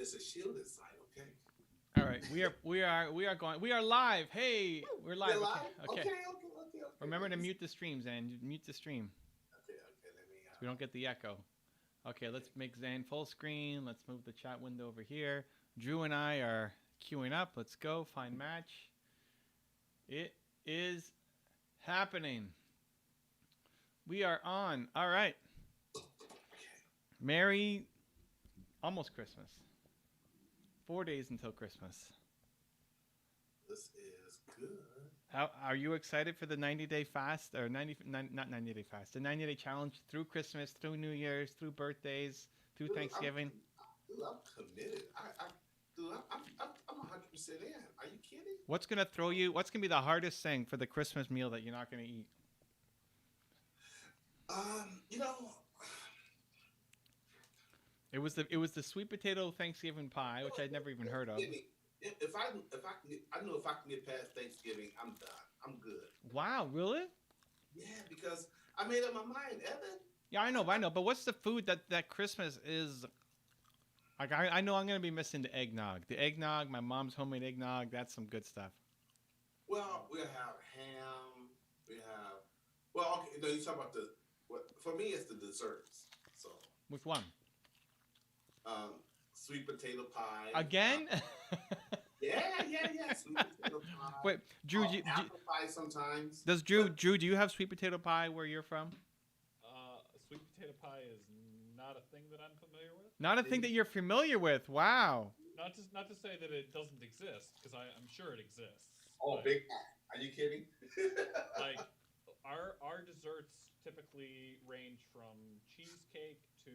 It's a shielded site, okay? All right, we are live. Hey, we're We're live. Okay, live? okay. Okay. Remember Let to me see. mute the streams and mute the stream Okay. Let me so we don't get the echo. Okay, okay. let's make Zan full screen. Let's move the chat window over here. Drew and I are queuing up. Let's go find match. It is happening. We are on. All right. Merry almost Christmas. 4 days until Christmas. This is good. How are you excited for the 90-day fast or not 90-day fast, the 90-day challenge through Christmas, through New Year's, through birthdays, through Dude, Thanksgiving? I'm committed. Dude, I'm 100% in. Are you kidding? What's gonna throw you? What's gonna be the hardest thing for the Christmas meal that you're not gonna eat? You know, It was the sweet potato Thanksgiving pie, which I'd never even heard of. Thanksgiving. I know if I can get past Thanksgiving, I'm done. I'm good. Wow, really? Yeah, because I made up my mind, Evan. Yeah, I know. But what's the food that Christmas is like? I know I'm gonna be missing the eggnog. The eggnog, my mom's homemade eggnog. That's some good stuff. Well, we have ham. We have. Well, okay. No, you talk about the. What for me? It's the desserts. So, Which one? um, sweet potato pie. Again? Yeah. Sweet potato pie. Wait, Drew, Apple pie sometimes. does But Drew? Do you have sweet potato pie where you're from? Sweet potato pie is not a thing that I'm familiar with. Not a thing that you're familiar with. Wow. Not to say that it doesn't exist, because I'm sure it exists. oh, But Big Mac. Are you kidding? like our desserts typically range from cheesecake to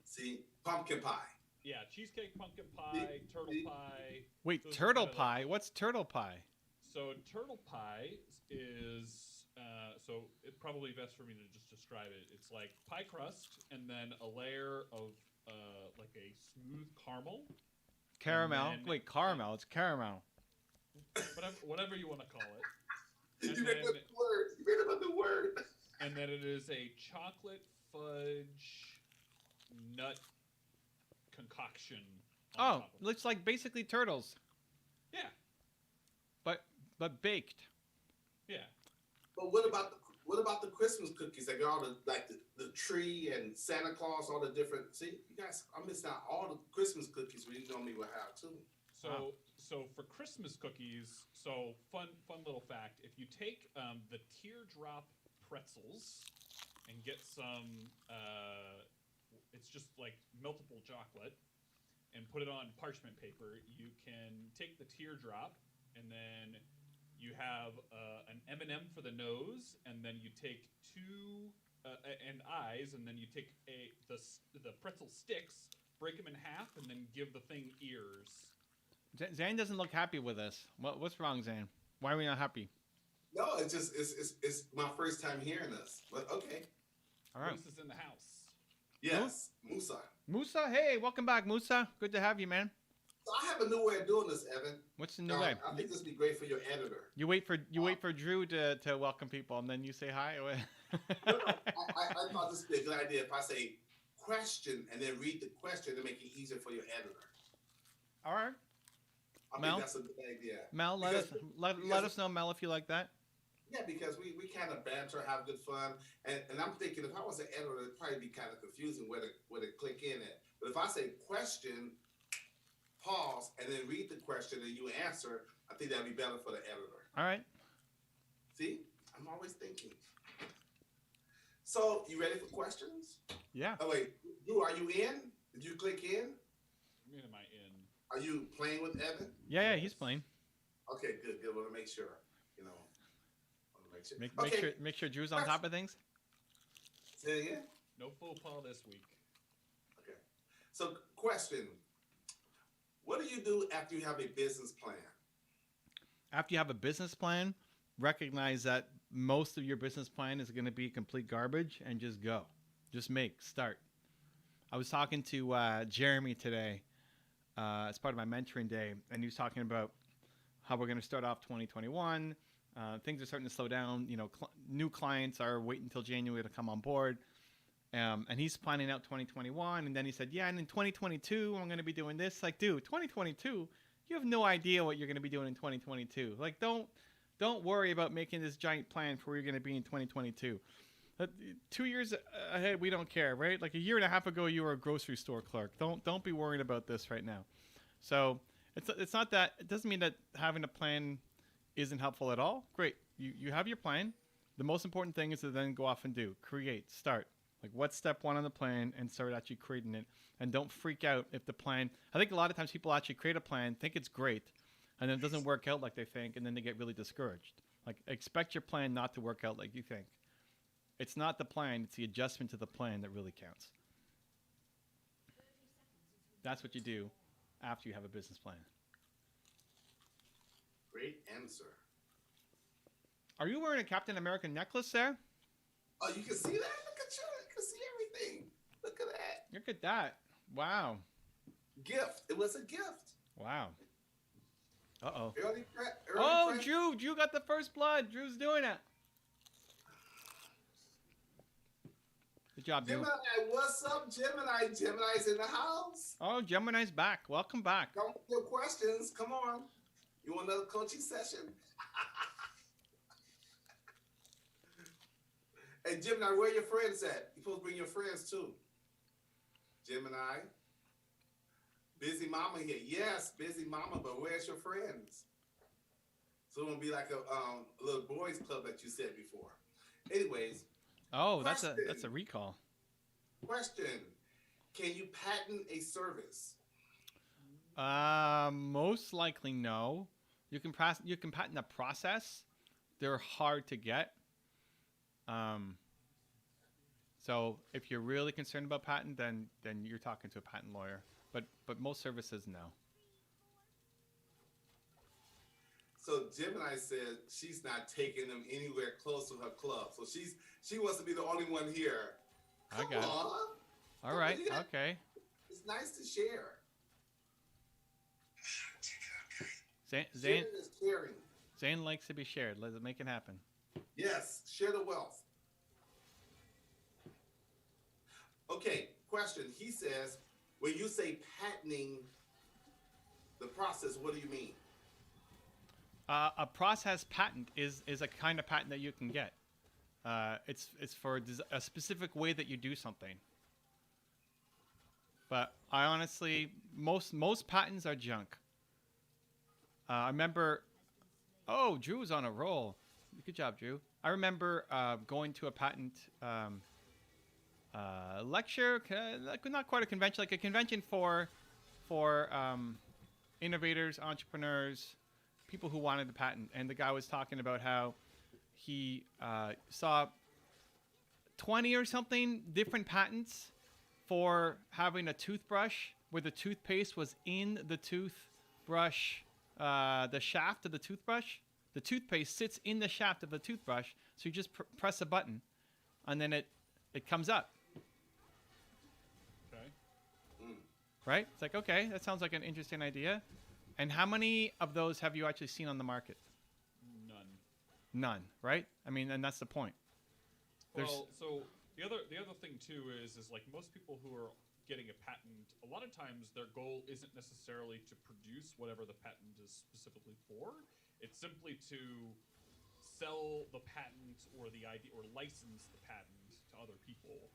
See, pumpkin pie. yeah, cheesecake, pumpkin See, pie, turtle see? pie. Wait, Those are kind turtle of pie? What's turtle pie? so turtle pie is so it probably best for me to just describe it. It's like pie crust and then a layer of like a smooth caramel and Caramel. then Wait, it, caramel. It's caramel. whatever you want to call it, You made up the word. You made up the word. and then it is a chocolate fudge nut concoction on Oh, top of it. looks like basically turtles, Yeah, but baked. yeah. But what about the Christmas cookies? They got all the tree and Santa Claus, all the different. See, you guys, I'm missing out all the Christmas cookies we normally would have too. Wow. So for Christmas cookies, so fun little fact: if you take the teardrop pretzels and get some, it's just like meltable chocolate, and put it on parchment paper, you can take the teardrop and then you have an M&M for the nose, and then you take two and eyes, and then you take the pretzel sticks, break them in half, and then give the thing ears. Zan doesn't look happy with us. What's wrong, Zan? Why are we not happy? No, it's just it's my first time hearing this. But okay, All right. Moose is in the house. yes, Musa. Musa, hey, welcome back, Musa. Good to have you, man. So I have a new way of doing this, Evan. What's the new way? I think this would be great for your editor. You wait for Drew to welcome people, and then you say hi. No, I thought this would be a good idea if I say question and then read the question to make it easier for your editor. All right, I Mel. think that's a good idea. Mel, Because, let us know, Mel, if you like that. yeah, because we kind of banter, have good fun, and I'm thinking if I was an editor, it'd probably be kind of confusing where to click in at. But if I say question, pause, and then read the question and you answer, I think that'd be better for the editor. All right. See, I'm always thinking. So you ready for questions? Yeah. Oh wait, Drew, are you in? Did you click in? I mean, am I in? Are you playing with Evan? Yeah. He's Yes. playing. Okay, good. Want to make sure. You know, want to make sure. Make Okay, sure Drew's on top of things. say it again. No faux pas this week. Okay. So, question: what do you do after you have a business plan? After you have a business plan, recognize that most of your business plan is going to be complete garbage, and just go, just start. I was talking to Jeremy today as part of my mentoring day, and he was talking about how we're going to start off 2021. Things are starting to slow down. New clients are waiting until January to come on board, And he's planning out 2021, and then he said, yeah, and in 2022 I'm going to be doing this. Like, dude, 2022, you have no idea what you're going to be doing in 2022. Like, don't worry about making this giant plan for where you're going to be in 2022. 2 years ahead, we don't care, right? Like a year and a half ago, you were a grocery store clerk. Don't be worried about this right now. So it's not that. It doesn't mean that having a plan isn't helpful at all. Great, you have your plan. The most important thing is to then go off and create, start. Like, what's step one on the plan, and start actually creating it. And don't freak out if the plan. I think a lot of times people actually create a plan, think it's great, and then it doesn't work out like they think, and then they get really discouraged. Like, expect your plan not to work out like you think. It's not the plan, it's the adjustment to the plan that really counts. That's what you do after you have a business plan. Great answer. Are you wearing a Captain America necklace there? Oh, you can see that? Look at you. You can see everything. Look at that. Look at that. Wow. Gift. It was a gift. Wow. Uh-oh. Early Oh, Drew got the first blood. Drew's doing it. Good job, Drew. Gemini, what's up, Gemini? Gemini's in the house. Oh, Gemini's back. Welcome back. Come with your questions. Come on. You want another coaching session? Hey, Gemini, where are your friends at? You're supposed to bring your friends, too. Gemini. Busy mama here. Yes, busy mama, but where's your friends? So it won't be like a little boys club that you said before. Anyways. Oh, that's a recall. Question. Can you patent a service? Most likely no. You can patent a process. They're hard to get. So if you're really concerned about patent, then you're talking to a patent lawyer. But most services, no. So Gemini said she's not taking them anywhere close to her club. So she wants to be the only one here. Come on. All right. Okay. It's nice to share. Zane is caring. Zane likes to be shared. Let's make it happen. Yes, share the wealth. Okay, question. He says, when you say patenting the process, what do you mean? A process patent is a kind of patent that you can get. It's for a specific way that you do something. But I honestly, most patents are junk. I remember, Drew's on a roll. Good job, Drew. I remember going to a patent lecture, not quite a convention, like a convention for innovators, entrepreneurs, people who wanted the patent. And the guy was talking about how he saw 20 or something different patents for having a toothbrush where the toothpaste was in the toothbrush, the shaft of the toothbrush. The toothpaste sits in the shaft of the toothbrush, so you just press a button, and then it comes up. Okay. Right? It's like, okay, that sounds like an interesting idea. And how many of those have you actually seen on the market? None, right? I mean, and that's the point. Well, so the other thing too is like most people who are getting a patent, a lot of times their goal isn't necessarily to produce whatever the patent is specifically for. It's simply to sell the patent or the idea or license the patent to other people.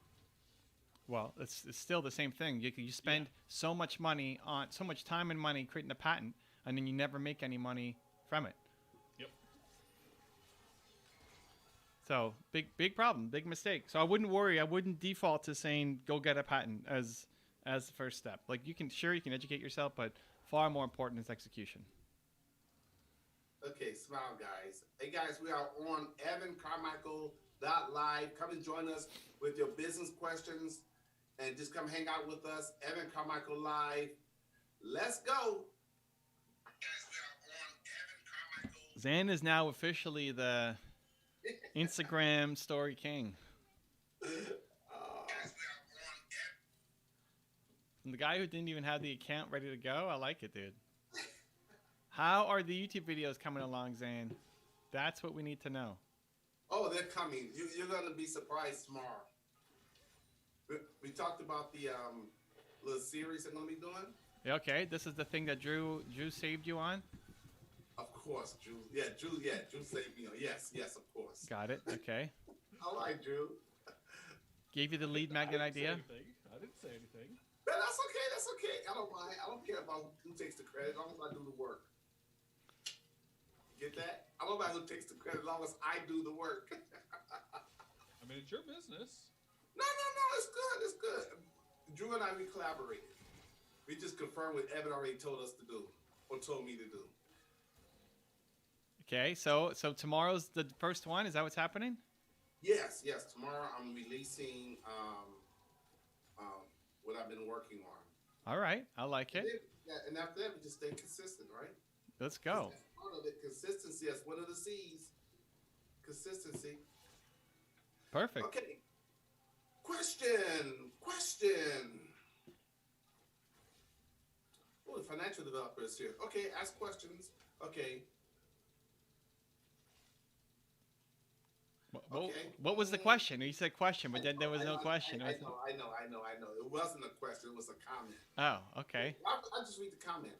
Well, it's still the same thing. You spend so much time and money creating a patent, and then you never make any money from it. Yep. So big problem, big mistake. So I wouldn't worry. I wouldn't default to saying go get a patent as the first step. Like you can educate yourself, but far more important is execution. Okay, smile, guys. Hey, guys, we are on evancarmichael.live. Come and join us with your business questions and just come hang out with us. Evan Carmichael Live. Let's go. Guys, we are on Evan Carmichael. Zan is now officially the Instagram story king. Guys, we are on And the guy who didn't even have the account ready to go, I like it, dude. How are the YouTube videos coming along, Zane? That's what we need to know. Oh, they're coming. You're going to be surprised tomorrow. We talked about the little series I'm gonna be doing. Okay, this is the thing that Drew saved you on. Of course, Drew. Yeah, Drew. Yeah, Drew saved me. Yes, yes, of course. Got it. Okay. All right, Drew. Gave you the lead I magnet didn't say idea. anything. I didn't say anything. But that's okay. That's okay. I don't mind. I don't care about who takes the credit as long as I do the work. Get that? I don't mind who takes the credit as long as I do the work. I mean, it's your business. No, no, no. It's good. It's good. Drew and I, we collaborated. We just confirmed what Evan already told us to do or told me to do. Okay, so tomorrow's the first one. Is that what's happening? Yes, yes. Tomorrow I'm releasing what I've been working on. All right, I like it. Yeah, and after that, we just stay consistent, right? Let's go. That's part of it. Consistency. That's one of the C's. Consistency. Perfect. Okay. Question. Oh, the financial developer is here. Okay, ask questions. Okay. What was the question? You said question, but then there was no question. I know. It wasn't a question. It was a comment. Oh, okay. I'll just read the comment.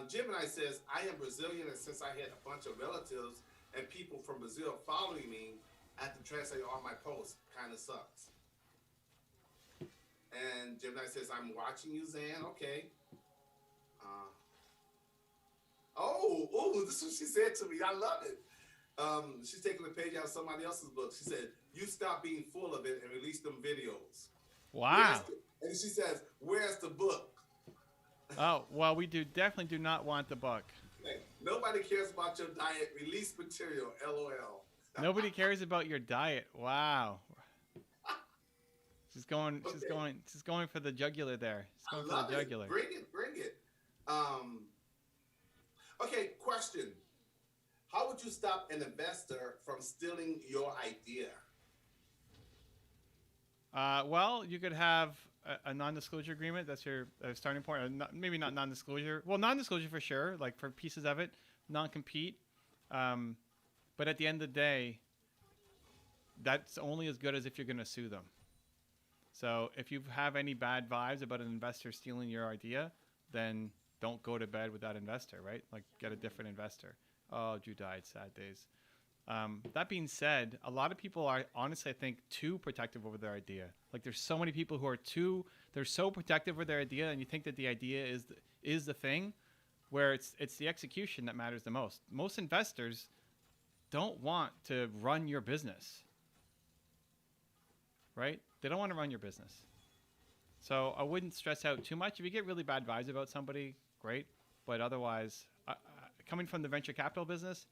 Gemini says, I am Brazilian, and since I had a bunch of relatives and people from Brazil following me, I have to translate all my posts. Kind of sucks. And Gemini says, I'm watching you, Zan. Okay. This is what she said to me. I love it. She's taking a page out of somebody else's book. She said, you stop being full of it and release them videos. Wow. And she says, where's the book? Oh, well, we definitely do not want the book. Hey, nobody cares about your diet. Release material. LOL. Nobody cares about your diet. Wow. She's going for the jugular there. She's going for the jugular. Bring it. Okay, question. How would you stop an investor from stealing your idea? Well, you could have a non-disclosure agreement. That's your starting point. Or maybe not non-disclosure. Well, non-disclosure for sure, like for pieces of it. Non-compete. But at the end of the day, that's only as good as if you're going to sue them. So if you have any bad vibes about an investor stealing your idea, then don't go to bed with that investor, right? Like, get a different investor. Oh, Drew died. Sad days. That being said, a lot of people are honestly, I think, too protective over their idea. Like, there's so many people who are they're so protective over their idea, and you think that the idea is the thing, where it's the execution that matters the most. Most investors don't want to run your business, right? They don't want to run your business. So I wouldn't stress out too much. If you get really bad vibes about somebody, great. But otherwise, coming from the venture capital business,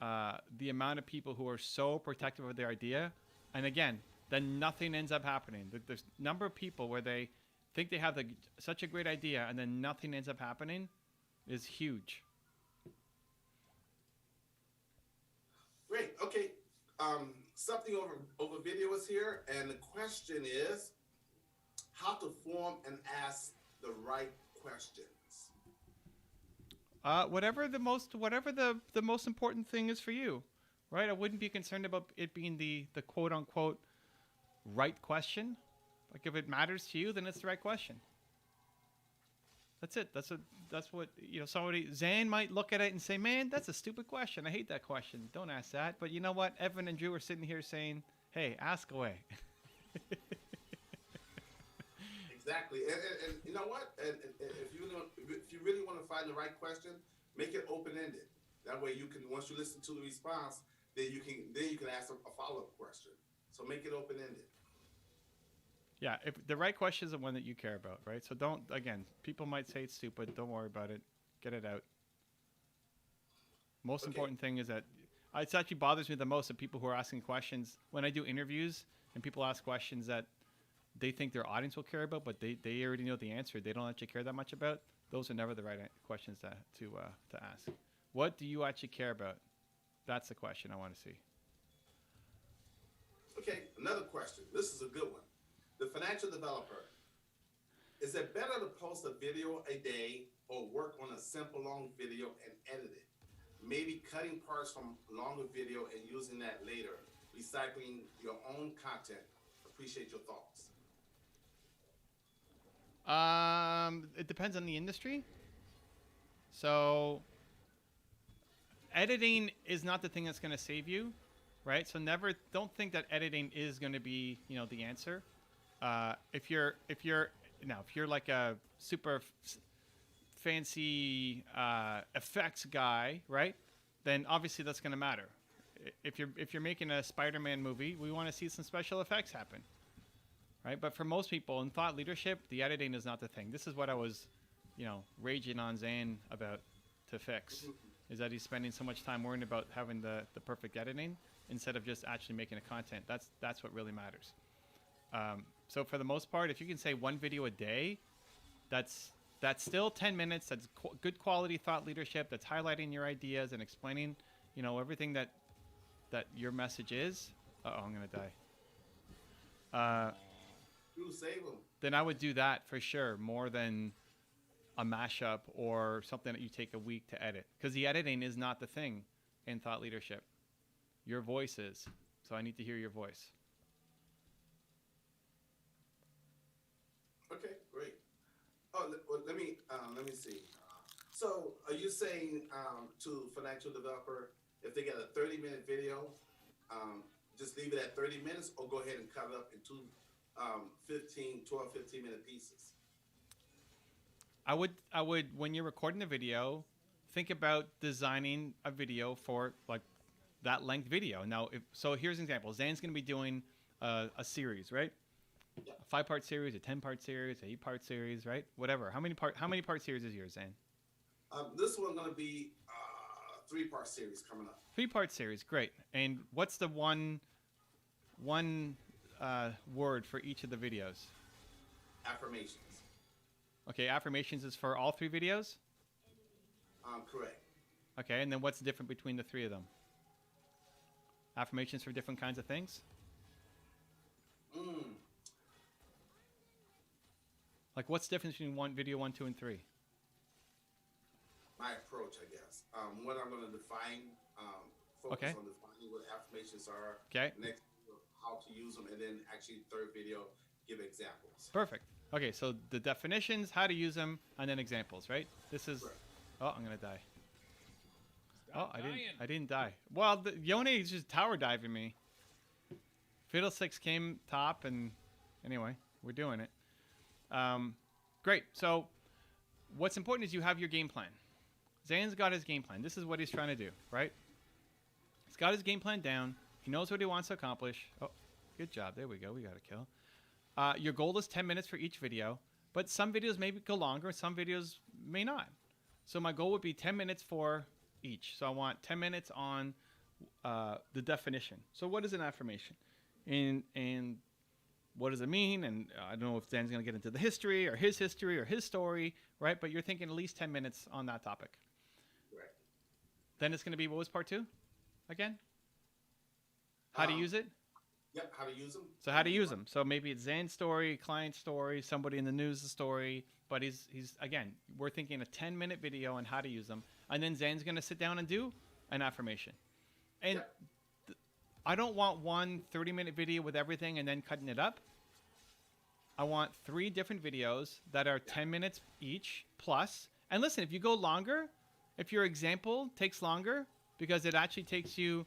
the amount of people who are so protective of their idea, and again, then nothing ends up happening. The number of people where they think they have such a great idea and then nothing ends up happening is huge. Great. Okay. Something over video is here, and the question is how to form and ask the right questions. Whatever the most important thing is for you, right? I wouldn't be concerned about it being the quote unquote right question. Like, if it matters to you, then it's the right question. That's it. That's what somebody, Zan might look at it and say, man, that's a stupid question. I hate that question. Don't ask that. But you know what? Evan and Drew are sitting here saying, hey, ask away. Exactly. And you know what? And if you really want to find the right question, make it open-ended. That way you can, once you listen to the response, then you can ask a follow-up question. So make it open-ended. Yeah, if the right question is the one that you care about, right? So don't, again, people might say it's stupid. Don't worry about it. Get it out. Most important thing is that it actually bothers me the most that people who are asking questions when I do interviews and people ask questions that they think their audience will care about, but they already know the answer. They don't actually care that much about. Those are never the right questions to ask. What do you actually care about? That's the question I want to see. Okay, another question. This is a good one. The financial developer. Is it better to post a video a day or work on a simple long video and edit it? Maybe cutting parts from longer video and using that later. Recycling your own content. Appreciate your thoughts. It depends on the industry. So editing is not the thing that's going to save you, right? So never don't think that editing is going to be, the answer. If you're like a super fancy effects guy, right? Then obviously that's going to matter. If you're making a Spider-Man movie, we want to see some special effects happen, right? But for most people in thought leadership, the editing is not the thing. This is what I was, raging on Zane about to fix, is that he's spending so much time worrying about having the perfect editing instead of just actually making the content. That's what really matters. So for the most part, if you can say one video a day, that's still 10 minutes. That's good quality thought leadership. That's highlighting your ideas and explaining, everything that your message is. Uh-oh, I'm gonna die. You save them. Then I would do that for sure, more than a mashup or something that you take a week to edit. Because the editing is not the thing in thought leadership. Your voice is. So I need to hear your voice. Okay, great. Oh, let me see. So, are you saying to financial developer, if they get a 30-minute video, just leave it at 30 minutes, or go ahead and cut it up into 15-minute pieces? I would when you're recording a video, think about designing a video for like that length video. Now, so here's an example. Zan's going to be doing a series, right? Yeah. A 5-part series, a 10-part series, a 8-part series, right? Whatever. How many part series is yours, Zan? This one's going to be 3-part series coming up. 3-part series, great. And what's the one word for each of the videos? Affirmations. Okay, affirmations is for all 3 videos? Correct. Okay, and then what's different between the 3 of them? Affirmations for different kinds of things? Like, what's the difference between video 1, 2, and 3? My approach, I guess. One, I'm going to define, focus Okay. on defining what affirmations are. Okay. Next, how to use them, and then actually third video, give examples. Perfect. Okay, so the definitions, how to use them, and then examples, right? This is. Correct. Oh, I'm gonna die. Stop Oh, dying. I didn't die. Well, Yone is just tower diving me. Fiddlesticks came top, and anyway, we're doing it. Great. So, what's important is you have your game plan. Zan's got his game plan. This is what he's trying to do, right? He's got his game plan down. He knows what he wants to accomplish. Oh, good job. There we go. We got a kill. Your goal is 10 minutes for each video, but some videos may go longer, some videos may not. So my goal would be 10 minutes for each. So I want 10 minutes on the definition. So what is an affirmation? And what does it mean? And I don't know if Dan's going to get into the history or his story, right? But you're thinking at least 10 minutes on that topic. Right. Then it's going to be, what was part 2 again? How to use it? Yep, how to use them. So how to use them. So maybe it's Zan's story, client story, somebody in the news story. But he's again, we're thinking a 10-minute video on how to use them. And then Zan's going to sit down and do an affirmation. And Yep. I don't want one 30-minute video with everything and then cutting it up. I want 3 different videos that are 10 minutes each plus. And listen, if you go longer, if your example takes longer because it actually takes you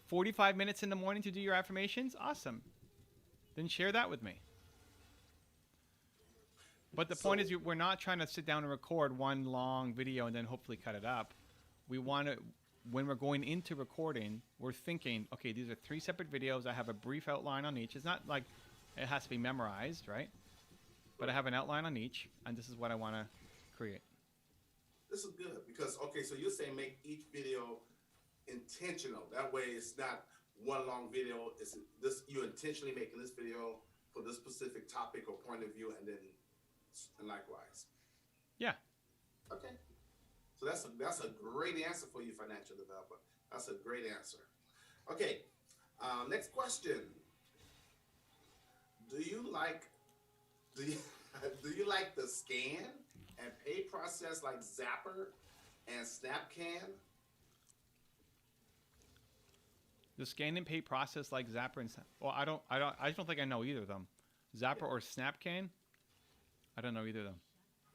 45 minutes in the morning to do your affirmations, awesome. Then share that with me. But the point is, we're not trying to sit down and record one long video and then hopefully cut it up. We want to, when we're going into recording, we're thinking, okay, these are 3 separate videos. I have a brief outline on each. It's not like it has to be memorized, right? But I have an outline on each, and this is what I want to create. This is good because, okay, so you're saying make each video intentional. That way it's not one long video. It's this, you're intentionally making this video for this specific topic or point of view, and likewise. Yeah. Okay. So that's a great answer for you, financial developer. That's a great answer. Okay. Next question. Do you like the scan and pay process like Zapper and SnapCan? The scan and pay process like Zapper and Snap. Well, I don't think I know either of them. Zapper or SnapCan. I don't know either of them.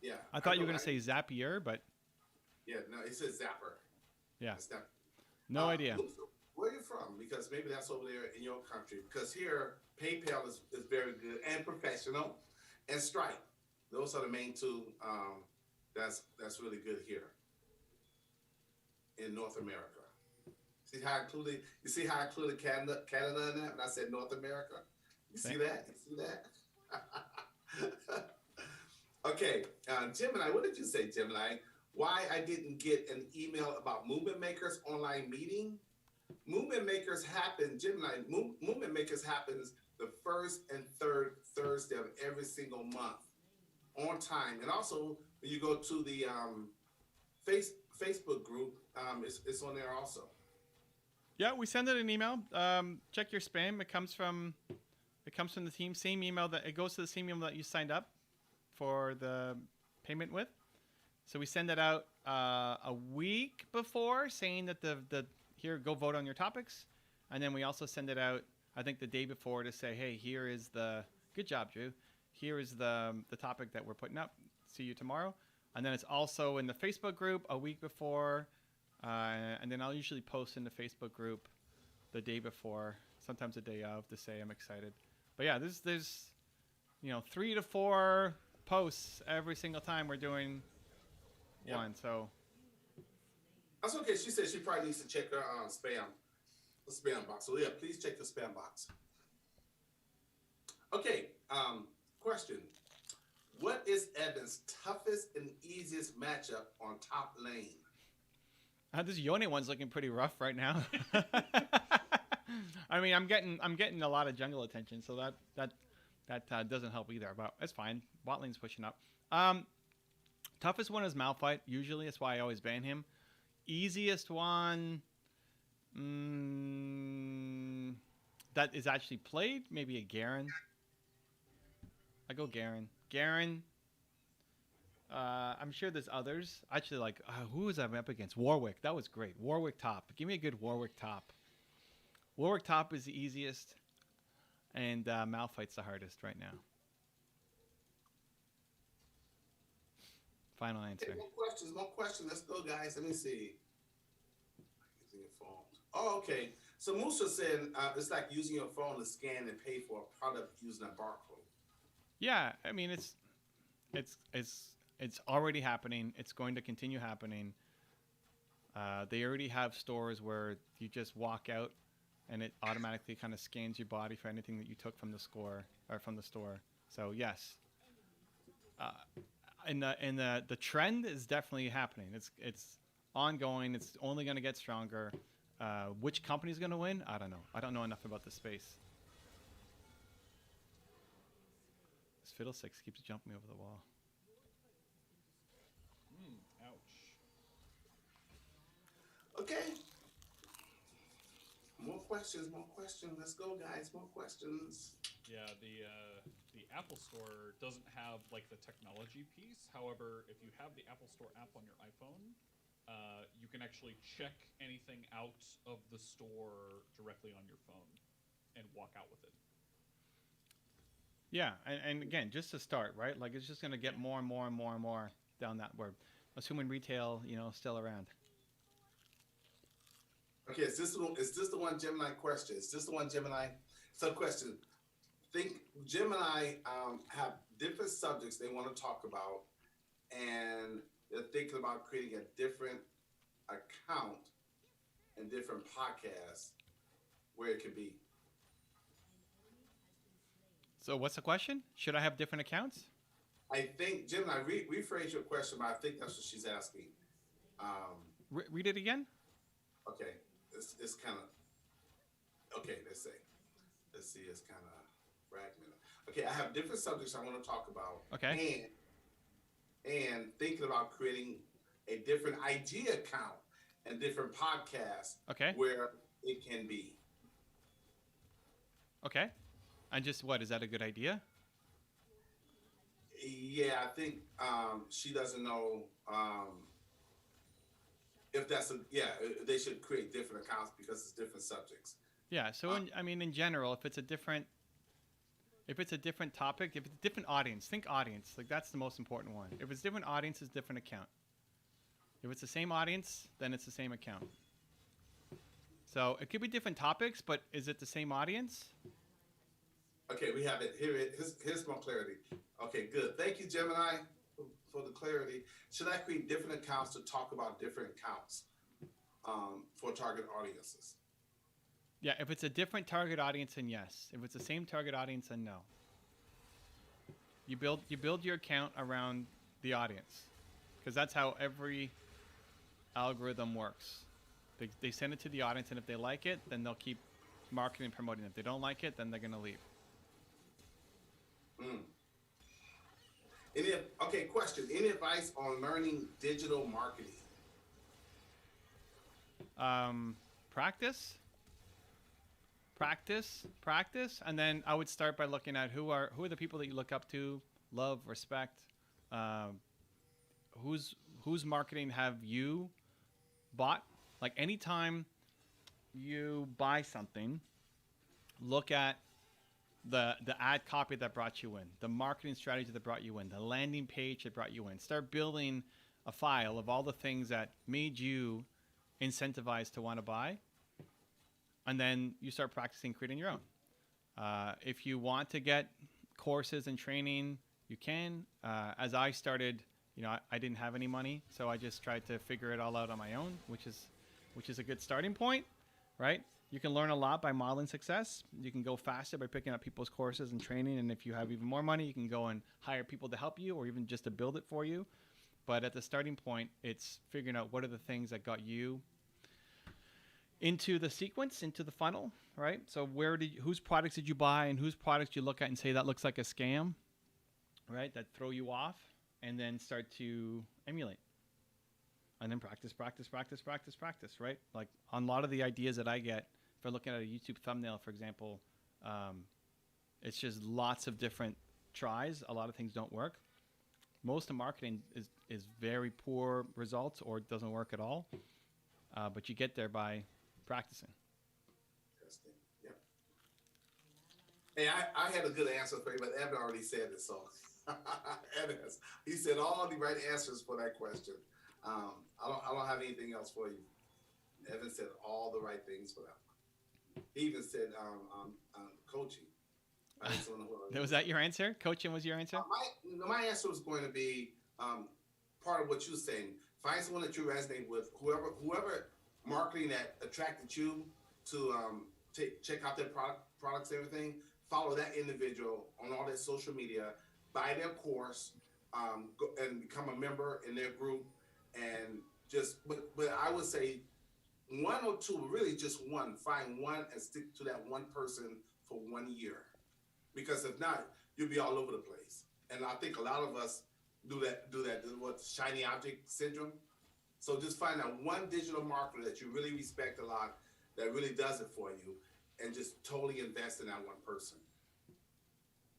Yeah. I thought you were know, gonna say Zapier, but Yeah, no, it says Zapper. yeah, It's not. no idea. Where are you from? Because maybe that's over there in your country. Because here, PayPal is very good and professional, and Stripe. Those are the main two. That's really good here in North America. See how I included? You see how I included Canada in that? And I said North America. You see that? You see that? Okay, Gemini. What did you say, Gemini? Why I didn't get an email about Movement Makers online meeting? Movement Makers happen, Gemini. Movement Makers happens the first and third Thursday of every single month, on time. And also, when you go to the Facebook group, it's on there also. Yeah, we send it an email. Check your spam. It comes from the team. Same email that it goes to the same email that you signed up for the payment with. So we send it out a week before, saying that the here, go vote on your topics, and then we also send it out, I think, the day before to say, hey, here is the good job, Drew. Here is the topic that we're putting up. See you tomorrow. And then it's also in the Facebook group a week before, and then I'll usually post in the Facebook group the day before, sometimes the day of, to say I'm excited. But yeah, there's 3 to 4 posts every single time we're doing one. So that's okay. She said she probably needs to check her spam box. So yeah, please check the spam box. Okay. Question: what is Evan's toughest and easiest matchup on top lane? This Yone one's looking pretty rough right now. I mean, I'm getting a lot of jungle attention, so that doesn't help either. But it's fine. Bot lane's pushing up. Toughest one is Malphite. Usually, that's why I always ban him. Easiest one that is actually played, maybe a Garen. I go Garen. Garen. I'm sure there's others. Actually, like, who was I up against? Warwick. That was great. Warwick top. Give me a good Warwick top. Warwick top is the easiest, and Malphite's the hardest right now. Final answer. Hey, more questions. Let's go, guys. Let me see. Using your phone. Oh, okay. So Musa said it's like using your phone to scan and pay for a product using a barcode. Yeah, I mean it's already happening. It's going to continue happening. They already have stores where you just walk out, and it automatically kind of scans your body for anything that you took from the store or from the store. So yes. And the trend is definitely happening. It's ongoing. It's only going to get stronger. Which company is going to win? I don't know. I don't know enough about the space. This Fiddlesticks keeps jumping me over the wall. Ouch. Okay. More questions. Let's go, guys. More questions. Yeah, the Apple Store doesn't have like the technology piece. However, if you have the Apple Store app on your iPhone, you can actually check anything out of the store directly on your phone and walk out with it. Yeah, and again, just to start, right? Like it's just going to get more and more and more and more down that word. Assuming retail, still around. Okay, is this the one Gemini question? Is this the one Gemini? So question. Think Gemini have different subjects they want to talk about, and they're thinking about creating a different account and different podcasts where it could be. So what's the question? Should I have different accounts? I think Gemini, rephrase your question, but I think that's what she's asking. Read it again. Okay, it's kind of okay. Let's see. It's kind of fragmented. Okay, I have different subjects I want to talk about. Okay. And thinking about creating a different IG account and different podcasts. Okay. Where it can be. Okay. And just what, is that a good idea? Yeah, I think she doesn't know if that's they should create different accounts because it's different subjects. Yeah, so in general, if it's a different If it's a different topic, if it's a different audience, think audience. Like that's the most important one. If it's different audience, it's different account. If it's the same audience, then it's the same account. So it could be different topics, but is it the same audience? Okay, we have it. Here's more clarity. Okay, good. Thank you, Gemini, for the clarity. Should I create different accounts to talk about different accounts for target audiences? Yeah, if it's a different target audience, then yes. If it's the same target audience, then no. You build your account around the audience, because that's how every algorithm works. They send it to the audience, and if they like it, then they'll keep marketing and promoting it. If they don't like it, then they're gonna leave. Okay, question. Any advice on learning digital marketing? Practice, and then I would start by looking at who are the people that you look up to, love, respect. Whose marketing have you bought? Like anytime you buy something, look at the ad copy that brought you in, the marketing strategy that brought you in, the landing page that brought you in. Start building a file of all the things that made you incentivized to want to buy. And then you start practicing creating your own. If you want to get courses and training, you can. As I started, I didn't have any money, so I just tried to figure it all out on my own, which is a good starting point, right? You can learn a lot by modeling success. You can go faster by picking up people's courses and training. And if you have even more money, you can go and hire people to help you or even just to build it for you. But at the starting point, it's figuring out what are the things that got you into the sequence, into the funnel, right? So whose products did you buy and whose products you look at and say that looks like a scam, right? That throw you off, and then start to emulate. And then practice, right? Like on a lot of the ideas that I get, if I'm looking at a YouTube thumbnail, for example, it's just lots of different tries. A lot of things don't work. Most of marketing is very poor results or it doesn't work at all. But you get there by practicing. Interesting. Yep. Hey, I had a good answer for you, but Evan already said it, so Evan, he said all the right answers for that question. I don't have anything else for you. Evan said all the right things for that one. He even said coaching. I just don't know what Was that your answer? Coaching was your answer? My answer was going to be part of what you're saying. Find someone that you resonate with. Whoever marketing that attracted you to check out their products and everything. Follow that individual on all their social media. Buy their course. Go and become a member in their group. And but I would say one or two, really just one. Find one and stick to that one person for 1 year. Because if not, you'll be all over the place. And I think a lot of us do that. What shiny object syndrome. So just find out one digital marketer that you really respect a lot, that really does it for you, and just totally invest in that one person.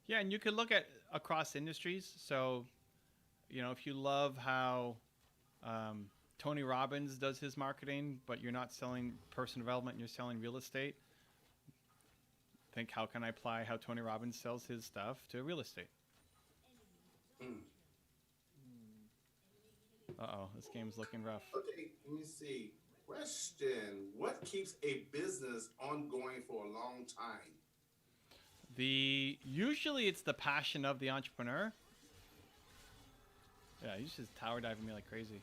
Yeah, and you could look at across industries. So, if you love how Tony Robbins does his marketing, but you're not selling personal development, you're selling real estate, think how can I apply how Tony Robbins sells his stuff to real estate? Uh-oh, this game's looking rough. Okay, let me see. Question: what keeps a business ongoing for a long time? Usually it's the passion of the entrepreneur. Yeah, he's just tower diving me like crazy.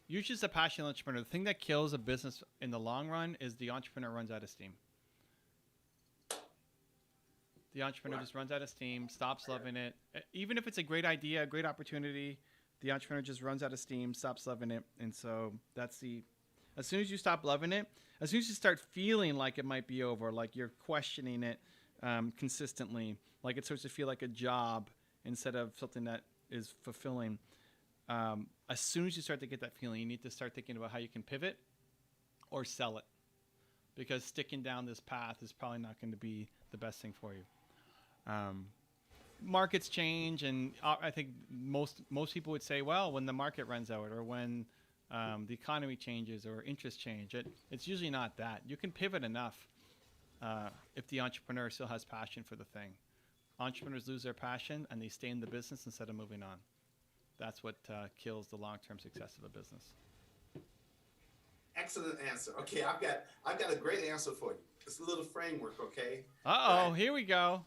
Usually it's the passion of the entrepreneur. The thing that kills a business in the long run is the entrepreneur runs out of steam. The entrepreneur just runs out of steam, stops loving it. Even if it's a great idea, a great opportunity, the entrepreneur just runs out of steam, stops loving it. And so as soon as you stop loving it, as soon as you start feeling like it might be over, like you're questioning it consistently, like it starts to feel like a job instead of something that is fulfilling. As soon as you start to get that feeling, you need to start thinking about how you can pivot or sell it. Because sticking down this path is probably not going to be the best thing for you. Markets change, and I think most people would say, well, when the market runs out or when the economy changes or interest change, it's usually not that. You can pivot enough if the entrepreneur still has passion for the thing. entrepreneurs lose their passion and they stay in the business instead of moving on. That's what kills the long-term success of a business. Excellent answer. Okay, I've got a great answer for you. It's a little framework, okay? Uh-oh, here we go.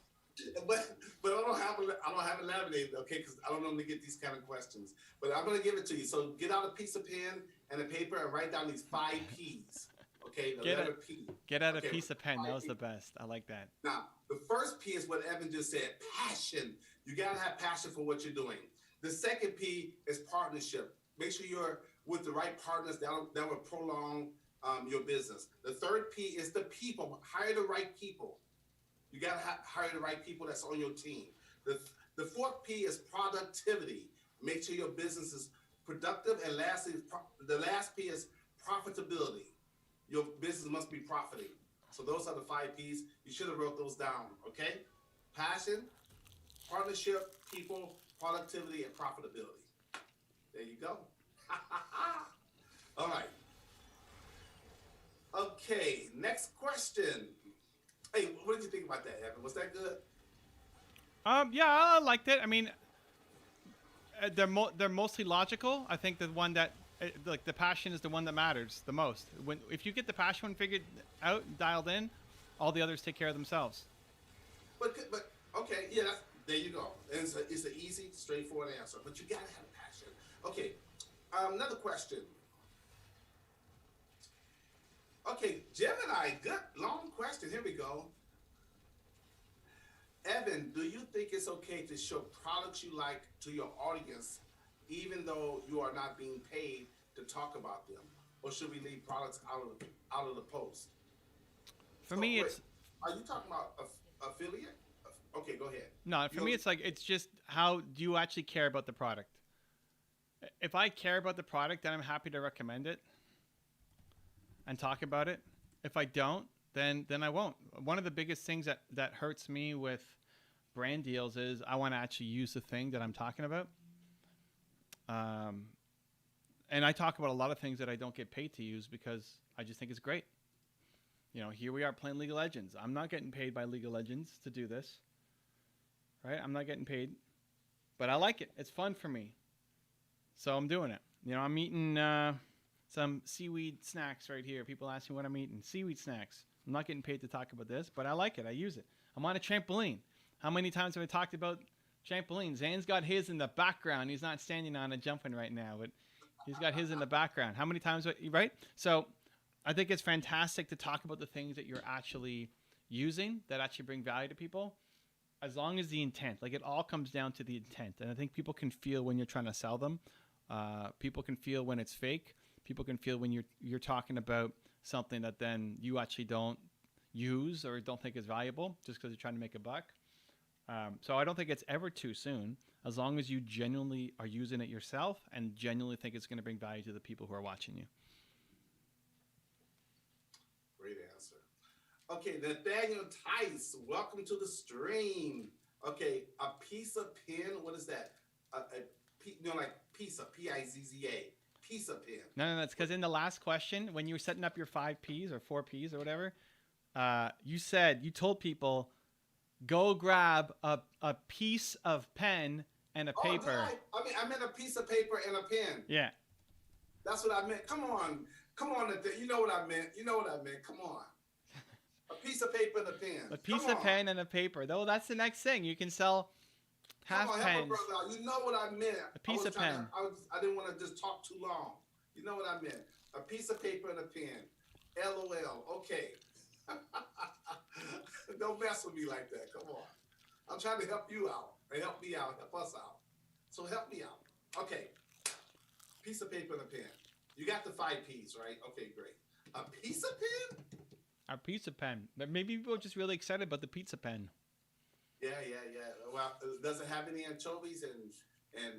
But I don't have it laminated, okay? Because I don't normally get these kind of questions. But I'm gonna give it to you. So get out a piece of pen and a paper and write down these 5 P's. Okay, the letter P. Get out okay, a piece of pen. That was P. the best. I like that. Now, the first P is what Evan just said, passion. You gotta have passion for what you're doing. The second P is partnership. Make sure you're with the right partners that will prolong your business. The third P is the people. Hire the right people. You gotta hire the right people that's on your team. The fourth P is productivity. Make sure your business is productive. And lastly, the last P is profitability. Your business must be profiting. So those are the 5 P's. You should have wrote those down, okay? Passion, partnership, people, productivity, and profitability. There you go. All right. Okay, next question. Hey, what did you think about that, Evan? Was that good? Yeah, I liked it. I mean, they're mostly logical. I think the one that like the passion is the one that matters the most. If you get the passion one figured out, dialed in, all the others take care of themselves. But okay, yeah, there you go. It's an easy, straightforward answer. But you gotta have passion. Okay, another question. Okay, Gemini, good long question. Here we go. Evan, do you think it's okay to show products you like to your audience, even though you are not being paid to talk about them? Or should we leave products out of the post? For me, wait, it's. Are you talking about affiliate? Okay, go ahead. No, for me, it's like it's just how do you actually care about the product? If I care about the product, then I'm happy to recommend it and talk about it. If I don't, then I won't. One of the biggest things that hurts me with brand deals is I want to actually use the thing that I'm talking about. And I talk about a lot of things that I don't get paid to use because I just think it's great. You know, here we are playing League of Legends. I'm not getting paid by League of Legends to do this. Right? I'm not getting paid. But I like it. It's fun for me. So I'm doing it. You know, I'm eating some seaweed snacks right here. People ask me what I'm eating. Seaweed snacks. I'm not getting paid to talk about this, but I like it. I use it. I'm on a trampoline. How many times have I talked about trampoline? Zane's got his in the background. He's not standing on it jumping right now, but he's got his in the background. How many times, right? So I think it's fantastic to talk about the things that you're actually using that actually bring value to people, as long as the intent, like it all comes down to the intent. And I think people can feel when you're trying to sell them. People can feel when it's fake. People can feel when you're talking about something that then you actually don't use or don't think is valuable just because you're trying to make a buck. So I don't think it's ever too soon, as long as you genuinely are using it yourself and genuinely think it's going to bring value to the people who are watching you. Great answer. Okay, Nathaniel Tice, welcome to the stream. Okay, a piece of pen, what is that? Like pizza, P-I-Z-Z-A, piece of pen. No, it's because in the last question, when you were setting up your 5 Ps or 4 Ps or whatever, you told people, go grab a piece of pen and a paper. I meant a piece of paper and a pen. Yeah. That's what I meant. Come on, you know what I meant. Come on. A piece of paper and a pen. A piece of pen and a paper. Though that's the next thing. You can sell half pens. Help my brother out. You know what I meant. A piece of pen. I didn't want to just talk too long. You know what I meant. A piece of paper and a pen. LOL. Okay. Don't mess with me like that. Come on. I'm trying to help you out. Or help me out. Help us out. So help me out. Okay. Piece of paper and a pen. You got the 5 Ps, right? Okay, great. A piece of pen? A pizza pen. But maybe people are just really excited about the pizza pen. Yeah. Well, does it have any anchovies and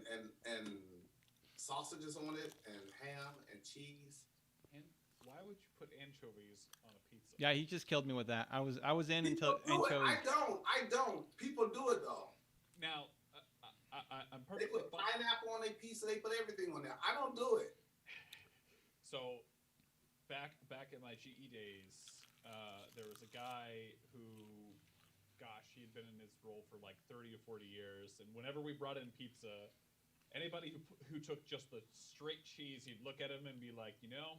sausages on it, and ham and cheese? And why would you put anchovies on a pizza? Yeah, he just killed me with that. I was in People until do it. anchovies. I don't. People do it though. Now, I'm They perfectly put pineapple on their pizza. They put everything on there. I don't do it. So, back in my GE days, there was a guy who gosh, he had been in his role for like 30 or 40 years, and whenever we brought in pizza, anybody who took just the straight cheese, he'd look at him and be like, you know,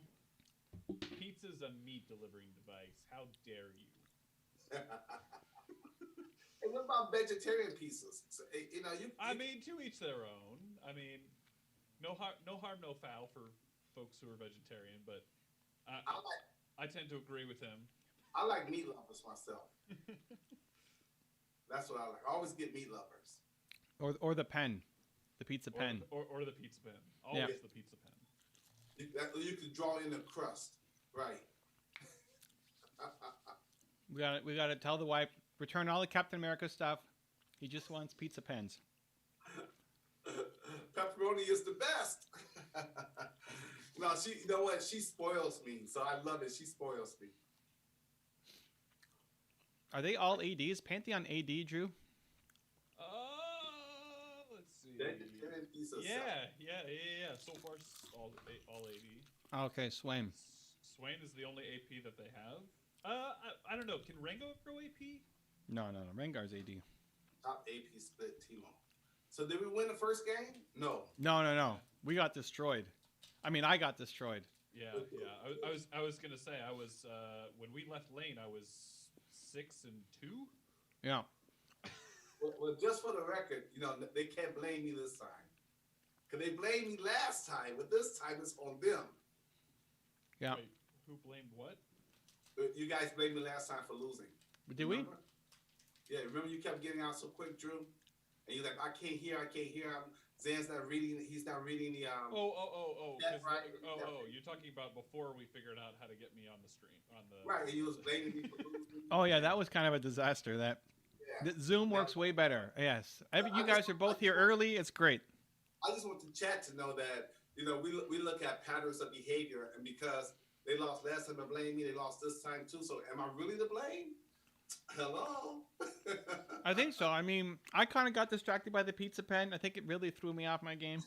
pizza's a meat delivering device. How dare you? And what about vegetarian pizzas? So, you know, I mean, to each their own. I mean, no harm, no foul for folks who are vegetarian, but I tend to agree with him. I like meat lovers myself. That's what I like. I always get meat lovers. Or the pen, the pizza pen. Or the pizza pen. Always the pizza pen. You can draw in the crust, right? We got to tell the wife, return all the Captain America stuff. He just wants pizza pens. Pepperoni is the best. No, you know what? She spoils me, so I love it. She spoils me. Are they all ADs? Pantheon AD, Drew? Let's see. Vegetarian pizza. Yeah. So far, all AD. Okay, Swain. Swain is the only AP that they have. I don't know. Can Rango go AP? No. Rengar's AD. Top AP split Teemo. So did we win the first game? No. No. We got destroyed. I mean, I got destroyed. Yeah. I was gonna say I was when we left lane I was 6-2. Yeah. Well, just for the record, you know, they can't blame me this time. Because they blamed me last time, but this time it's on them. Yeah. Wait, who blamed what? You guys blamed me last time for losing. Did we? Yeah, remember you kept getting out so quick, Drew? And you're like, I can't hear. Zan's not reading, he's not reading the... Oh. Right. You're talking about before we figured out how to get me on the stream. Right, and you was blaming me for losing. Oh, yeah, that was kind of a disaster. Zoom works way better. Yes. You guys are both here early. It's great. I just want the chat to know that, you know, we look at patterns of behavior, and because they lost last time and blame me, they lost this time too. So am I really to blame? Hello? I think so. I mean, I kind of got distracted by the pizza pen. I think it really threw me off my game.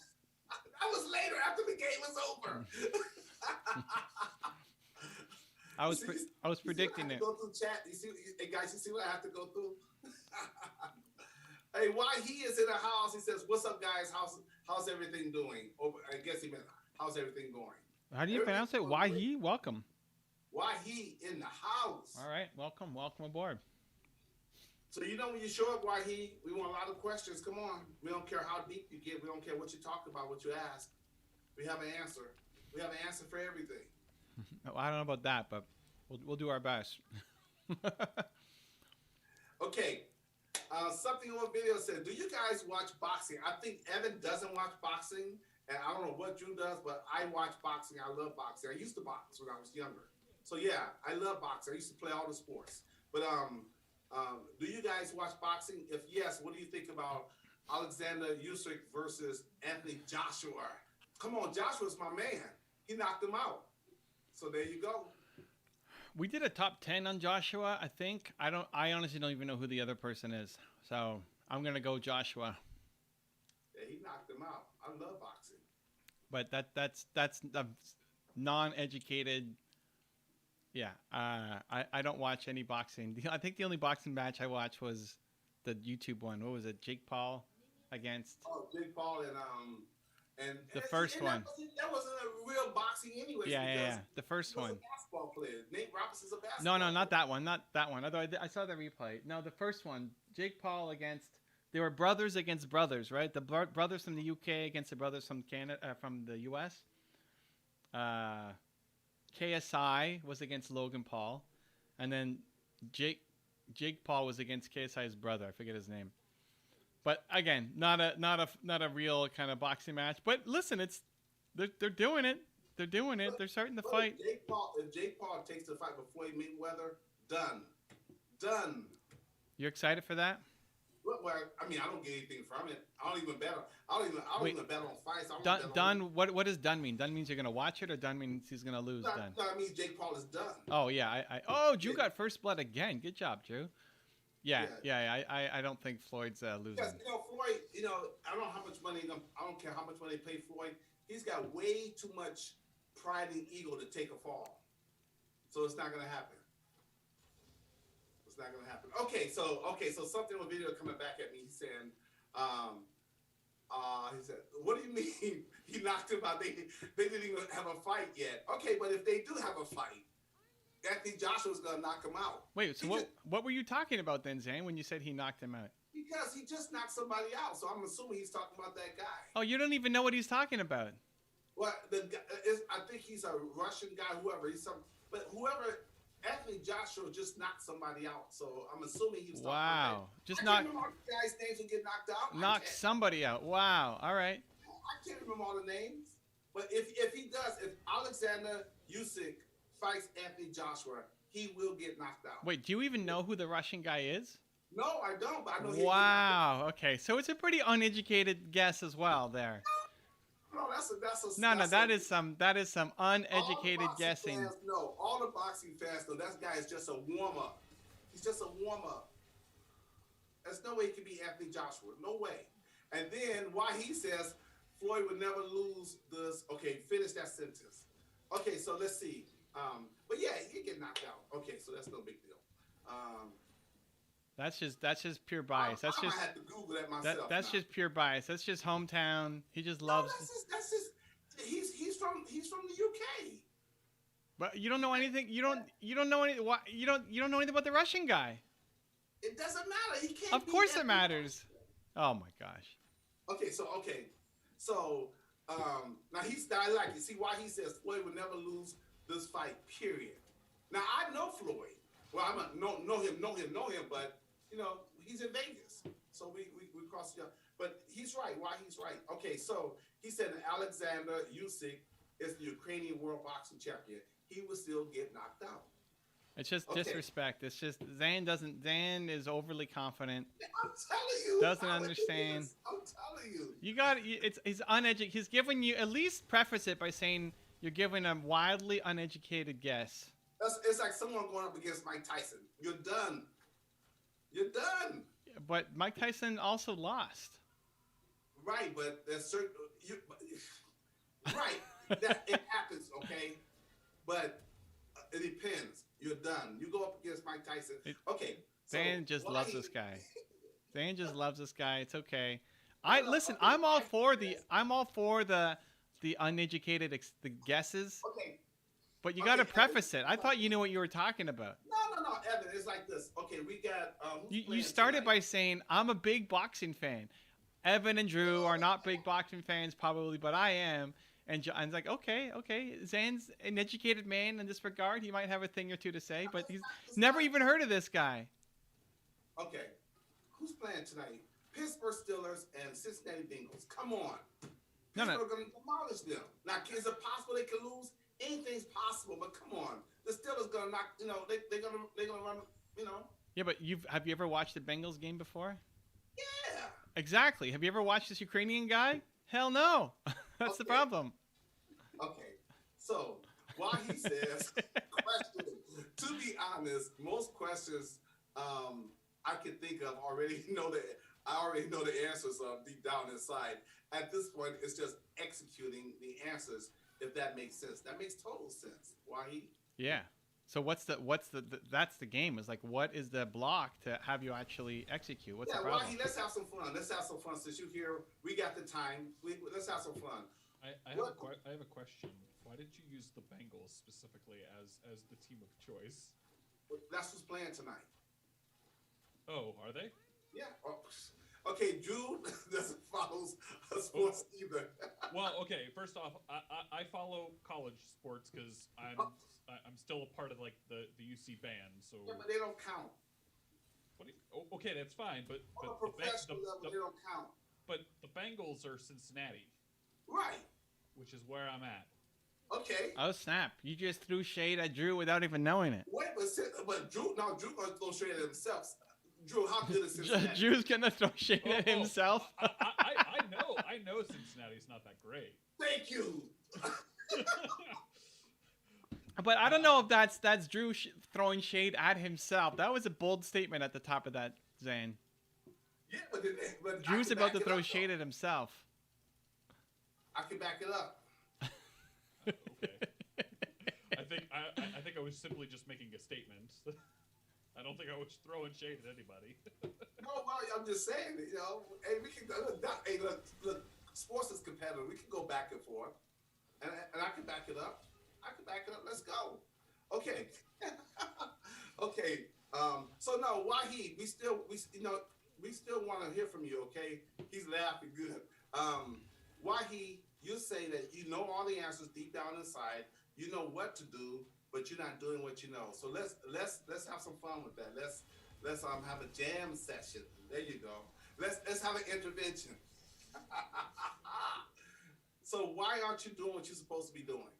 I was later after the game was over. I was predicting it. Go through chat. Hey guys, you see what I have to go through? Hey, why he is in the house? He says, "What's up, guys? How's everything doing?" I guess he meant, "How's everything going?" How do you pronounce it? Why he? Welcome. Why he in the house? All right, welcome aboard. So you know when you show up, why he? We want a lot of questions. Come on, we don't care how deep you get. We don't care what you talk about, what you ask. We have an answer. We have an answer for everything. I don't know about that, but we'll do our best. Okay. Something on video said, do you guys watch boxing? I think Evan doesn't watch boxing, and I don't know what Drew does, but I watch boxing. I love boxing. I used to box when I was younger. So yeah, I love boxing. I used to play all the sports. But do you guys watch boxing? If yes, what do you think about Alexander Usyk versus Anthony Joshua? Come on, Joshua's my man. He knocked him out. So there you go. We did a top 10 on Joshua, I think. I honestly don't even know who the other person is. So I'm going to go Joshua. Yeah, he knocked him out. I love boxing. But that's a non-educated. Yeah, I don't watch any boxing. I think the only boxing match I watched was the YouTube one. What was it? Jake Paul against... Oh, Jake Paul and the first one. That wasn't a real boxing anyway. Yeah. The first one. He was a basketball player. Nate Robinson's a basketball No, player. not that one. Not that one. Although I saw the replay. No, the first one. Jake Paul against... They were brothers against brothers, right? The brothers from the UK against the brothers from Canada, from the US. KSI was against Logan Paul, and then Jake Paul was against KSI's brother. I forget his name. But again, not a real kind of boxing match. But listen, they're doing it. They're doing it. They're starting to fight. If Jake Paul takes the fight before Mayweather, done. You're excited for that? Well, I mean, I don't get anything from it. I don't even bet on fights. Done. What does done mean? Done means you're gonna watch it, or done means he's gonna lose. No, done. No, it means Jake Paul is done. Oh yeah. Drew got first blood again. Good job, Drew. Yeah. I don't think Floyd's losing. Because Floyd, I don't know how much money. I don't care how much money they pay Floyd. He's got way too much pride and ego to take a fall. So it's not gonna happen. not gonna happen. Okay, so something with video coming back at me. He's saying, he said, "What do you mean he knocked him out? They didn't even have a fight yet." Okay, but if they do have a fight, Anthony Joshua's gonna knock him out. Wait, so what were you talking about then, Zane, when you said he knocked him out? Because he just knocked somebody out, so I'm assuming he's talking about that guy. Oh, you don't even know what he's talking about. Well, the guy I think he's a Russian guy, but whoever. Anthony Joshua just knocked somebody out, so I'm assuming he was talking about that. Just I can't remember all the guys' names who get knocked out. Knock somebody out. Wow. All right. I can't remember all the names. But if he does, if Alexander Usyk fights Anthony Joshua, he will get knocked out. Wait, do you even know who the Russian guy is? No, I don't, but I know he. Wow. Okay, so it's a pretty uneducated guess as well there. No, No, that is some uneducated guessing. No, all the boxing fans know that guy is just a warm up. He's just a warm up. There's no way he can be Anthony Joshua. No way. And then why he says Floyd would never lose this. Okay, finish that sentence. Okay, so let's see. But yeah, he get knocked out. Okay, so that's no big deal. That's just pure bias. I had to Google that myself. That's just pure bias. That's just hometown. He just loves. That's just. He's from the UK. But you don't know anything. You don't know any. You don't know anything about the Russian guy. It doesn't matter. He can't. Of course it matters. Oh my gosh. Okay, so now I like it. See why he says Floyd would never lose this fight. Period. Now I know Floyd. Well, I don't know him, but you know he's in Vegas, so we cross the. But he's right. Why he's right? Okay, so he said that Alexander Usyk is the Ukrainian world boxing champion. He would still get knocked out. It's just disrespect. It's just Zan is overly confident. I'm telling you. Doesn't understand. I'm telling you. He's uneducated. He's giving you, at least preface it by saying you're giving a wildly uneducated guess. It's like someone going up against Mike Tyson. You're done. You're done. But Mike Tyson also lost. Right, but there's certain. Right, that it happens. Okay, but it depends. You're done. You go up against Mike Tyson. Okay. Dan just loves this guy. Dan just loves this guy. It's okay. I'm all for the uneducated the guesses. Okay. But you got to preface it. I thought you knew what you were talking about. No, Evan. It's like this. Okay, we got. You started by saying I'm a big boxing fan. Evan and Drew are not big boxing fans, probably, but I am. And John's like, okay. Zan's an educated man in this regard. He might have a thing or two to say, but he's never even heard of this guy. Okay, who's playing tonight? Pittsburgh Steelers and Cincinnati Bengals. Come on. Pittsburgh are going to demolish them. Now, is it possible they could lose? Anything's possible, but come on. The Steelers going to knock, they're going to run, Yeah, but have you ever watched the Bengals game before? Yeah. Exactly. Have you ever watched this Ukrainian guy? Hell no. That's the problem. Okay. So, while he says questions, to be honest, most questions I can think of I already know the answers deep down inside. At this point, it's just executing the answers, if that makes sense. That makes total sense. Why? Yeah. So that's the game. Is like, what is the block to have you actually execute? What's the problem? Let's have some fun. Since you're here, we got the time. Let's have some fun. I have a question. Why did you use the Bengals specifically as the team of choice? That's who's playing tonight. Oh, are they? Yeah. Okay, Drew doesn't follow sports either. Well, okay. First off, I follow college sports because I'm still a part of like the UC band. So yeah, but they don't count. Okay, that's fine. But on a professional level, they don't count. But the Bengals are Cincinnati. Right. Which is where I'm at. Okay. Oh snap! You just threw shade at Drew without even knowing it. Wait, but Drew gonna throw shade at himself. Drew, how good is Cincinnati? Drew's gonna throw shade at himself. I know Cincinnati's not that great. Thank you. But I don't know if that's Drew throwing shade at himself. That was a bold statement at the top of that, Zane. Yeah, but Drew's about to throw shade at himself. I can back it up. Okay. I think I was simply just making a statement. I don't think I was throwing shade at anybody. No, well, I'm just saying, hey, we can hey, look, sports is competitive. We can go back and forth, and I can back it up. Let's go. Okay, okay. So no, Wahid, we still want to hear from you. Okay, he's laughing good. Wahid, you say that you know all the answers deep down inside. You know what to do, but you're not doing what you know. So let's have some fun with that. Let's have a jam session. There you go. Let's have an intervention. So why aren't you doing what you're supposed to be doing?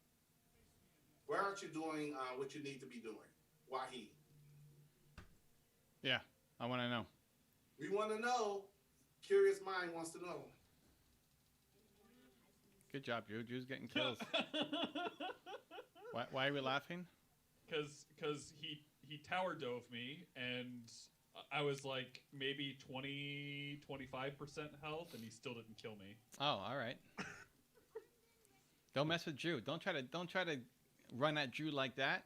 Why aren't you doing what you need to be doing? Wahid? Yeah, I want to know. We want to know. Curious mind wants to know. Good job, Drew. Drew's getting kills. Why are we laughing? Because he tower dove me, and I was like maybe 20-25% health, and he still didn't kill me. Oh, all right. Don't mess with Drew. Don't try to run at Drew like that.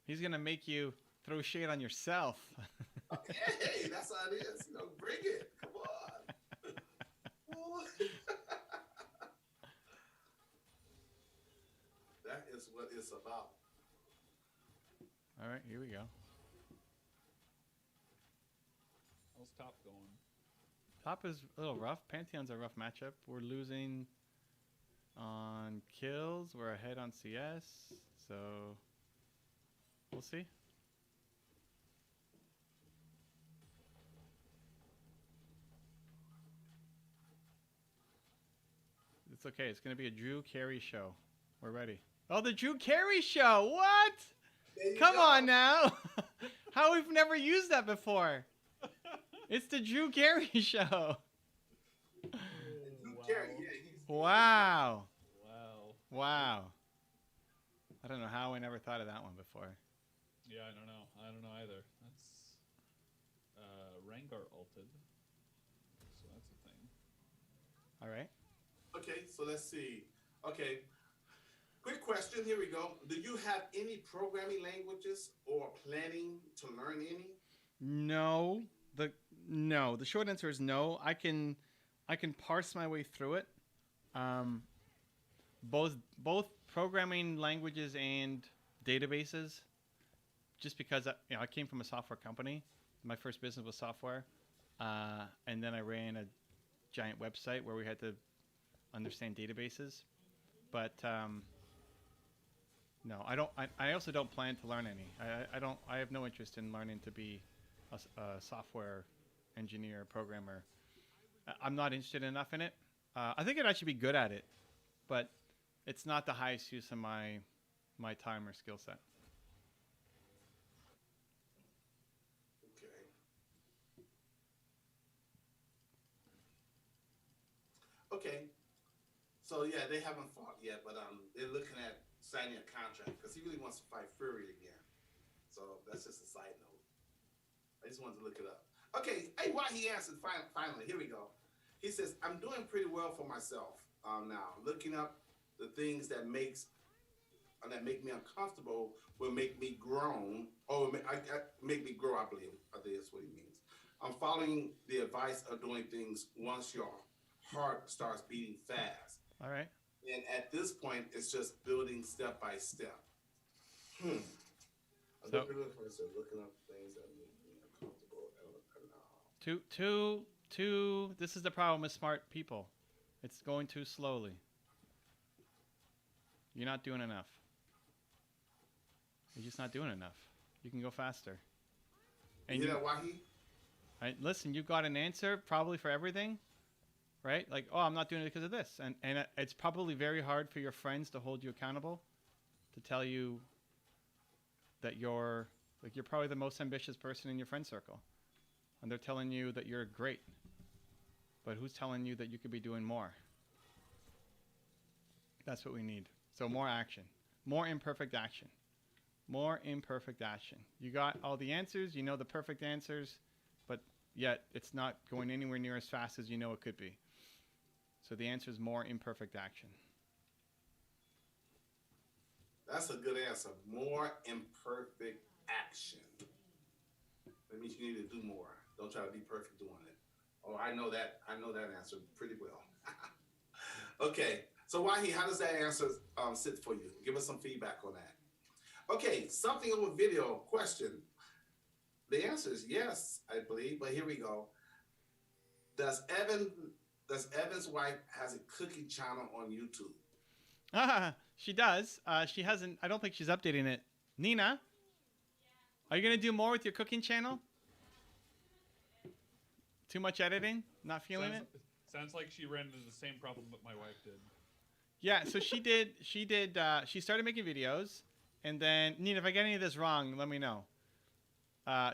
He's gonna make you throw shade on yourself. Hey, that's how it is. Bring it. Come on. That is what it's about. All right, here we go. How's top going? Top is a little rough. Pantheon's a rough matchup. We're losing on kills. We're ahead on CS. So we'll see. It's okay. It's going to be a Drew Carey show. We're ready. Oh, the Drew Carey show. What? Come on now. How we've never used that before. It's the Drew Carey show. Wow. Wow. I don't know how I never thought of that one before. Yeah, I don't know either. That's Rengar ulted. So that's a thing. All right. Okay, so let's see. Okay. Quick question. Here we go. Do you have any programming languages or planning to learn any? No. The short answer is no. I can parse my way through it. Both programming languages and databases. Just because I came from a software company. My first business was software, and then I ran a giant website where we had to understand databases. But no, I don't. I also don't plan to learn any. I have no interest in learning to be a software engineer, programmer. I'm not interested enough in it. I think I'd actually be good at it, but it's not the highest use of my time or skill set. Okay. So yeah, they haven't fought yet, but they're looking at signing a contract because he really wants to fight Fury again. So that's just a side note. I just wanted to look it up. Okay, hey, why he answered finally. Here we go. He says, "I'm doing pretty well for myself now. Looking up the things that make me uncomfortable will make me grown, or make me grow. I believe that's what he means. I'm following the advice of doing things once your heart starts beating fast. All right. And at this point, it's just building step by step. I'm looking up things that make me uncomfortable. Two. This is the problem with smart people. It's going too slowly. You're not doing enough. You're just not doing enough. You can go faster. And you know why he? Right, listen, you got an answer probably for everything, right? Like, oh, I'm not doing it because of this. And it's probably very hard for your friends to hold you accountable, to tell you that you're probably the most ambitious person in your friend circle. And they're telling you that you're great. But who's telling you that you could be doing more? That's what we need. So more action. More imperfect action. More imperfect action. You got all the answers. You know the perfect answers. But yet it's not going anywhere near as fast as you know it could be. So the answer is more imperfect action. That's a good answer. More imperfect action. That means you need to do more. Don't try to be perfect doing it. Oh, I know that. I know that answer pretty well. Okay. So Wahi, how does that answer sit for you? Give us some feedback on that. Okay, something over video question. The answer is yes, I believe, but here we go. Does Evan's wife has a cooking channel on YouTube? She does. She hasn't. I don't think she's updating it. Nina, are you gonna do more with your cooking channel? Too much editing? Not feeling it? Sounds like she ran into the same problem that my wife did. Yeah. So she did. She started making videos, and then Nina, if I get any of this wrong, let me know.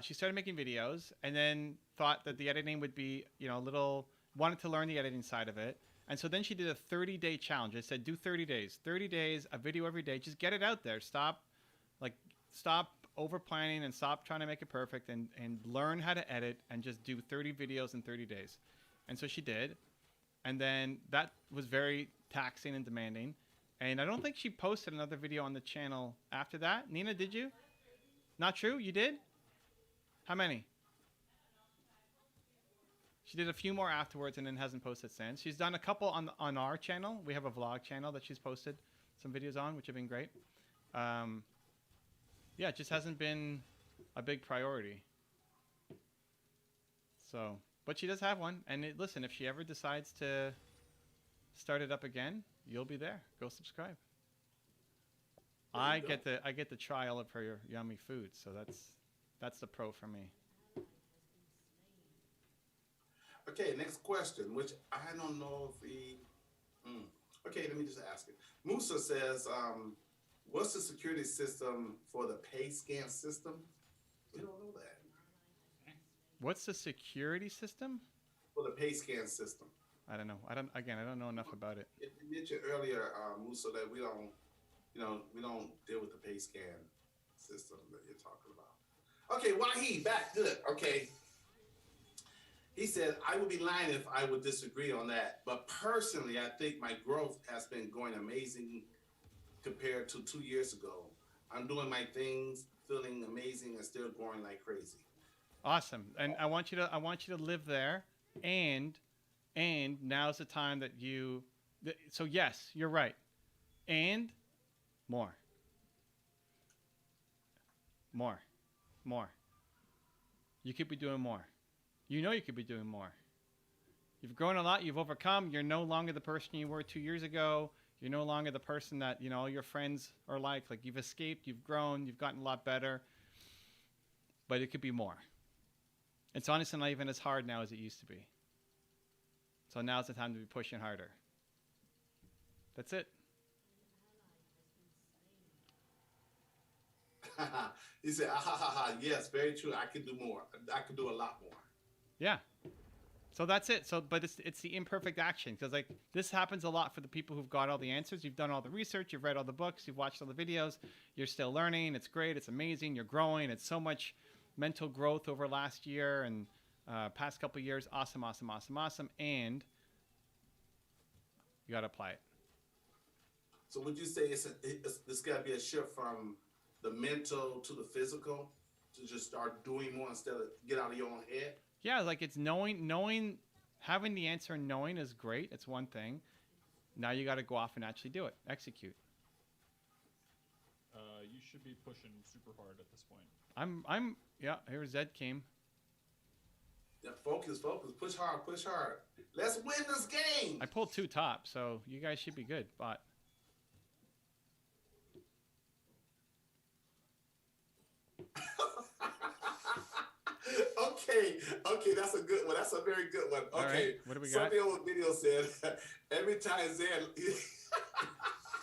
She started making videos, and then thought that the editing would be, a little. Wanted to learn the editing side of it. And so then she did a 30-day challenge. I said, do 30 days. 30 days, a video every day. Just get it out there. Stop over planning and stop trying to make it perfect and learn how to edit and just do 30 videos in 30 days. And so she did. And then that was very taxing and demanding. And I don't think she posted another video on the channel after that. Nina, did you? Not true? You did? How many? She did a few more afterwards and then hasn't posted since. She's done a couple on our channel. We have a vlog channel that she's posted some videos on, which have been great. Yeah, it just hasn't been a big priority. So, but she does have one. And listen, if she ever decides to start it up again, you'll be there. Go subscribe. I get to try all of her yummy food, so that's the pro for me. Okay, next question, which I don't know if he. Okay, let me just ask it. Musa says, "What's the security system for the pay scan system?" We don't know that. What's the security system? For the pay scan system. I don't know. I don't know enough about it. You mentioned earlier, Musa, that we don't deal with the pay scan system that you're talking about. Okay, Wahi, back good. Okay. He said, I would be lying if I would disagree on that. But personally, I think my growth has been going amazing compared to 2 years ago. I'm doing my things, feeling amazing, and still growing like crazy. Awesome. And I want you to live there. And now's the time that so yes, you're right. And more. You could be doing more. You know you could be doing more. You've grown a lot. You've overcome. You're no longer the person you were 2 years ago. You're no longer the person that, all your friends are like. Like, you've escaped. You've grown. You've gotten a lot better. But it could be more. It's honestly not even as hard now as it used to be. So now's the time to be pushing harder. That's it. He said, yes, very true. I could do more. I could do a lot more. Yeah. So that's it. But it's the imperfect action, because like this happens a lot for the people who've got all the answers. You've done all the research, you've read all the books, you've watched all the videos, you're still learning. It's great. It's amazing. You're growing. It's so much mental growth over last year and past couple of years. Awesome. And you got to apply it. So would you say this got to be a shift from the mental to the physical, to just start doing more instead of get out of your own head? Yeah, like it's knowing, having the answer and knowing is great. It's one thing. Now you got to go off and actually do it, execute. You should be pushing super hard at this point. Yeah, here Zed came. Yeah, focus, push hard. Let's win this game. I pulled 2 tops, so you guys should be good, but. Okay, that's a good one. That's a very good one. Okay, right, what do we got? Something on the video said, every time Zan...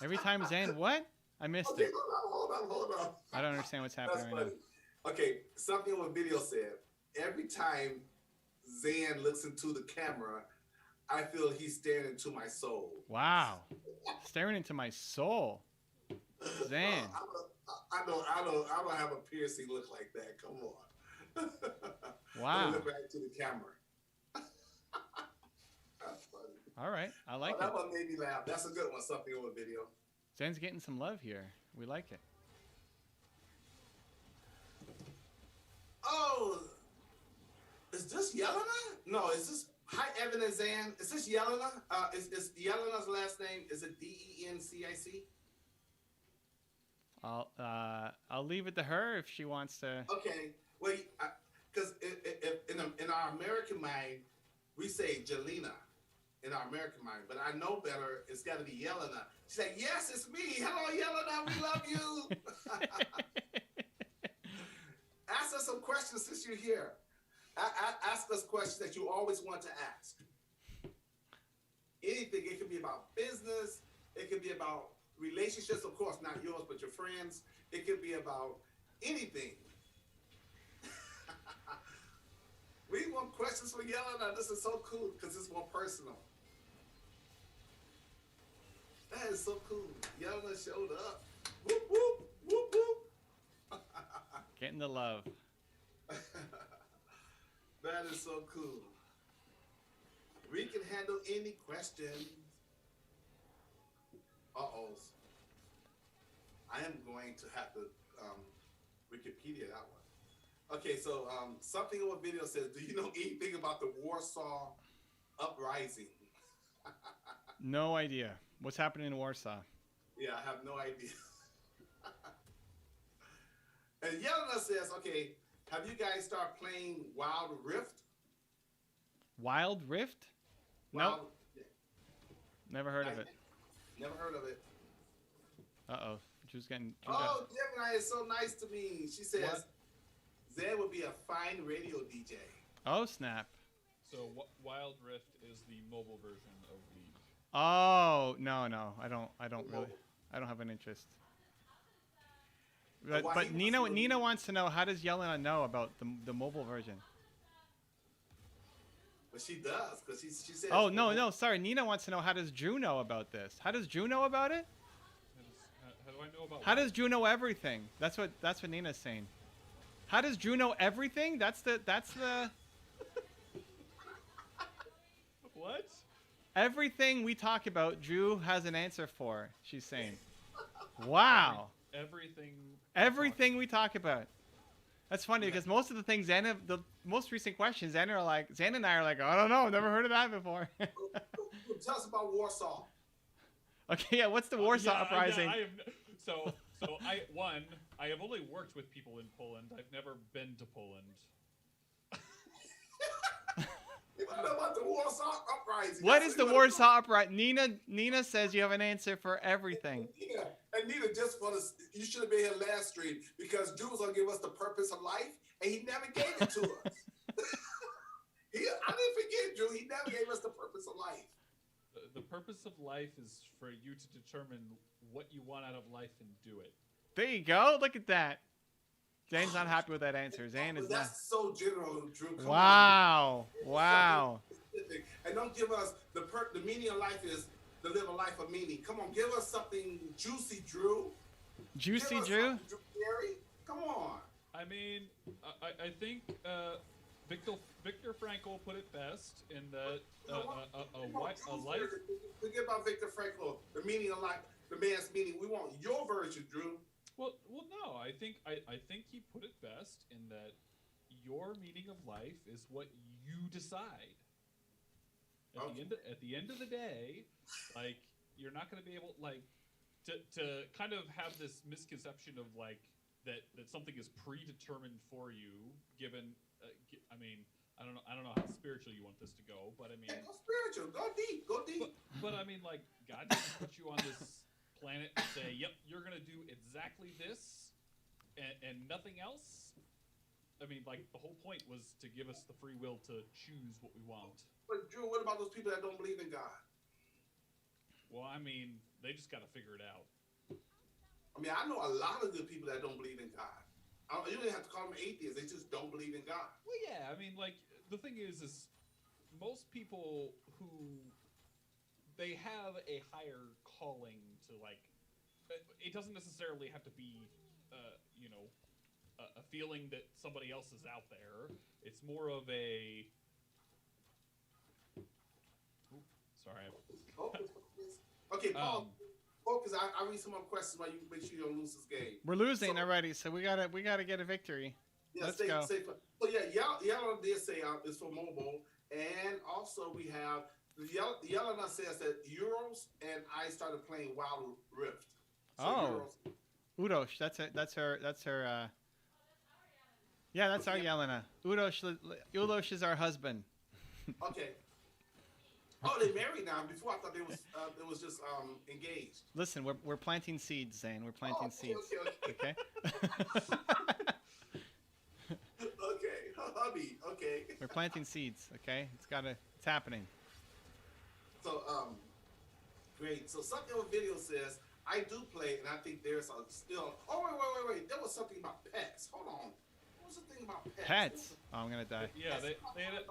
Every time Zan, what? I missed it. Hold on. I don't understand what's happening right now. Okay, something on the video said, every time Zan looks into the camera, I feel he's staring into my soul. Wow. Staring into my soul. Zan. I don't have a piercing look like that. Come on. Wow. Look back to the camera. That's funny. All right. I like it. That one made me laugh. That's a good one. Something on the video. Zan's getting some love here. We like it. Oh, is this Yelena? No, is this hi Evan and Zan? Is this Yelena? Is Yelena's last name? Is it Dencic? I'll leave it to her if she wants to. Okay, well, because in our American mind, we say Jelena in our American mind, but I know better. It's got to be Yelena. She said, "Yes, it's me. Hello, Yelena. We love you." Ask us some questions since you're here. Ask us questions that you always want to ask. Anything. It could be about business. It could be about relationships, of course, not yours, but your friends. It could be about anything. We want questions for Yelena. This is so cool because it's more personal. That is so cool. Yelena showed up. Whoop, whoop, whoop, whoop. Getting the love. That is so cool. We can handle any questions. Uh-oh. I am going to have to Wikipedia that one. Okay, so something on a video says, do you know anything about the Warsaw Uprising? No idea. What's happening in Warsaw? Yeah, I have no idea. And Yelena says, okay, have you guys started playing Wild Rift? Wild Rift? Wild, Nope. Never heard of it. Never heard of it. Uh-oh. Drew's getting... Oh, Gemini is so nice to me. She says, What? Zed would be a fine radio DJ. Oh, snap. So Wild Rift is the mobile version of League. Oh, no. I don't really... I don't have an interest. Why But he wants to- Nina wants to know, how does Yelena know about the mobile version? But she does, because she says... Oh, no, sorry. Nina wants to know, how does Drew know about this? How does Drew know about it? How do I know about How what? does Drew know everything? That's what Nina's saying. How does Drew know everything? That's the What? everything we talk about, Drew has an answer for, she's saying. Wow. Everything We talk about. That's funny because most of the things the most recent questions, Xander and I are like, I don't know, never heard of that before. Tell us about Warsaw. Okay, yeah, what's the Warsaw Uprising? I have, I have only worked with people in Poland. I've never been to Poland. You want to know about the Warsaw Uprising? What is the Warsaw Uprising? Nina says you have an answer for everything. Yeah, and Nina, just for this, you should have been here last stream because Drew was going to give us the purpose of life, and he never gave it to us. I didn't forget, Drew. He never gave us the purpose of life. The purpose of life is for you to determine what you want out of life and do it. There you go. Look at that. Zane's not happy with that answer. Zane is not. That's so general, Drew. Come Wow. on. Wow. Specific. And don't give us the meaning of life is to live a life of meaning. Come on, give us something juicy, Drew. Juicy Give us Drew? something, Gary. Come on. I mean, I think Viktor Frankl put it best in that a life. Forget about Viktor Frankl. The meaning of life, the man's meaning. We want your version, Drew. Well, no. I think he put it best in that your meaning of life is what you decide. At the end of the day, like you're not going to be able to kind of have this misconception of like that something is predetermined for you. Given, I mean, I don't know how spiritual you want this to go, but I mean, Yeah, go spiritual. Go deep. But I mean, like God didn't put you on this planet and say, "Yep, you're going to do exactly this and nothing else." I mean, like the whole point was to give us the free will to choose what we want. But Drew, what about those people that don't believe in God? Well, I mean, they just got to figure it out. I mean, I know a lot of good people that don't believe in God. You don't have to call them atheists. They just don't believe in God. Well, yeah. I mean, like the thing is most people who they have a higher calling to like. It doesn't necessarily have to be, a feeling that somebody else is out there. It's more of a. Sorry. Okay, Paul. focus. I read some more questions while you make sure you don't lose this game. We're losing So- already, so we gotta get a victory. Yeah, Let's stay, go. stay. So yeah, yellow did say it's for mobile, and also we have the yellow now says that Euros and I started playing Wild Rift. So Oh. Euros, Udosh, that's her. Yeah, that's our Yelena. Udosh is our husband. okay. Oh, they married now. Before I thought they was just engaged. Listen, we're planting seeds, Zane. We're planting seeds. Okay. Okay. Okay, hubby. Okay. We're planting seeds. Okay. It's happening. So great. So something on video says I do play, and I think there's still. Oh wait. There was something about pets. Hold on. What was the thing about pets? Pets. Oh, I'm gonna die. Yeah, they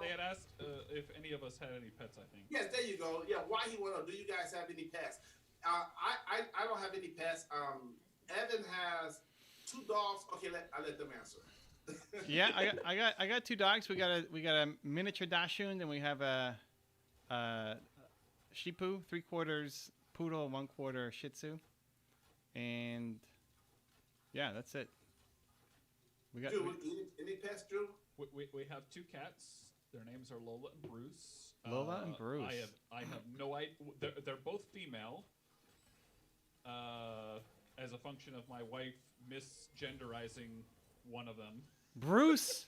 had asked if any of us had any pets. I think. Yes, there you go. Yeah, why he went on? Do you guys have any pets? I don't have any pets. Evan has 2 dogs. Okay, I let them answer. Yeah, I got 2 dogs. We got a miniature Dachshund, and we have a Shih Tzu, 3/4 poodle, 1/4 Shih Tzu, and yeah, that's it. We got. Drew, any pets, Drew? We have 2 cats. Their names are Lola and Bruce. Lola and Bruce. I have no idea. They're both female. As a function of my wife misgenderizing one of them. Bruce.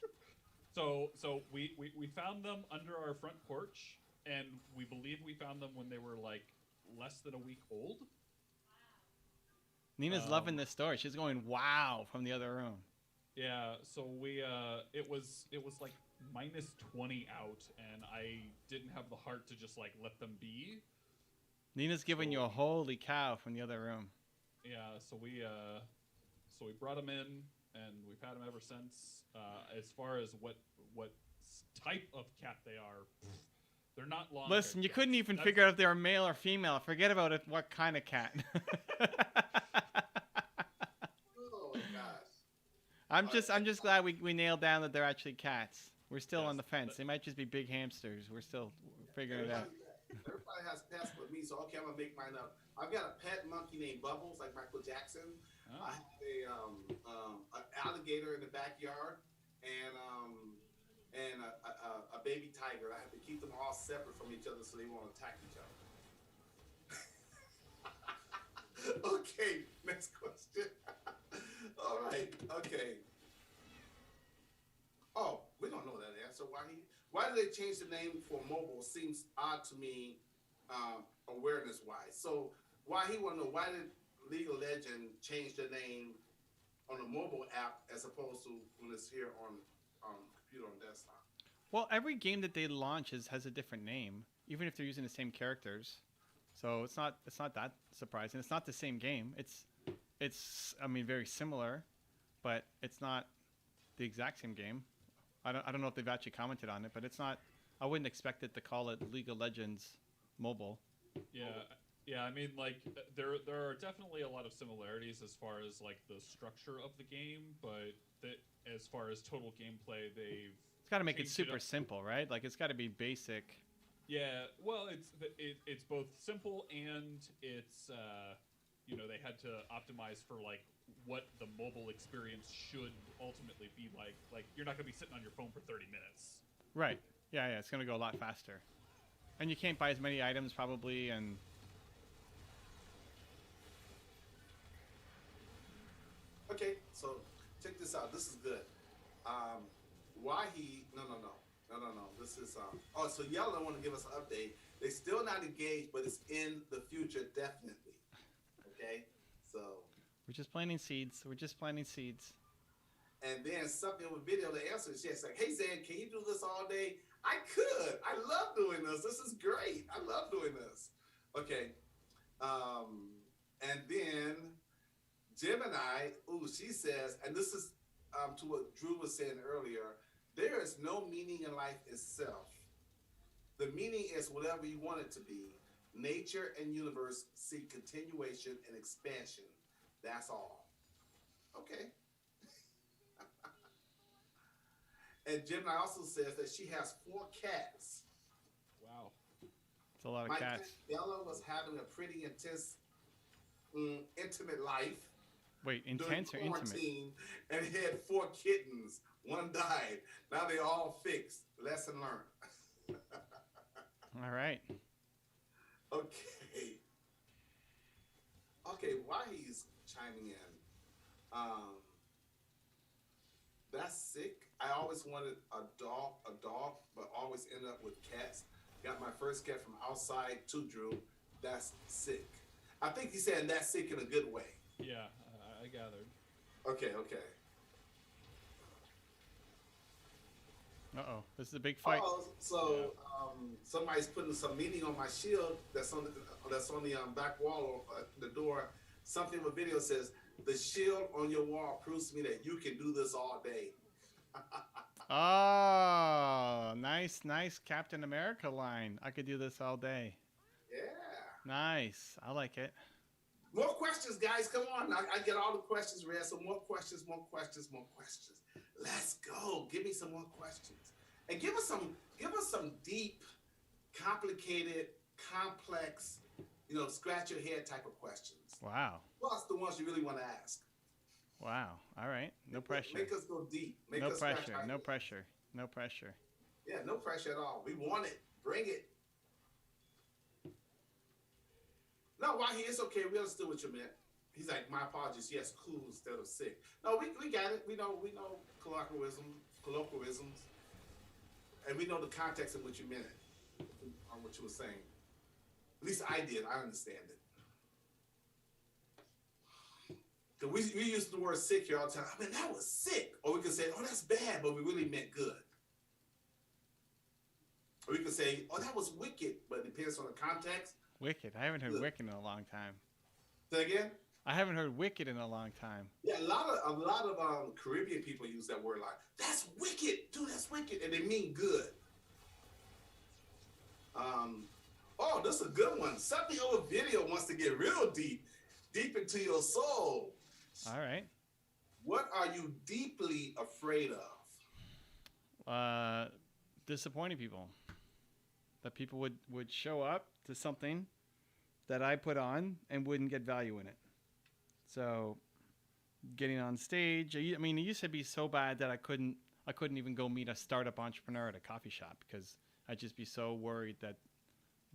So we found them under our front porch, and we believe we found them when they were like less than a week old. Nina's loving this story. She's going wow from the other room. Yeah, so we it was like -20 out, and I didn't have the heart to just like let them be. Nina's giving you a holy cow from the other room. Yeah, so we brought them in, and we've had them ever since. As far as what type of cat they are, they're not long. Listen, you couldn't even figure out if they were male or female. Forget about it. What kind of cat? Oh my gosh. I'm just glad we nailed down that they're actually cats. We're still Yes, on the fence. They might just be big hamsters. We're still figuring it out. Everybody has pets but me, so okay, I'm gonna make mine up. I've got a pet monkey named Bubbles, like Michael Jackson. Oh. I have an alligator in the backyard, and a baby tiger. I have to keep them all separate from each other so they won't attack each other. Okay, next question. All right, okay. Oh, we don't know that answer. Why did they change the name for mobile? Seems odd to me, awareness wise. So why he want to know why did League of Legends change the name on a mobile app as opposed to when it's here on computer and desktop? Well, every game that they launch has a different name, even if they're using the same characters. So it's not that surprising. It's not the same game. It's I mean very similar, but it's not the exact same game. I don't know if they've actually commented on it, but it's not. I wouldn't expect it to call it League of Legends Mobile. Yeah. I mean, like there are definitely a lot of similarities as far as like the structure of the game, but as far as total gameplay, It's got to make it changed it super up. simple, right? Like it's got to be basic. Yeah, well, it's both simple and it's they had to optimize for like what the mobile experience should ultimately be like. Like you're not gonna be sitting on your phone for 30 minutes. Right. Yeah. It's gonna go a lot faster, and you can't buy as many items probably. And Okay, so check this out. This is good. Why he? No. This is so Yellow want to give us an update. They still not engaged, but it's in the future definitely. Okay, so. we're just planting seeds. And then something with video to answer. She's like, "Hey Zan, can you do this all day?" I could. I love doing this. This is great. I love doing this. Okay. And then Gemini. Ooh, she says, and this is to what Drew was saying earlier. There is no meaning in life itself. The meaning is whatever you want it to be. Nature and universe seek continuation and expansion. That's all. Okay. And Gemini also says that she has 4 cats. Wow. It's a lot of My cats. cat Bella was having a pretty intense intimate life Wait, during intense or intimate? quarantine and had 4 kittens. One died. Now they all fixed. Lesson learned. All right. Okay. Okay, while he's chiming in, um, that's sick. I always wanted a dog, but always ended up with cats. Got my first cat from outside too, Drew. That's sick. I think he's saying that's sick in a good way. Yeah, I gathered. Okay. Uh-oh. This is a big fight. Oh, so somebody's putting some meaning on my shield that's on the back wall or the door. Something in the video says, "The shield on your wall proves to me that you can do this all day." Oh, nice Captain America line. I could do this all day. Yeah. Nice. I like it. More questions, guys. Come on. I get all the questions read. So more questions. Let's go. Give me some more questions. And give us some deep, complicated, complex, scratch your head type of questions. Wow. Plus the ones you really want to ask. Wow. All right. No pressure. Make us go deep. No pressure. No pressure. No pressure. Yeah, no pressure at all. We want it. Bring it. No, why it's okay. We understood what you meant. He's like, my apologies. Yes, cool instead of sick. No, we got it. We know colloquialisms, and we know the context in which you meant it, on what you were saying. At least I did. I understand it. Because we use the word sick here all the time. I mean, that was sick. Or we could say, oh, that's bad, but we really meant good. Or we could say, oh, that was wicked, but it depends on the context. Wicked. I haven't heard wicked in a long time. Say again? I haven't heard wicked in a long time. Yeah, a lot of Caribbean people use that word like, that's wicked, dude, that's wicked, and they mean good. Oh, this is a good one. Something over video wants to get real deep into your soul. All right. What are you deeply afraid of? Disappointing people. That people would show up to something that I put on and wouldn't get value in it. So getting on stage, I mean, it used to be so bad that I couldn't even go meet a startup entrepreneur at a coffee shop because I'd just be so worried that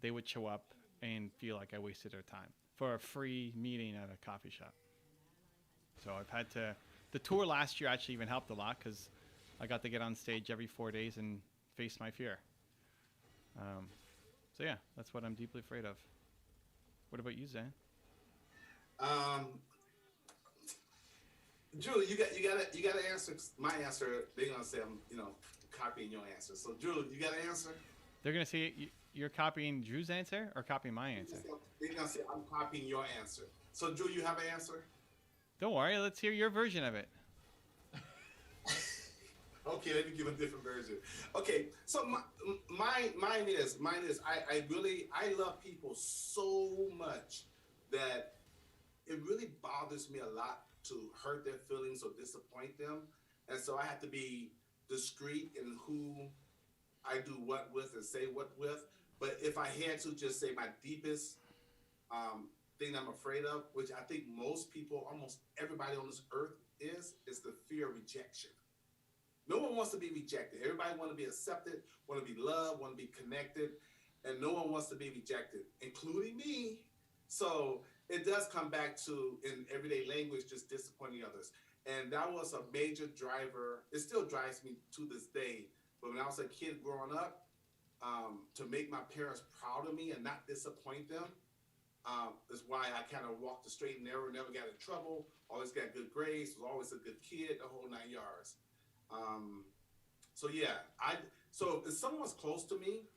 they would show up and feel like I wasted their time for a free meeting at a coffee shop. So I've had to, the tour last year actually even helped a lot because I got to get on stage every 4 days and face my fear. So yeah, that's what I'm deeply afraid of. What about you, Zan? Drew, you gotta answer my answer. They're gonna say I'm, copying your answer. So Drew, you gotta answer. They're gonna say you're copying Drew's answer or copying my answer. They're gonna say I'm copying your answer. So Drew, you have an answer? Don't worry, let's hear your version of it. Okay, let me give a different version. Okay, so mine is I love people so much that it really bothers me a lot to hurt their feelings or disappoint them, and so I have to be discreet in who I do what with and say what with. But if I had to just say my deepest thing I'm afraid of, which I think most people, almost everybody on this earth is the fear of rejection. No one wants to be rejected. Everybody wants to be accepted, want to be loved, want to be connected, and no one wants to be rejected, including me. So it does come back to, in everyday language, just disappointing others. And that was a major driver. It still drives me to this day. But when I was a kid growing up, to make my parents proud of me and not disappoint them, is why I kind of walked the straight and narrow, never got in trouble, always got good grades, was always a good kid, the whole 9 yards. So if someone's close to me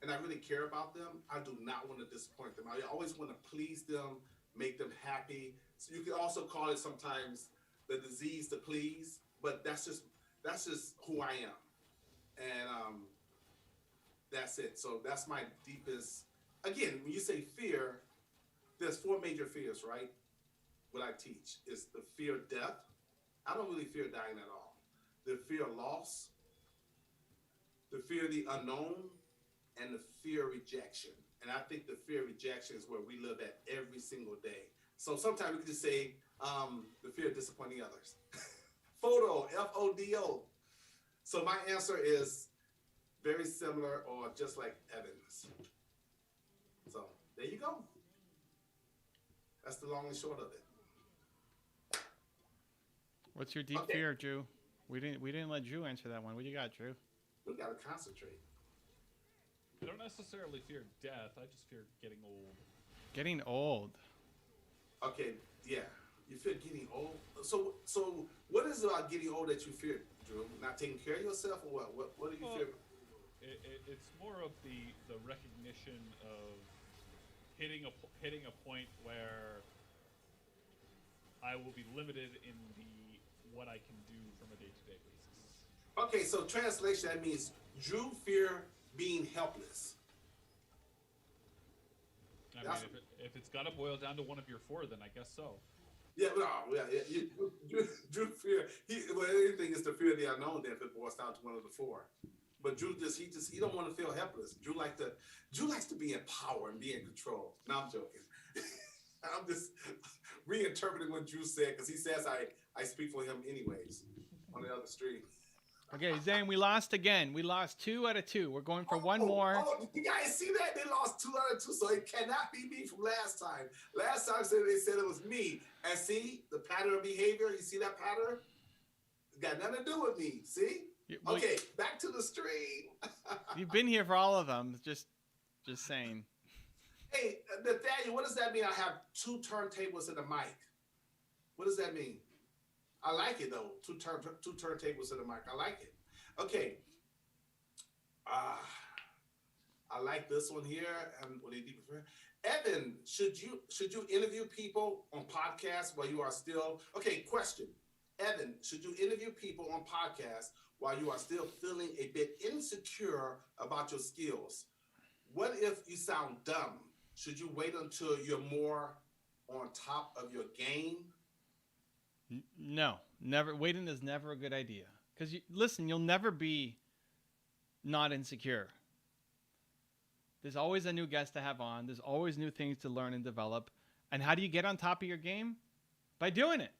and I really care about them, I do not want to disappoint them. I always want to please them, make them happy. So you can also call it sometimes the disease to please, but that's just who I am. And that's it. So that's my deepest, again, when you say fear, there's 4 major fears, right? What I teach is the fear of death. I don't really fear dying at all. The fear of loss, the fear of the unknown, and the fear of rejection. And I think the fear of rejection is where we live at every single day. So sometimes we can just say the fear of disappointing others. Fodo, Fodo. So my answer is very similar or just like Evan's. So there you go. That's the long and short of it. What's your deep fear, Drew? We didn't let Drew answer that one. What do you got, Drew? We gotta concentrate. I don't necessarily fear death. I just fear getting old. Getting old. Okay, yeah. You fear getting old. So what is it about getting old that you fear, Drew? Not taking care of yourself, or what? What do you fear? It's more of the recognition of hitting a point where I will be limited in what I can do from a day-to-day basis. Okay, so translation, that means Drew fear being helpless. I mean, if it's got to boil down to one of your four, then I guess so. Yeah, no, yeah. Drew fear. Anything is the fear of the unknown. Then if it boils down to one of the four, but Drew he don't want to feel helpless. Drew likes to be in power and be in control. No, I'm joking. I'm just reinterpreting what Drew said because he says I speak for him anyways on the other stream. Okay, Zane, we lost again. We lost 2 out of 2. We're going for one more. Oh, you guys see that? They lost 2 out of 2, so it cannot be me from last time. Last time they said it was me. And see the pattern of behavior? You see that pattern? Got nothing to do with me. See? Okay, back to the stream. You've been here for all of them. Just saying. Hey, Nathaniel, what does that mean? I have 2 turntables and a mic. What does that mean? I like it though. 2 turntables and a mic. I like it. Okay. I like this one here. What do you prefer? Evan, should you interview people on podcasts while you are still? Okay, question. Evan, should you interview people on podcasts while you are still feeling a bit insecure about your skills? What if you sound dumb? Should you wait until you're more on top of your game? No, never. Waiting is never a good idea. Because listen, you'll never be not insecure. There's always a new guest to have on. There's always new things to learn and develop. And how do you get on top of your game? By doing it.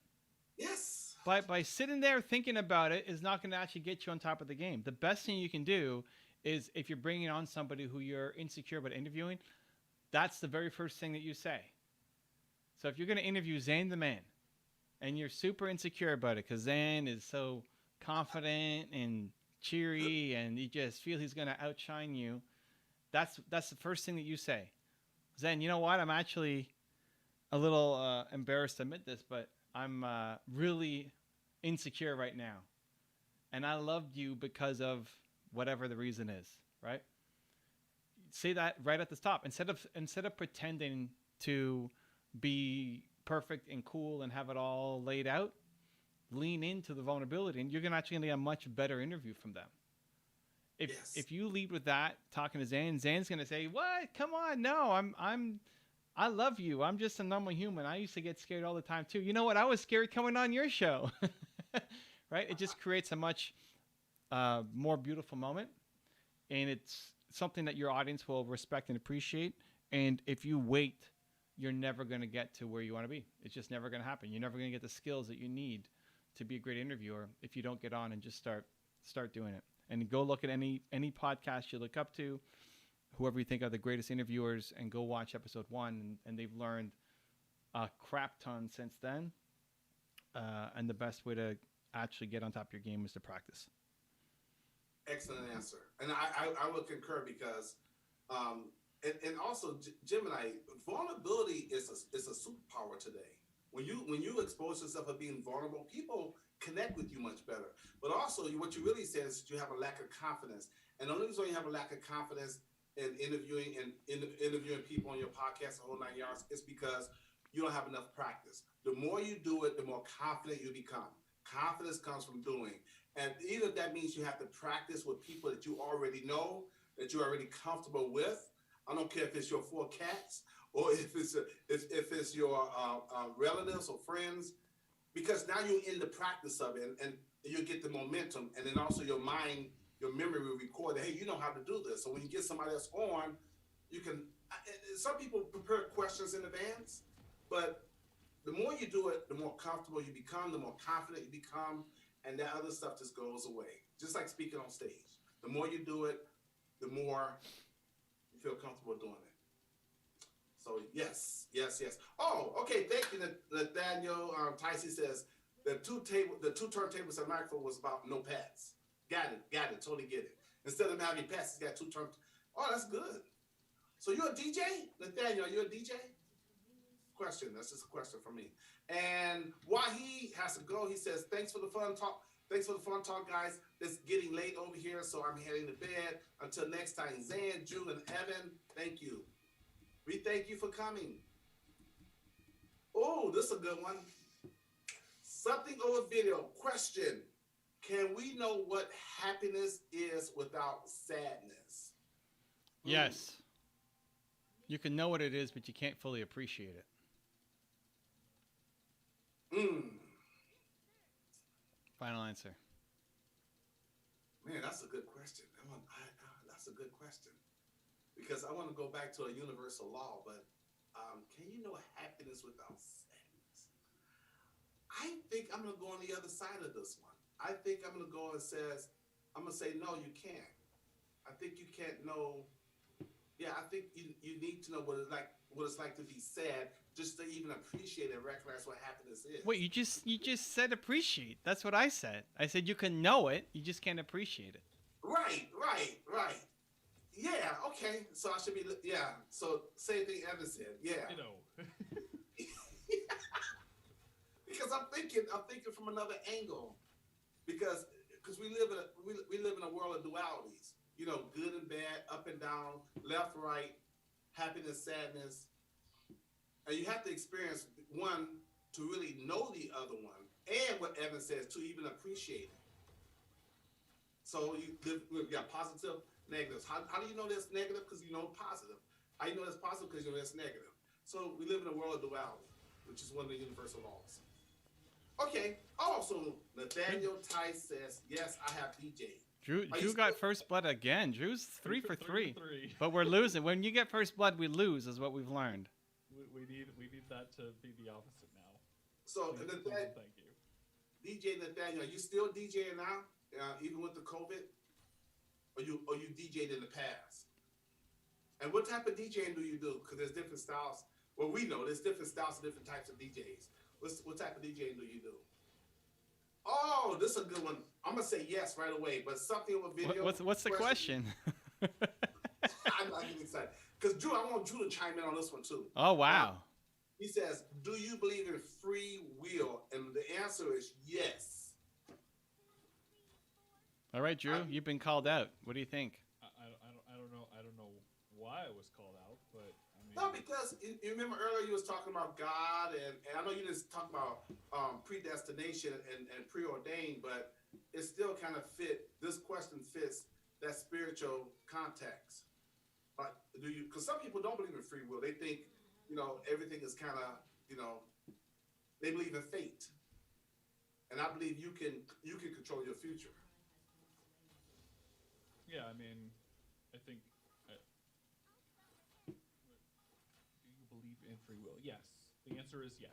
Yes. By sitting there thinking about it is not going to actually get you on top of the game. The best thing you can do is if you're bringing on somebody who you're insecure about interviewing, that's the very first thing that you say. So if you're going to interview Zane the Man, and you're super insecure about it because Zane is so confident and cheery and you just feel he's going to outshine you, that's the first thing that you say. Zane, you know what? I'm actually a little embarrassed to admit this, but I'm really insecure right now. And I loved you because of whatever the reason is, right? Say that right at the top. Instead of pretending to be perfect and cool and have it all laid out, lean into the vulnerability and you're actually going to get a much better interview from them. If you lead with that, talking to Zane's going to say, "What? Come on, no, I love you. I'm just a normal human. I used to get scared all the time too. You know what? I was scared coming on your show." Right? It just creates a much more beautiful moment, and it's something that your audience will respect and appreciate. And if you wait, you're never going to get to where you want to be. It's just never going to happen. You're never going to get the skills that you need to be a great interviewer if you don't get on and just start doing it. And go look at any podcast you look up to, whoever you think are the greatest interviewers, and go watch episode 1. And they've learned a crap ton since then. And the best way to actually get on top of your game is to practice. Excellent answer. And I will concur because and also, Gemini, vulnerability is a superpower today. When you expose yourself of being vulnerable, people connect with you much better. But also, what you really said is that you have a lack of confidence. And the only reason you have a lack of confidence in interviewing people on your podcast, the whole 9 yards, is because you don't have enough practice. The more you do it, the more confident you become. Confidence comes from doing. And either that means you have to practice with people that you already know, that you're already comfortable with. I don't care if it's your 4 cats or if it's your relatives or friends, because now you're in the practice of it, and you get the momentum, and then also your mind, your memory will record that, hey, you know how to do this. So when you get somebody else on, you can. Some people prepare questions in advance, but the more you do it, the more comfortable you become, the more confident you become, and that other stuff just goes away. Just like speaking on stage. The more you do it, the more you feel comfortable doing it. So yes. Oh, okay. Thank you, Nathaniel. Tyson says the two turntables at microphone was about no pads. Got it. Totally get it. Instead of having pads, he's got two turn. Oh, that's good. So you're a DJ, Nathaniel? You're a DJ? Question. That's just a question for me. And while he has to go, he says, "Thanks for the fun talk. Thanks for the fun talk, guys. It's getting late over here, so I'm heading to bed. Until next time, Zan, Drew, and Evan, thank you. We thank you for coming." Oh, this is a good one. Something over video. Question. Can we know what happiness is without sadness? Yes. You can know what it is, but you can't fully appreciate it. Final answer. Man, that's a good question. That's a good question. Because I want to go back to a universal law, but can you know happiness without sadness? I think I'm going to go on the other side of this one. I think I'm going to go and I'm going to say, no, you can't. I think you can't know. Yeah, I think you need to know what it's like to be sad, just to even appreciate and recognize what happiness is. Wait, you just said appreciate. That's what I said. I said you can know it, you just can't appreciate it. Right. Yeah, okay. So I should be, yeah. So same thing Evan said. Yeah. You know. Because I'm thinking from another angle. Because we live in a world of dualities. You know, good and bad, up and down, left, right, happiness, sadness. And you have to experience one to really know the other one. And what Evan says, to even appreciate it. So we've got positive, negatives. How do you know that's negative? Because you know positive. How do you know that's positive? Because you know that's negative. So we live in a world of duality, which is one of the universal laws. Okay. Oh, so Nathaniel Tice says, yes, I have DJ. Drew got first blood again. Drew's 3 for 3. But we're losing. When you get first blood, we lose, is what we've learned. We need that to be the opposite now. So thank you. DJ Nathaniel, are you still DJing now? Even with the COVID? Or you DJed in the past? And what type of DJing do you do? Because there's different styles. Well, we know there's different styles and different types of DJs. What type of DJing do you do? Oh, this is a good one. I'm gonna say yes right away, but something over video. What's the question? I'm not getting excited because Drew. I want Drew to chime in on this one too. Oh wow. He says, "Do you believe in free will?" And the answer is yes. All right, Drew, you've been called out. What do you think? I don't know. I don't know why I was called out, but I mean. No, because you remember earlier you was talking about God, and I know you didn't talk about predestination and preordained, but it still kind of fit. This question fits that spiritual context. But do you? Because some people don't believe in free will. They think, everything is kind of, they believe in fate, and I believe you can control your future. Yeah, I mean, I think. Do you believe in free will? Yes. The answer is yes.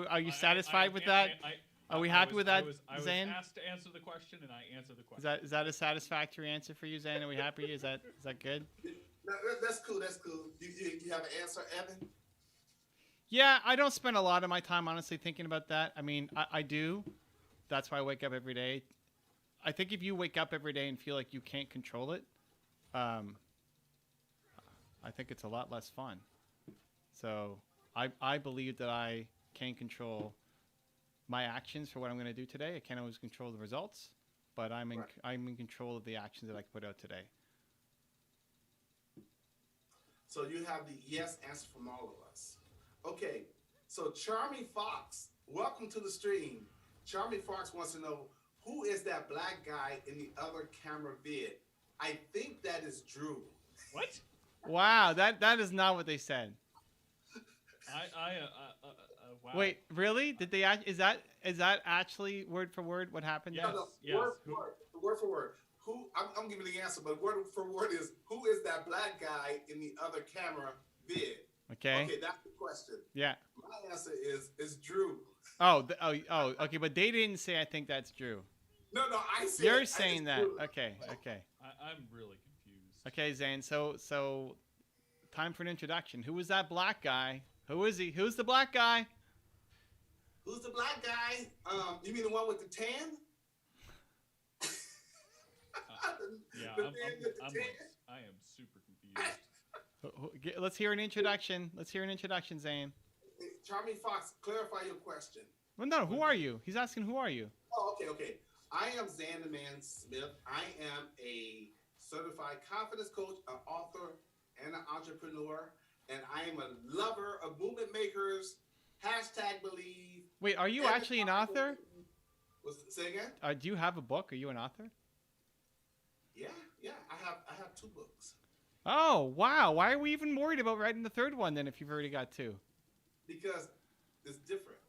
Are you satisfied with that? Are we happy with that, I was Zane? asked to answer the question, and I answered the question. Is that a satisfactory answer for you, Zane? Are we happy? Is that good? No, that's cool. That's cool. You have an answer, Evan? Yeah, I don't spend a lot of my time honestly thinking about that. I mean, I do. That's why I wake up every day. I think if you wake up every day and feel like you can't control it, I think it's a lot less fun. So I believe that I can control my actions for what I'm going to do today. I can't always control the results, but I'm in control of the actions that I put out today. So you have the yes answer from all of us. Okay, so Charming Fox, welcome to the stream. Charming Fox wants to know, who is that black guy in the other camera vid? I think that is Drew. What? Wow, that is not what they said. Wow. Wait, really? Did they? Is that actually word for word what happened? Yes. No, Yes. word for word. I'm giving the answer, but word for word is, who is that black guy in the other camera vid? Okay. Okay, that's the question. Yeah. My answer is Drew. Oh, okay, but they didn't say I think that's Drew. No, I said You're saying that. Drew. Okay. I'm really confused. Okay, Zane. So time for an introduction. Who was that black guy? Who is he? Who's the black guy? Who's the black guy? You mean the one with the tan? Yeah, The I'm man with the tan? I am super confused. Let's hear an introduction. Zane. Charming Fox, clarify your question. Well, no. Who are you? He's asking, who are you? Oh, okay. I am Xanderman Smith. I am a certified confidence coach, an author, and an entrepreneur. And I am a lover of movement makers. #believe. Wait, are you actually an author? Say again? Do you have a book? Are you an author? Yeah. I have 2 books. Oh, wow. Why are we even worried about writing the third one then if you've already got 2? Because it's different.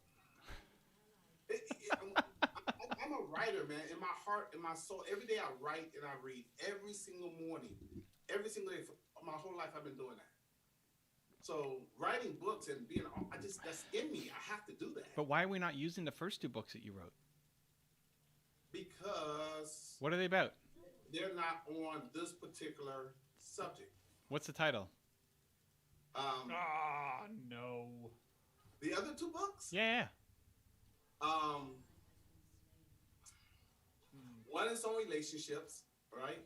I'm a writer, man. In my heart, in my soul, every day I write and I read. Every single morning, every single day. For my whole life, I've been doing that. So writing books and being, that's in me. I have to do that. But why are we not using the first 2 books that you wrote? Because What are they about? they're not on this particular subject. What's the title? No. The other 2 books? Yeah. One is on relationships, right?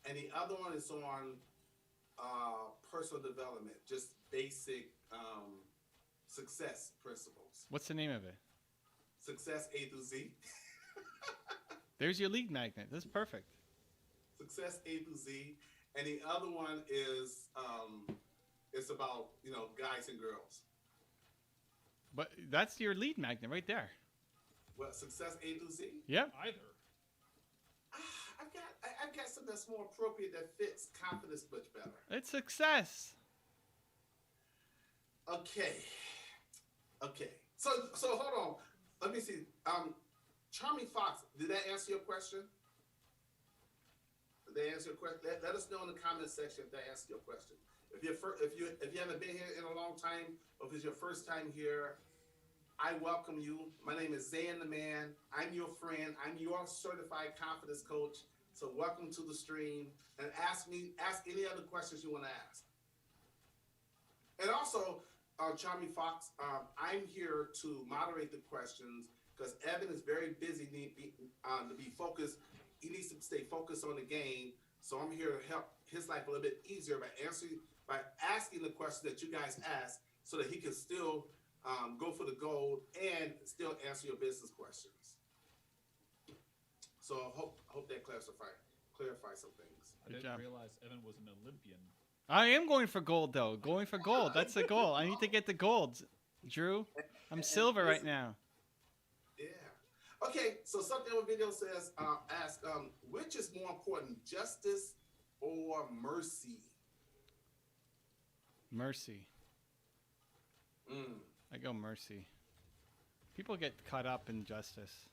And the other one is on personal development, just basic success principles. What's the name of it? Success A through Z. There's your lead magnet. That's perfect. Success A through Z. And the other one is it's about, guys and girls. But that's your lead magnet right there. What, Success A through Z? Yep. Either. I've got something that's more appropriate that fits confidence much better. It's success. Okay. So hold on. Let me see. Charming Fox, did that answer your question? Did they answer your question? Let us know in the comment section if that answered your question. If you haven't been here in a long time, or if it's your first time here, I welcome you. My name is Zayn the Man. I'm your friend. I'm your certified confidence coach. So welcome to the stream, and ask any other questions you want to ask. And also, Charming Fox, I'm here to moderate the questions because Evan is very busy, to be focused. He needs to stay focused on the game. So I'm here to help his life a little bit easier by asking the questions that you guys ask, so that he can still go for the gold and still answer your business questions. So I hope that clarifies some things. I didn't realize Evan was an Olympian. I am going for gold, though. Going for gold. That's the goal. I need to get the gold, Drew. I'm silver right now. Yeah. Okay, so something on video says, ask, which is more important, justice or mercy? Mercy. I go mercy. People get caught up in justice.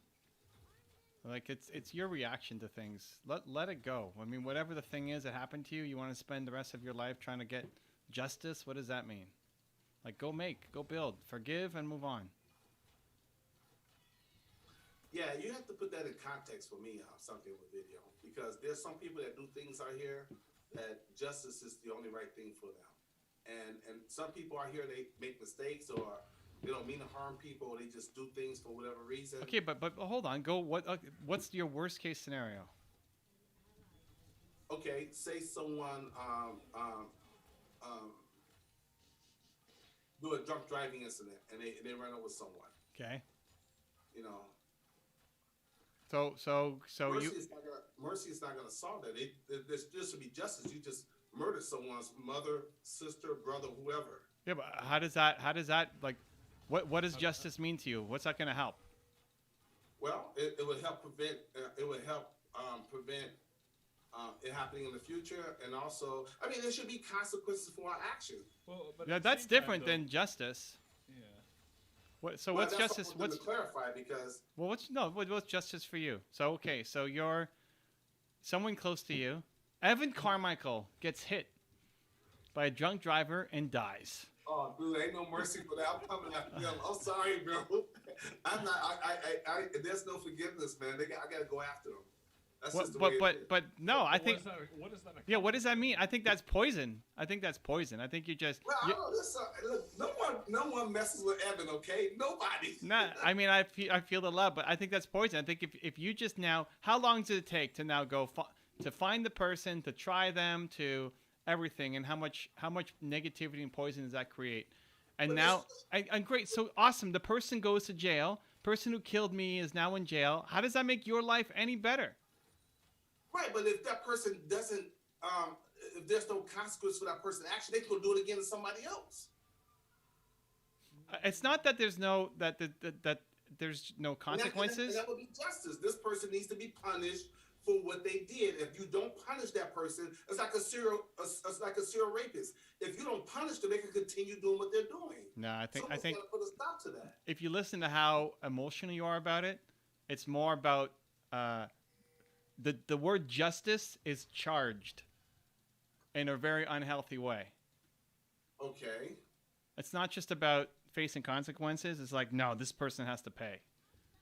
Like it's your reaction to things. Let it go. I mean, whatever the thing is that happened to you, you want to spend the rest of your life trying to get justice. What does that mean? Like go build, forgive, and move on. Yeah, you have to put that in context for me, something with video, because there's some people that do things out here that justice is the only right thing for them, and some people out here, they make mistakes, or they don't mean to harm people. They just do things for whatever reason. Okay, but hold on. What's your worst case scenario? Okay, say someone do a drunk driving incident and they run over someone. Okay. You know. So mercy is not gonna solve that. There should be justice. You just murdered someone's mother, sister, brother, whoever. Yeah, but how does that like? What does justice mean to you? What's that going to help? Well, it would help prevent. It would help prevent it happening in the future, and also, I mean, there should be consequences for our action. Well, but Yeah, that's different than justice. Yeah. What's justice? What's to clarify because? Well, what's justice for you? So okay, so someone close to you, Evan Carmichael gets hit by a drunk driver and dies. Oh, dude, ain't no mercy for that. I'm coming after them. I'm sorry, bro. I'm not. There's no forgiveness, man. I gotta go after them. That's just the way it is. But no, I think. What does that? Yeah, what does that mean? I think that's poison. I think you just. Well, I don't know. Look, no one messes with Evan, okay? Nobody. Nah, I mean, I feel the love, but I think that's poison. I think if you just now, how long does it take to now go to find the person, to try them, to everything, and how much negativity and poison does that create? And But now, and great, so awesome. The person goes to jail. Person who killed me is now in jail. How does that make your life any better? Right, but if that person doesn't, if there's no consequence for that person's action, they can go do it again to somebody else. It's not that there's no that there's no consequences. And that would be justice. This person needs to be punished for what they did. If you don't punish that person, it's like a serial rapist. If you don't punish them, they can continue doing what they're doing. No, I think Someone's gotta put a stop to that. if you listen to how emotional you are about it, it's more about the word justice is charged in a very unhealthy way. Okay. It's not just about facing consequences. It's like, no, this person has to pay,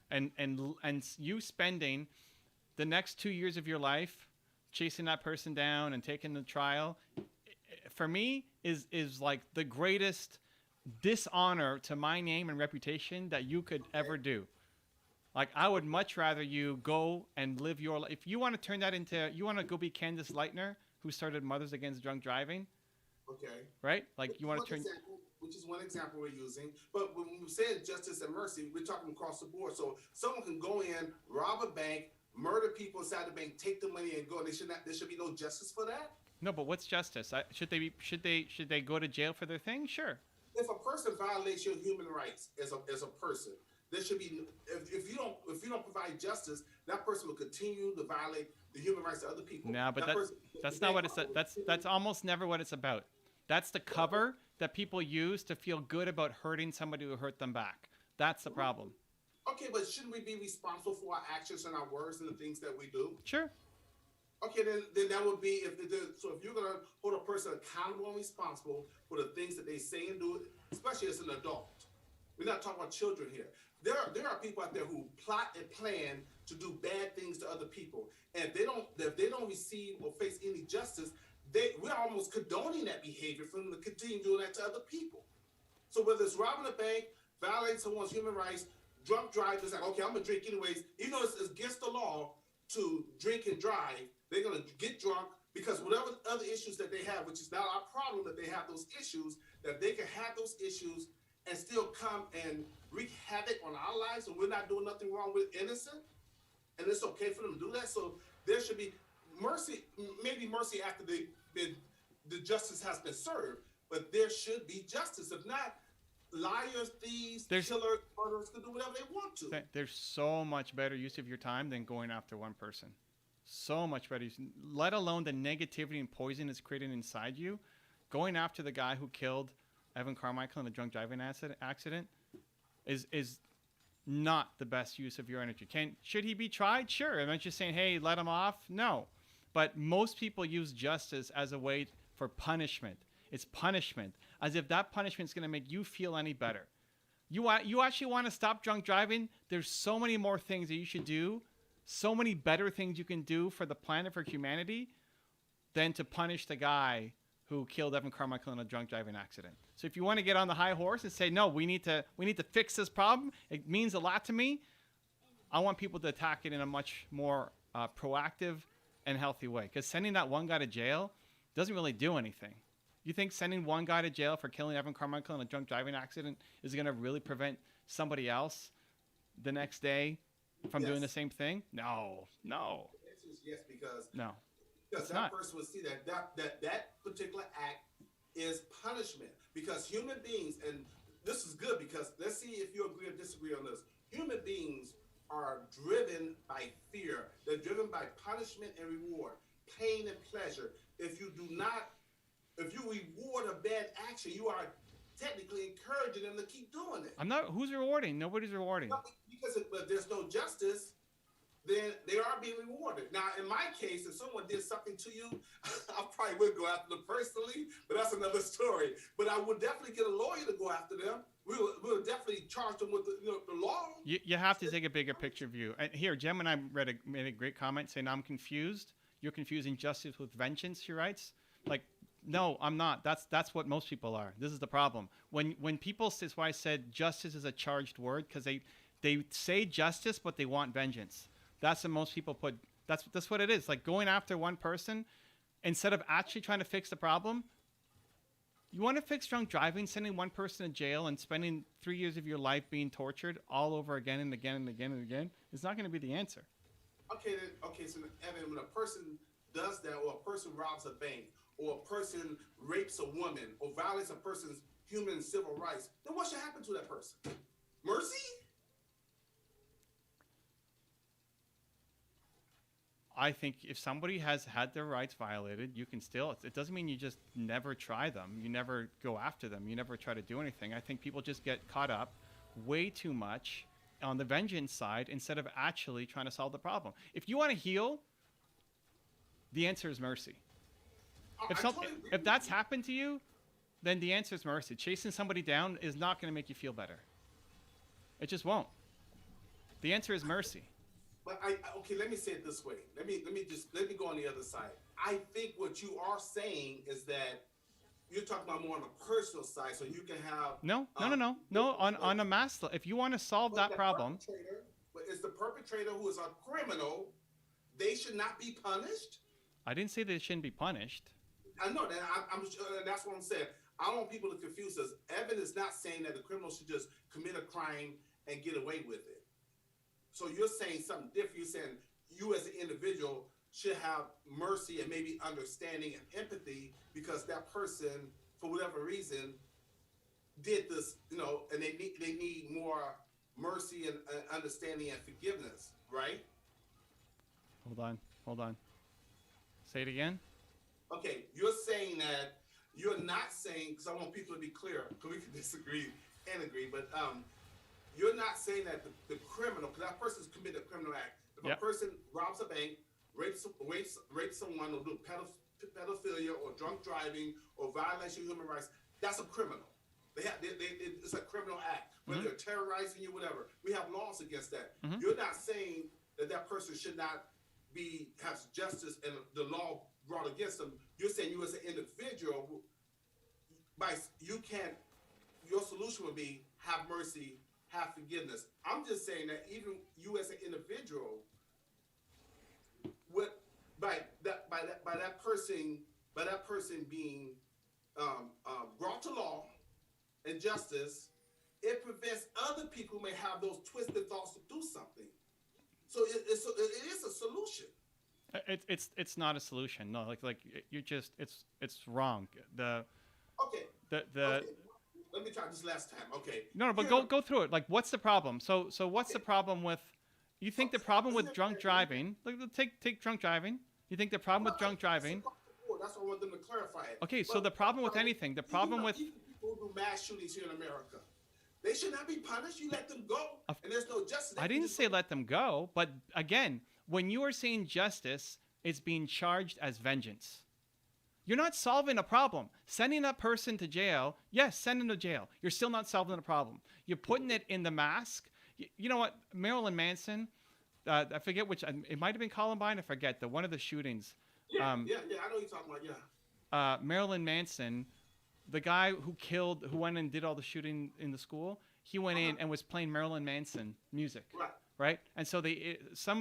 and you spending the next 2 years of your life chasing that person down and taking the trial, for me is like the greatest dishonor to my name and reputation that you could ever do. Like, I would much rather you go and live your life. If you want to turn that into, you want to go be Candace Lightner, who started Mothers Against Drunk Driving. Okay. Right? Like, you want to turn. Which is one example we're using. But when we say justice and mercy, we're talking across the board. So someone can go in, rob a bank, murder people inside the bank, take the money and go. And there should be no justice for that. No, but what's justice? Should they go to jail for their thing? Sure. If a person violates your human rights as a person, there should be. If you don't provide justice, that person will continue to violate the human rights of other people. No, but that's not what it's. That's almost never what it's about. That's the cover that people use to feel good about hurting somebody who hurt them back. That's the problem. Okay, but shouldn't we be responsible for our actions and our words and the things that we do? Sure. Okay, then that would be if you're gonna hold a person accountable and responsible for the things that they say and do, especially as an adult. We're not talking about children here. There are people out there who plot and plan to do bad things to other people, and if they don't receive or face any justice, we're almost condoning that behavior for them to continue doing that to other people. So whether it's robbing a bank, violating someone's human rights, drunk driving, it's like, okay, I'm gonna drink anyways. Even though it's against the law to drink and drive, they're gonna get drunk because whatever other issues that they have, which is not our problem that they have those issues, that they can have those issues and still come and wreak havoc on our lives, and we're not doing nothing wrong with innocent, and it's okay for them to do that. So there should be mercy, maybe mercy after the justice has been served, but there should be justice. If not, liars, thieves, killers, murderers can do whatever they want to. There's so much better use of your time than going after one person. So much better use, let alone the negativity and poison it's created inside you. Going after the guy who killed Evan Carmichael in a drunk driving accident is not the best use of your energy. Should he be tried? Sure. I'm not just saying, hey, let him off. No. But most people use justice as a way for punishment. It's punishment, as if that punishment is going to make you feel any better. You actually want to stop drunk driving? There's so many more things that you should do, so many better things you can do for the planet, for humanity, than to punish the guy who killed Evan Carmichael in a drunk driving accident. So if you want to get on the high horse and say, no, we need to fix this problem, it means a lot to me, I want people to attack it in a much more proactive and healthy way. Because sending that one guy to jail doesn't really do anything. You think sending one guy to jail for killing Evan Carmichael in a drunk driving accident is going to really prevent somebody else the next day from doing the same thing? No. The answer is yes, because it's that not. person would see that particular act is punishment. Because human beings, and this is good because let's see if you agree or disagree on this. Human beings are driven by fear. They're driven by punishment and reward, pain and pleasure. If you reward a bad action, you are technically encouraging them to keep doing it. Who's rewarding? Nobody's rewarding. Because if there's no justice, then they are being rewarded. Now, in my case, if someone did something to you, I probably would go after them personally, but that's another story. But I would definitely get a lawyer to go after them. We'll definitely charge them with the law. You have to take a bigger picture view. And here, Jem and I made a great comment saying, I'm confused. You're confusing justice with vengeance, she writes. Like, no, I'm not. That's what most people are. This is the problem. When people, that's why I said justice is a charged word, because they say justice, but they want vengeance. That's what most people put. That's what it is. Like going after one person instead of actually trying to fix the problem. You want to fix drunk driving, sending one person to jail and spending 3 years of your life being tortured all over again and again and again and again is not going to be the answer. Okay, so Evan, when a person does that, or a person robs a bank, or a person rapes a woman, or violates a person's human and civil rights, then what should happen to that person? Mercy? I think if somebody has had their rights violated, you can still, it doesn't mean you just never try them. You never go after them. You never try to do anything. I think people just get caught up way too much on the vengeance side instead of actually trying to solve the problem. If you want to heal, the answer is mercy. If that's happened to you, then the answer is mercy. Chasing somebody down is not going to make you feel better. It just won't. The answer is mercy. But okay, let me say it this way. Let me go on the other side. I think what you are saying is that you're talking about more on the personal side, so you can have no. On a mass level, if you want to solve that problem, but is the perpetrator who is a criminal, they should not be punished? I didn't say they shouldn't be punished. I know that. That's what I'm saying. I don't want people to confuse us. Evan is not saying that the criminal should just commit a crime and get away with it. So you're saying something different. You're saying you as an individual should have mercy and maybe understanding and empathy because that person, for whatever reason, did this, and they need more mercy and understanding and forgiveness, right? Hold on. Say it again. Okay, you're saying that you're not saying, because I want people to be clear, because we can disagree and agree, but you're not saying that the criminal, because that person's committed a criminal act. If a person robs a bank, rapes someone, or do pedophilia, or drunk driving, or violation of human rights, that's a criminal. It's a criminal act. Whether they're terrorizing you, whatever. We have laws against that. You're not saying that person should not have justice and the law brought against them. You're saying you as an individual, your solution would be have mercy, have forgiveness. I'm just saying that even you as an individual, by that person being brought to law and justice, it prevents other people who may have those twisted thoughts to do something. So it is a solution. It's not a solution. No, like you just it's wrong. Okay. Let me try this last time. Okay. No, but go through it. Like, what's the problem? So what's the problem with? You think the problem with drunk driving? Like, take drunk driving. You think the problem with drunk driving? That's why I want them to clarify it. Okay, so the problem with anything, the problem with people who do mass shootings here in America, they should not be punished. You let them go, and there's no justice. I didn't say let them go, but again, when you are saying justice, it's being charged as vengeance. You're not solving a problem. Sending a person to jail, yes, send them to jail. You're still not solving a problem. You're putting it in the mask. You know what? Marilyn Manson, I forget which, it might have been Columbine, I forget, one of the shootings. Yeah, I know you're talking about, yeah. Marilyn Manson, the guy who went and did all the shooting in the school, he went in and was playing Marilyn Manson music. Right? And so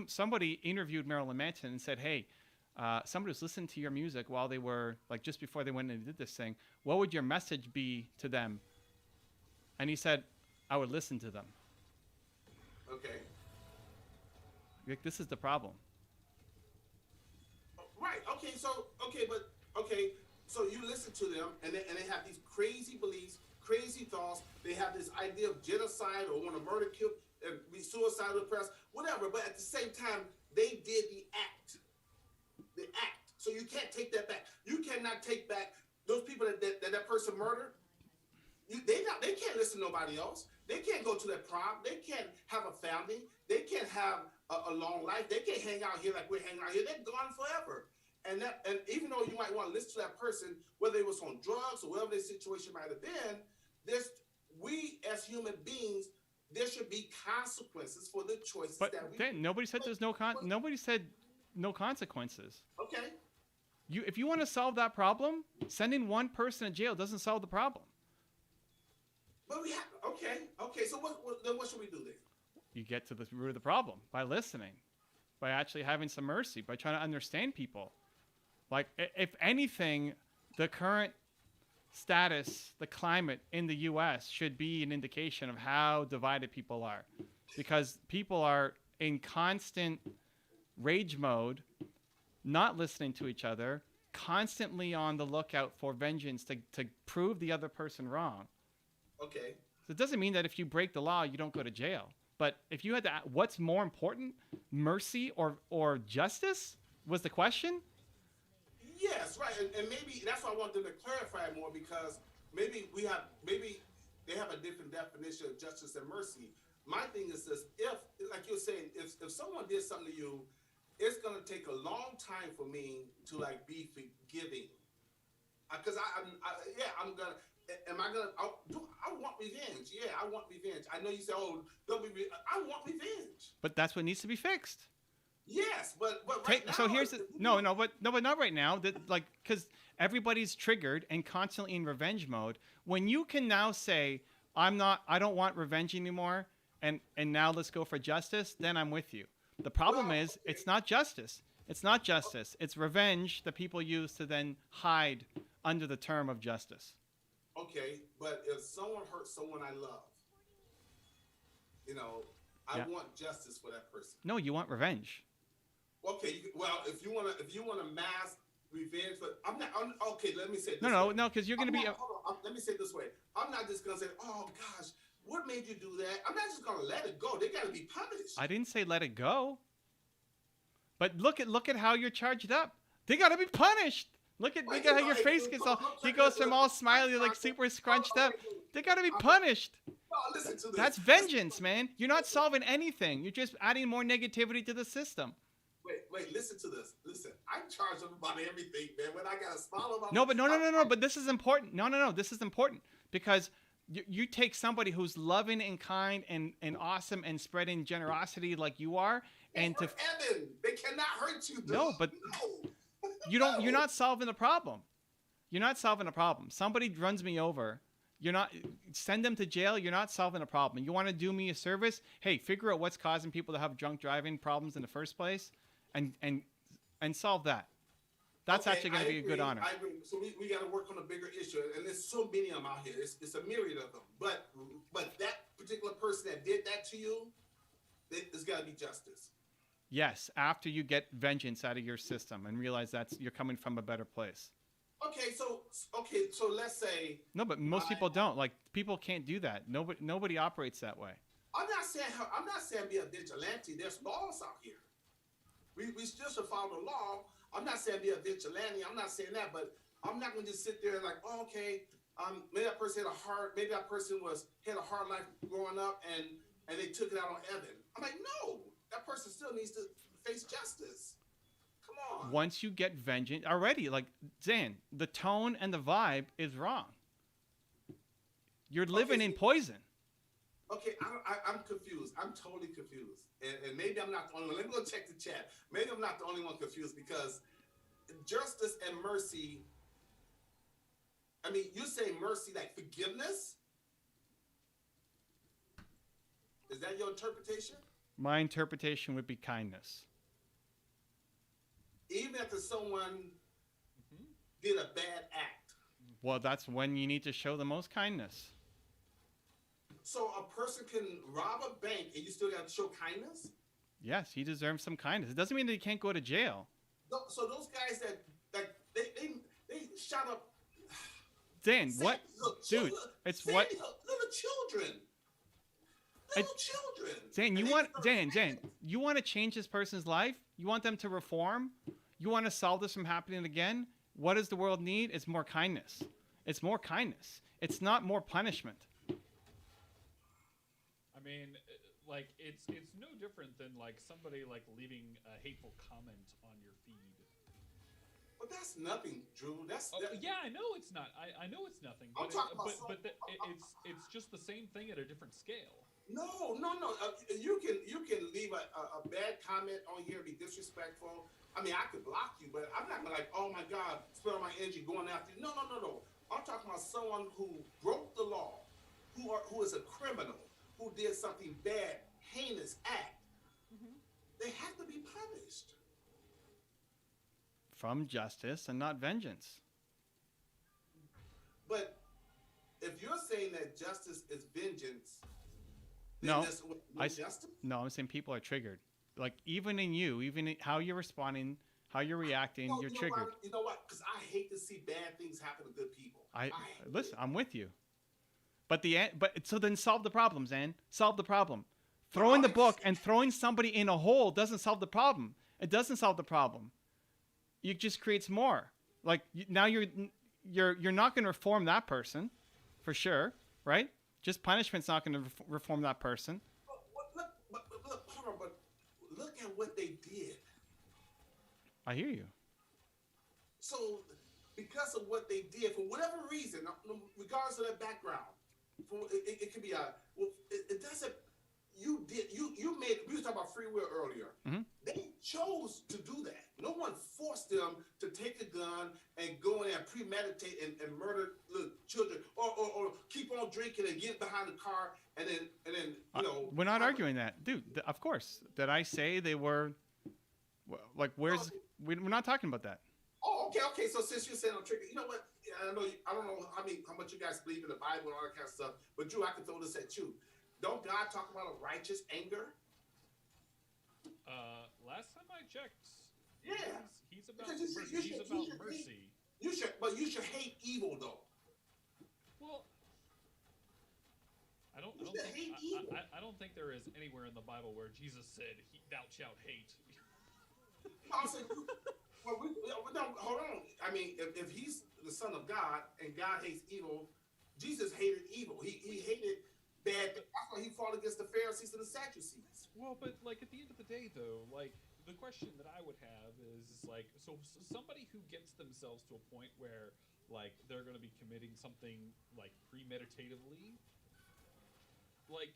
somebody interviewed Marilyn Manson and said, hey, somebody was listening to your music while they were, like, just before they went and did this thing. What would your message be to them? And he said, I would listen to them. Okay. Like, this is the problem. Right. So you listen to them, and they have these crazy beliefs, crazy thoughts. They have this idea of genocide or want to murder, kill, be suicidal, depressed, whatever. But at the same time, they did the act. So you can't take that back. You cannot take back those people that person murdered. They can't listen to nobody else. They can't go to that prom. They can't have a founding. They can't have a long life. They can't hang out here like we're hanging out here. They're gone forever. And even though you might want to listen to that person, whether it was on drugs or whatever their situation might have been, we as human beings, there should be consequences for the choices But that we Dan, nobody said there's nobody said no consequences. Okay. If you want to solve that problem, sending one person to jail doesn't solve the problem. But we have okay. So what should we do then? You get to the root of the problem by listening, by actually having some mercy, by trying to understand people. Like, if anything, the current status, the climate in the U.S. should be an indication of how divided people are, because people are in constant rage mode, not listening to each other, constantly on the lookout for vengeance to prove the other person wrong. Okay. So it doesn't mean that if you break the law, you don't go to jail. But if you had to, what's more important, mercy or justice, was the question? Yes, right, and maybe that's why I want them to clarify more, because maybe they have a different definition of justice and mercy. My thing is this: if, like you're saying, if someone did something to you, it's gonna take a long time for me to like be forgiving, because I'm gonna. Am I gonna? I want revenge. Yeah, I want revenge. I know you say, "Oh, don't be." I want revenge. But that's what needs to be fixed. Yes, but right now, so here's the but not right now. That like because everybody's triggered and constantly in revenge mode. When you can now say, I don't want revenge anymore, and now let's go for justice, then I'm with you. The problem is it's not justice. It's not justice. It's revenge that people use to then hide under the term of justice. Okay, but if someone hurts someone I love, I want justice for that person. No, you want revenge. Okay, well, if you wanna mass revenge, but okay. Let me say this. No, because you're gonna be. Hold on, let me say it this way. I'm not just gonna say, "Oh gosh, what made you do that?" I'm not just gonna let it go. They gotta be punished. I didn't say let it go. But look at how you're charged up. They gotta be punished. Look at how your face gets all. He goes from all smiley, like super scrunched up. They gotta be punished. Listen to this. That's vengeance, man. You're not solving anything. You're just adding more negativity to the system. Wait, listen to this. Listen, I charge them about everything, man. When I got a smile about No, but no. But this is important. No. This is important because you take somebody who's loving and kind and awesome and spreading generosity like you are, and to Evan, they cannot hurt you. Dude. No, but you don't. You're not solving the problem. You're not solving a problem. Somebody runs me over. You're not send them to jail. You're not solving a problem. You want to do me a service? Hey, figure out what's causing people to have drunk driving problems in the first place, and solve that. That's actually going to be a good honor. I agree. So we got to work on a bigger issue, and there's so many of them out here. It's a myriad of them. But that particular person that did that to you, there's got to be justice. Yes, after you get vengeance out of your system and realize you're coming from a better place. Okay, so let's say. No, but most people don't. Like, people can't do that. Nobody operates that way. I'm not saying be a vigilante. There's laws out here. We still should follow the law. I'm not saying be a vigilante. I'm not saying that, but I'm not gonna just sit there and like, oh, okay, maybe that person had a hard life growing up, and they took it out on Evan. I'm like, no, that person still needs to face justice. Come on. Once you get vengeance already, like Zan, the tone and the vibe is wrong. You're living in poison. Okay, I'm confused. I'm totally confused. And maybe I'm not the only one. Let me go check the chat. Maybe I'm not the only one confused, because justice and mercy, I mean, you say mercy like forgiveness? Is that your interpretation? My interpretation would be kindness. Even after someone did a bad act. Well, that's when you need to show the most kindness. So a person can rob a bank and you still got to show kindness? Yes, he deserves some kindness. It doesn't mean that he can't go to jail. So those guys that they shot up. Dan, what? Dude, it's what? Little children. Children. Dan, you want to change this person's life? You want them to reform? You want to solve this from happening again? What does the world need? It's more kindness. It's more kindness. It's not more punishment. I mean, like it's no different than like somebody like leaving a hateful comment on your feed. But that's nothing, Drew. Yeah, I know it's not. I know it's nothing. I'm But talking about it's just the same thing at a different scale. No, no, no. You can leave a bad comment on here, be disrespectful. I mean, I could block you, but I'm not gonna like, oh my God, spend all my energy going after you. No, no, no, no. I'm talking about someone who broke the law, who is a criminal, who did something bad, heinous act. They have to be punished. From justice and not vengeance. But if you're saying that justice is vengeance, then No, there's no justice. No, I'm saying people are triggered. Like even in you, even in how you're responding, how you're reacting, No, you're you know triggered. You know what? Because I hate to see bad things happen to good people. Listen, I'm with you. But so then solve the problem, Zan. Solve the problem. Throwing the book and throwing somebody in a hole doesn't solve the problem. It doesn't solve the problem. It just creates more. Like now you're not going to reform that person, for sure, right? Just punishment's not going to reform that person. Look, hold on, but look at what they did. I hear you. So, because of what they did, for whatever reason, regardless of their background, it could be it doesn't. You made. We were talking about free will earlier. Mm-hmm. They chose to do that. No one forced them to take a gun and go in there and premeditate and murder little children, or keep on drinking and get behind the car and then We're not arguing that, dude. Of course, did I say they were? Like, where's? We're not talking about that. Oh, okay. So since you're saying I'm triggered, you know what? I don't know how much you guys believe in the Bible and all that kind of stuff. But Drew, I can throw this at you. Don't God talk about a righteous anger? Last time I checked, Yeah, he's about mercy. You should hate evil though. Well, I don't think there is anywhere in the Bible where Jesus said, "Thou shalt hate." I was like, well, hold on. I mean, if he's the Son of God and God hates evil, Jesus hated evil. He hated bad. That's why he fought against the Pharisees and the Sadducees. Well, but like at the end of the day, though, like the question that I would have is like, so somebody who gets themselves to a point where like they're going to be committing something like premeditatively, like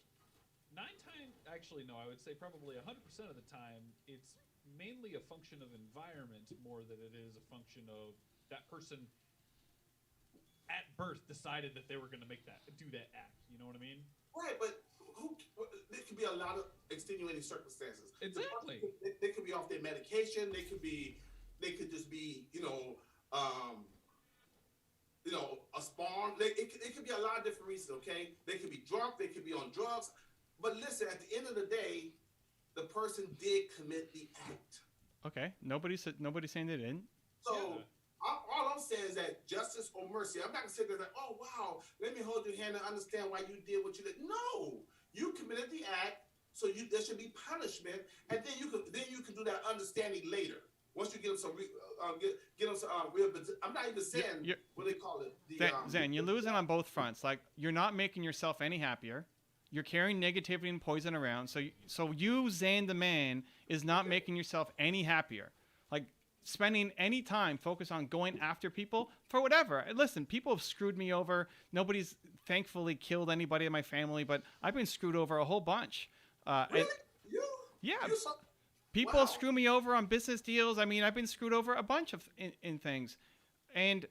I would say probably 100% of the time, it's mainly a function of environment more than it is a function of that person at birth decided that they were going to do that act. You know what I mean? Right, but there could be a lot of extenuating circumstances. Exactly. They could be off their medication. They could just be, a spawn. It could be a lot of different reasons. Okay, they could be drunk. They could be on drugs. But listen, at the end of the day, the person did commit the act. Okay, nobody's saying they didn't. So all I'm saying is that justice or mercy. I'm not gonna sit there like, oh wow, let me hold your hand and understand why you did what you did. No, you committed the act, so there should be punishment, and then you can do that understanding later. Once you get them some real. I'm not even saying what they call it. Zan, you're losing on both fronts. Like you're not making yourself any happier. You're carrying negativity and poison around. So you, Zan the man, is not making yourself any happier. Like spending any time focused on going after people for whatever. Listen, people have screwed me over. Nobody's thankfully killed anybody in my family, but I've been screwed over a whole bunch. Really? People screw me over on business deals. I mean, I've been screwed over a bunch of in things. And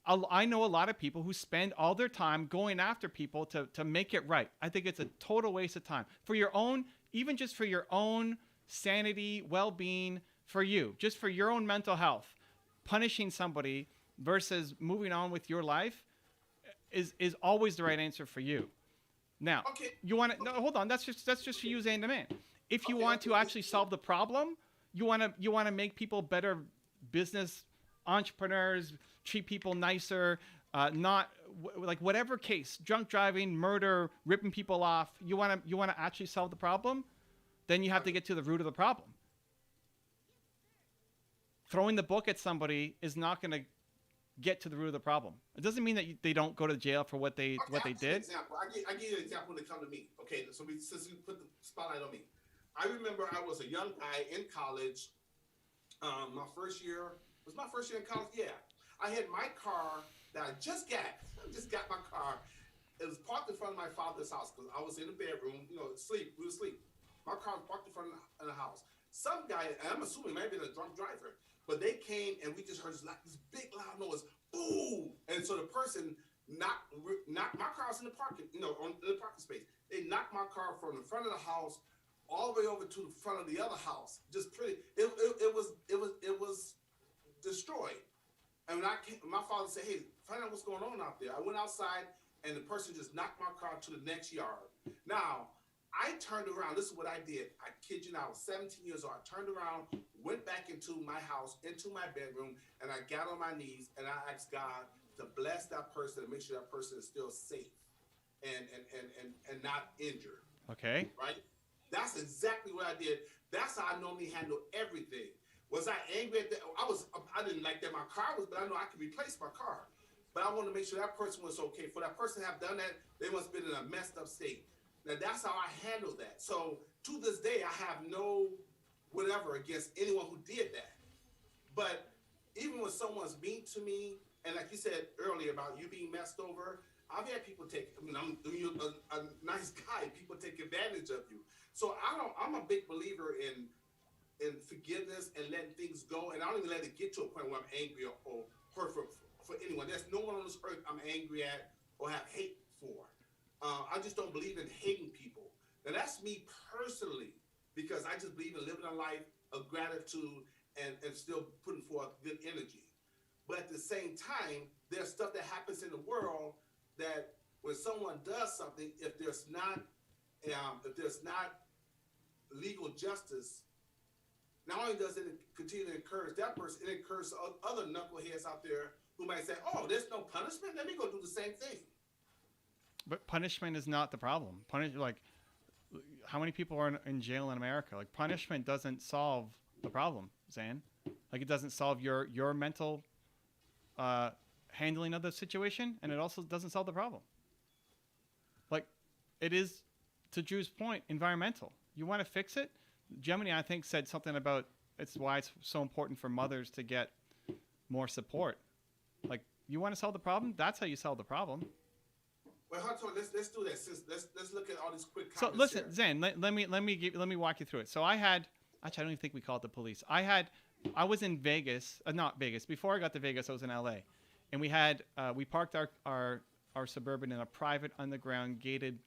I know a lot of people who spend all their time going after people to make it right. I think it's a total waste of time. For your own, even just for your own sanity, well-being, for you, just for your own mental health, punishing somebody versus moving on with your life is always the right answer for you. Now, you want to hold on. That's just for you, Zane the man. If you want to actually solve the problem, you want to make people better business entrepreneurs, treat people nicer, not like whatever case, drunk driving, murder, ripping people off. You want to actually solve the problem, then you have to get to the root of the problem. Throwing the book at somebody is not going to get to the root of the problem. It doesn't mean that they don't go to jail for what they did. Example. I give you an example when they come to me. Okay, so since you put the spotlight on me, I remember I was a young guy in college. My first year was my first year in college. Yeah, I had my car that I just got. I just got my car. It was parked in front of my father's house because I was in the bedroom, asleep. We were asleep. My car was parked in front of the house. Some guy, and I'm assuming maybe a drunk driver, but they came and we just heard this big loud noise, boom! And so the person knocked my car was in the parking, on the parking space. They knocked my car from the front of the house all the way over to the front of the other house. Just pretty. It was destroyed. And when my father said, "Hey, find out what's going on out there," I went outside. And the person just knocked my car to the next yard. Now, I turned around. This is what I did. I kid you not, I was 17 years old. I turned around, went back into my house, into my bedroom, and I got on my knees and I asked God to bless that person and make sure that person is still safe and not injured. Okay. Right? That's exactly what I did. That's how I normally handle everything. Was I angry at that? I didn't like that my car was, but I know I could replace my car. But I want to make sure that person was okay. For that person to have done that, they must have been in a messed up state. Now, that's how I handle that. So, to this day, I have no whatever against anyone who did that. But even when someone's mean to me, and like you said earlier about you being messed over, I've had people I'm a nice guy. People take advantage of you. So, I'm a big believer in forgiveness and letting things go. And I don't even let it get to a point where I'm angry or hurtful for anyone. There's no one on this earth I'm angry at or have hate for. I just don't believe in hating people. Now that's me personally, because I just believe in living a life of gratitude and still putting forth good energy. But at the same time, there's stuff that happens in the world that when someone does something, if there's not legal justice, not only does it continue to encourage that person, it encourages other knuckleheads out there who might say, "Oh, there's no punishment. Let me go do the same thing." But punishment is not the problem. How many people are in jail in America? Like, punishment doesn't solve the problem, Zan. Like, it doesn't solve your mental handling of the situation, and it also doesn't solve the problem. Like, it is, to Drew's point, environmental. You want to fix it? Gemini, I think, said something about it's why it's so important for mothers to get more support. Like, you want to solve the problem? That's how you solve the problem. Well, let's do that. Let's look at all these quick comments. So listen, here. Zan, let me walk you through it. So I don't even think we called the police. I was in Vegas, not Vegas. Before I got to Vegas, I was in LA, and we parked our Suburban in a private underground gated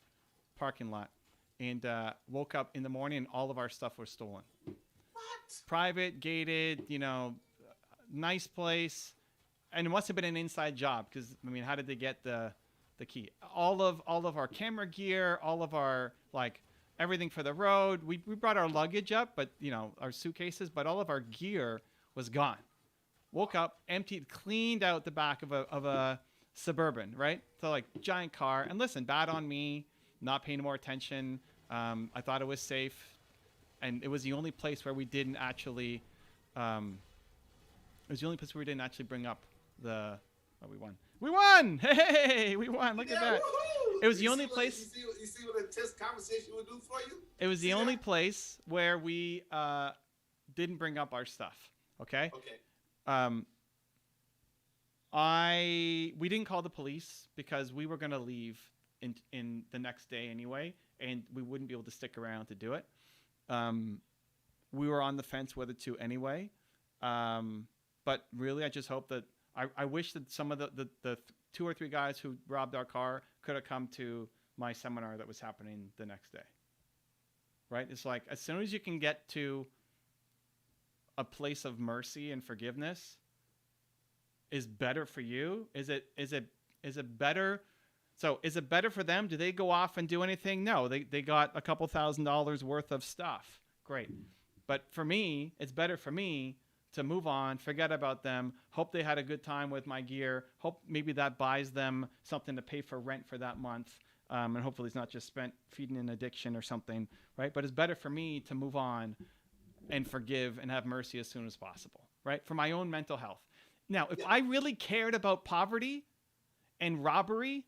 parking lot, and woke up in the morning and all of our stuff was stolen. What? Private, gated, nice place. And it must have been an inside job because, how did they get the key? All of our camera gear, all of our, everything for the road. We brought our luggage up, but, our suitcases, but all of our gear was gone. Woke up, emptied, cleaned out the back of a Suburban, right? So, giant car. And listen, bad on me, not paying more attention. I thought it was safe. And it was the only place where we didn't actually... it was the only place where we didn't actually bring up we won. We won! Hey, we won! Look at that. Woo-hoo! It was the only place. You see what a test conversation would do for you? It was the only place where we didn't bring up our stuff. Okay. Okay. We didn't call the police because we were gonna leave in the next day anyway, and we wouldn't be able to stick around to do it. We were on the fence whether to anyway. But really, I just hope that I wish that some of the 2 or 3 guys who robbed our car could have come to my seminar that was happening the next day. Right? It's like, as soon as you can get to a place of mercy and forgiveness is better for you. Is it better? So is it better for them? Do they go off and do anything? No, they got a couple $1,000s worth of stuff. Great. But for me, it's better for me to move on, forget about them, hope they had a good time with my gear, hope maybe that buys them something to pay for rent for that month, and hopefully it's not just spent feeding an addiction or something, right? But it's better for me to move on and forgive and have mercy as soon as possible, right? For my own mental health. Now, if Yeah. I really cared about poverty and robbery,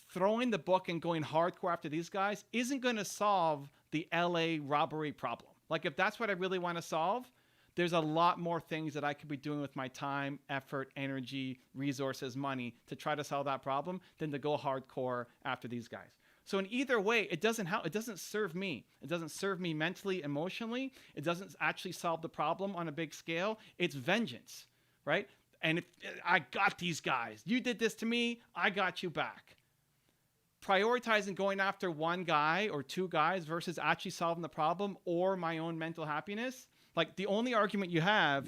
throwing the book and going hardcore after these guys isn't going to solve the LA robbery problem. Like, if that's what I really want to solve, there's a lot more things that I could be doing with my time, effort, energy, resources, money to try to solve that problem than to go hardcore after these guys. So in either way, it doesn't help. It doesn't serve me. It doesn't serve me mentally, emotionally. It doesn't actually solve the problem on a big scale. It's vengeance, right? And if I got these guys, you did this to me, I got you back. Prioritizing going after one guy or two guys versus actually solving the problem or my own mental happiness, like the only argument you have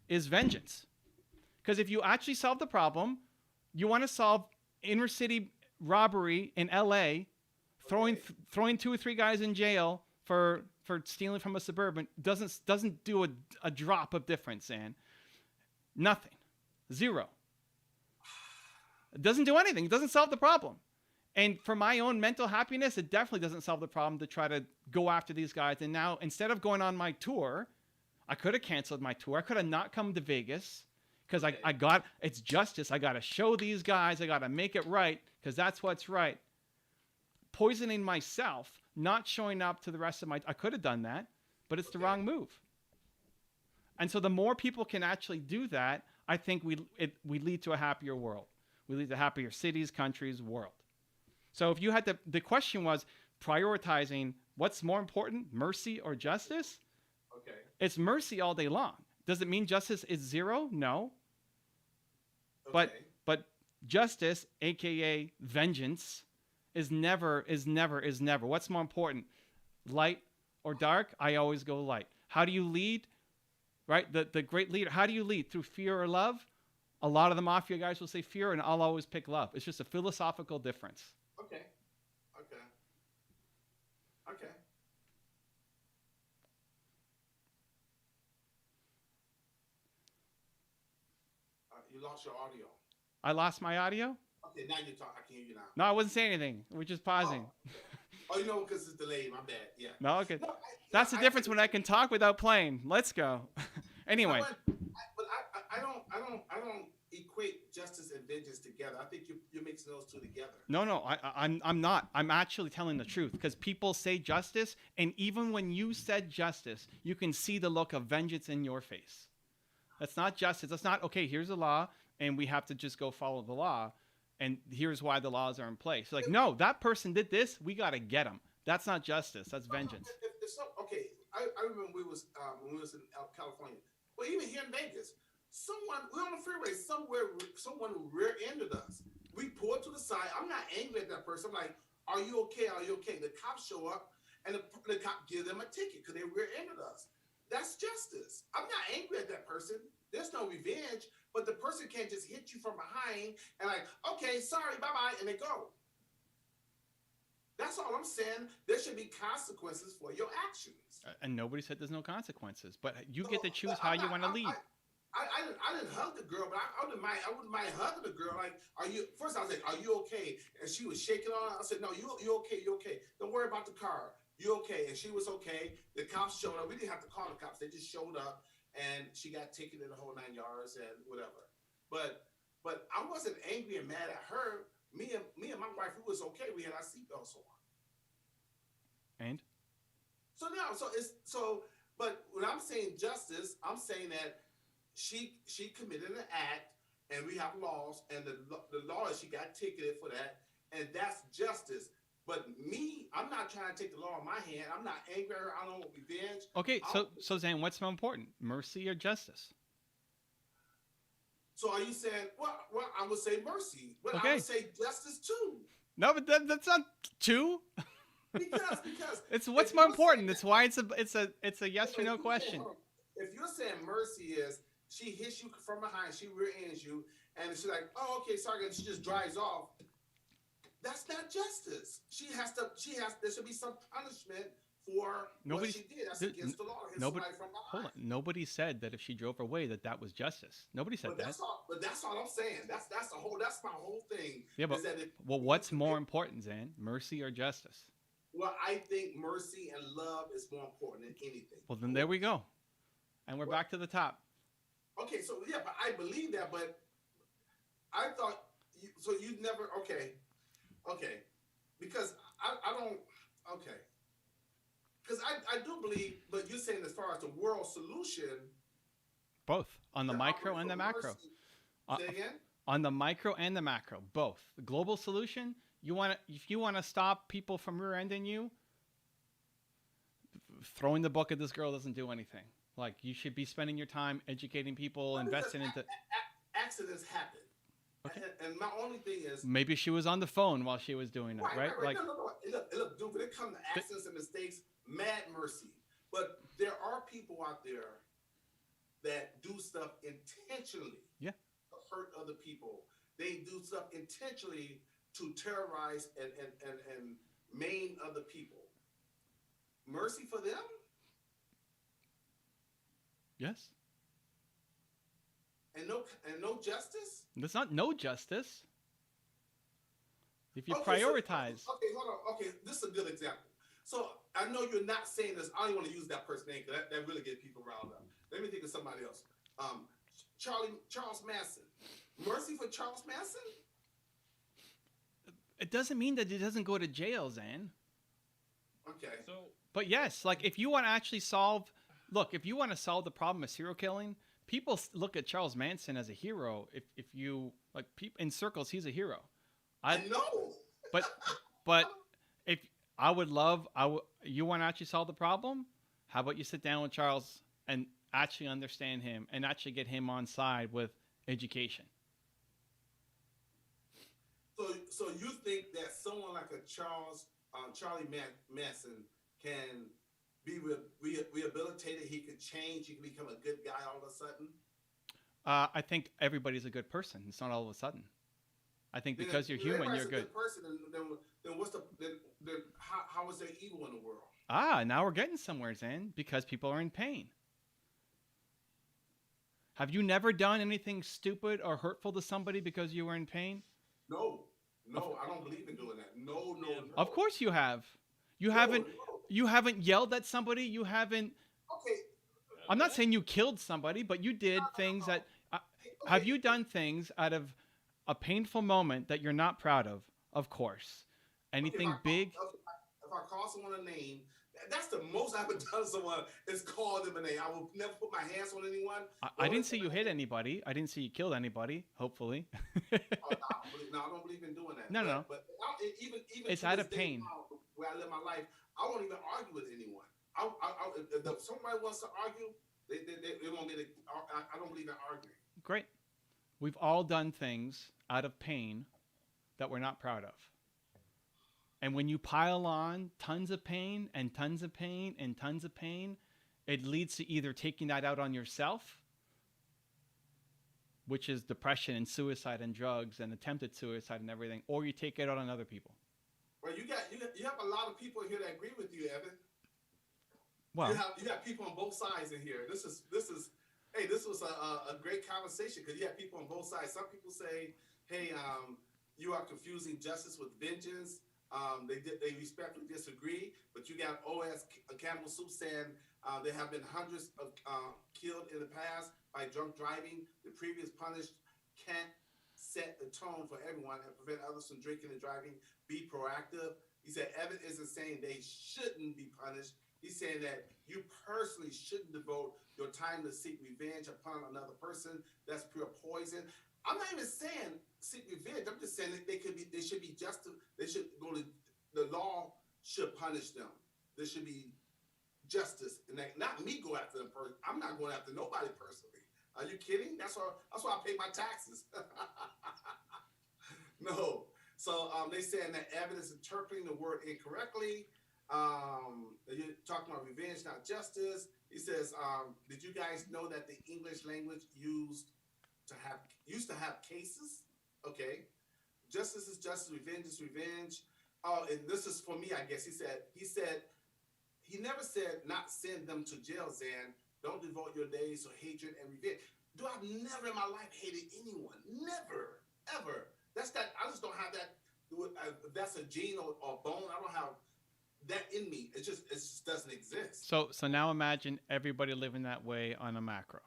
is vengeance. Because if you actually solve the problem, you want to solve inner city robbery in LA, throwing 2 or 3 guys in jail for stealing from a suburban doesn't do a drop of difference, and nothing. Zero. It doesn't do anything. It doesn't solve the problem. And for my own mental happiness, it definitely doesn't solve the problem to try to go after these guys. And now, instead of going on my tour, I could have canceled my tour. I could have not come to Vegas because it's justice. I got to show these guys. I got to make it right because that's what's right. Poisoning myself, not showing up to the rest of I could have done that, but it's the wrong move. And so the more people can actually do that, I think we lead to a happier world. We lead to happier cities, countries, world. So if you had the question was prioritizing what's more important, mercy or justice? Okay. It's mercy all day long. Does it mean justice is zero? No. Okay. But justice, aka vengeance, is never. What's more important? Light or dark? I always go light. How do you lead? Right? The great leader. How do you lead? Through fear or love? A lot of the mafia guys will say fear, and I'll always pick love. It's just a philosophical difference. Okay. You lost your audio. I lost my audio? Okay, now you talk. I can hear you now. No, I wasn't saying anything. We're just pausing. Oh, you know, because it's delayed. My bad. Yeah. No, okay. That's the difference when I can talk without playing. Let's go. Anyway. But I don't equate justice and vengeance together. I think you're mixing those two together. No, I'm not. I'm actually telling the truth because people say justice, and even when you said justice, you can see the look of vengeance in your face. That's not justice. That's not, okay, here's the law, and we have to just go follow the law, and here's why the laws are in place. Like, no, that person did this. We got to get him. That's not justice. That's vengeance. Okay, I remember when we was in California. Well, even here in Vegas, we're on the freeway, someone rear-ended us. We pulled to the side. I'm not angry at that person. I'm like, are you okay? Are you okay? The cops show up, and the cop gives them a ticket because they rear-ended us. That's justice. I'm not angry at that person. There's no revenge, but the person can't just hit you from behind and like, okay, sorry, bye-bye, and they go. That's all I'm saying. There should be consequences for your actions. And nobody said there's no consequences, but you get to choose how you want to lead. I didn't hug the girl, but I wouldn't mind hugging the girl. Like, first I was like, are you okay? And she was shaking on. I said, no, you okay, you okay. Don't worry about the car. You okay? And she was okay. The cops showed up. We didn't have to call the cops. They just showed up, and she got ticketed the whole 9 yards and whatever. But I wasn't angry and mad at her. Me and my wife, we was okay. We had our seatbelts on. And? But when I'm saying justice, I'm saying that she committed an act, and we have laws, and the law is she got ticketed for that, and that's justice. But me, I'm not trying to take the law in my hand. I'm not angry at her. I don't want revenge. Okay, so Zane, what's more important, mercy or justice? So are you saying, well, I would say mercy, but okay. I would say justice too. No, but that's not two. Because it's what's more important. That's why it's a yes or no question. If you're saying mercy is she hits you from behind, she rear ends you, and she's like, oh, okay, sorry, and she just drives off. That's not justice. There should be some punishment for what she did. That's against the law. Hold on. Nobody said that if she drove away that was justice. Nobody said that. But that's all I'm saying. That's my whole thing. Yeah, but what's more important, Zan? Mercy or justice? Well, I think mercy and love is more important than anything. Well, then there we go. And we're back to the top. Okay, so yeah, but I believe that, but I thought so you never okay because I don't okay because I do believe, but you're saying as far as the world solution Both on the that micro operates and for the macro. mercy. Uh, Say again. on the micro and the macro, both. The global solution, if you want to stop people from rear-ending you, throwing the book at this girl doesn't do anything. Like you should be spending your time educating people, Well, because investing into. accidents happen, Okay. and my only thing is Maybe she was on the phone while she was doing that, right? right. Like, No. Look, dude. When it comes to accidents and mistakes, mad mercy. But there are people out there that do stuff intentionally yeah, to hurt other people. They do stuff intentionally to terrorize and maim other people. Mercy for them? yes. And no justice? There's not no justice if you Okay, so prioritize. okay, hold on. Okay, this is a good example. So I know you're not saying this. I don't want to use that person's name because that really gets people riled up. Let me think of somebody else. Charles Manson. Mercy for Charles Manson? It doesn't mean that he doesn't go to jail, Zan. Okay. So But yes, like if you want to actually if you want to solve the problem of serial killing, people look at Charles Manson as a hero. If you like people in circles, he's a hero. I know. But if you want to actually solve the problem, how about you sit down with Charles and actually understand him and actually get him on side with education. So you think that someone like a Charlie Manson can be rehabilitated? He could change. He can become a good guy all of a sudden. I think everybody's a good person. It's not all of a sudden. I think because you're human, you're good. Person, then what's then how is there evil in the world? Now we're getting somewhere, Zan, because people are in pain. Have you never done anything stupid or hurtful to somebody because you were in pain? No, I don't believe in doing that. No. Of course you have. You haven't yelled at somebody. You haven't. Okay. I'm not saying you killed somebody, but you did things that. Have you done things out of a painful moment that you're not proud of? Of course. Anything big? If I call someone a name, that's the most I've ever done to someone is call them a name. I will never put my hands on anyone. I didn't see you hit anybody. I didn't see you killed anybody, hopefully. No, I don't believe in doing that. No. But even it's out of pain. Now, where I live my life, I won't even argue with anyone. If somebody wants to argue, they won't be. I don't believe in arguing. Great. We've all done things out of pain that we're not proud of. And when you pile on tons of pain and tons of pain and tons of pain, it leads to either taking that out on yourself, which is depression and suicide and drugs and attempted suicide and everything, or you take it out on other people. Well, you have a lot of people here that agree with you, Evan. Well, you have people on both sides in here. This was a great conversation because you have people on both sides. Some people say, "Hey, you are confusing justice with vengeance." They respectfully disagree, but you got OS Campbell Soup saying there have been hundreds of killed in the past by drunk driving. The previous punished can't set the tone for everyone and prevent others from drinking and driving. Be proactive. He said Evan isn't saying they shouldn't be punished. He's saying that you personally shouldn't devote your time to seek revenge upon another person. That's pure poison. I'm not even saying seek revenge. I'm just saying that they should be just. They should go to the law should punish them. There should be justice, and not me go after them person. I'm not going after nobody personally. Are you kidding? That's why I pay my taxes. No. So they saying that Evan is interpreting the word incorrectly. You're talking about revenge, not justice. He says, did you guys know that the English language used to have cases? Okay. Justice is justice, revenge is revenge. Oh, and this is for me, I guess. He said he never said not send them to jail, Zan. Don't devote your days to hatred and revenge. Do I've never in my life hated anyone? Never, ever. That's that. I just don't have that. That's a gene or bone. I don't have that in me. It just doesn't exist. So now imagine everybody living that way on a macro.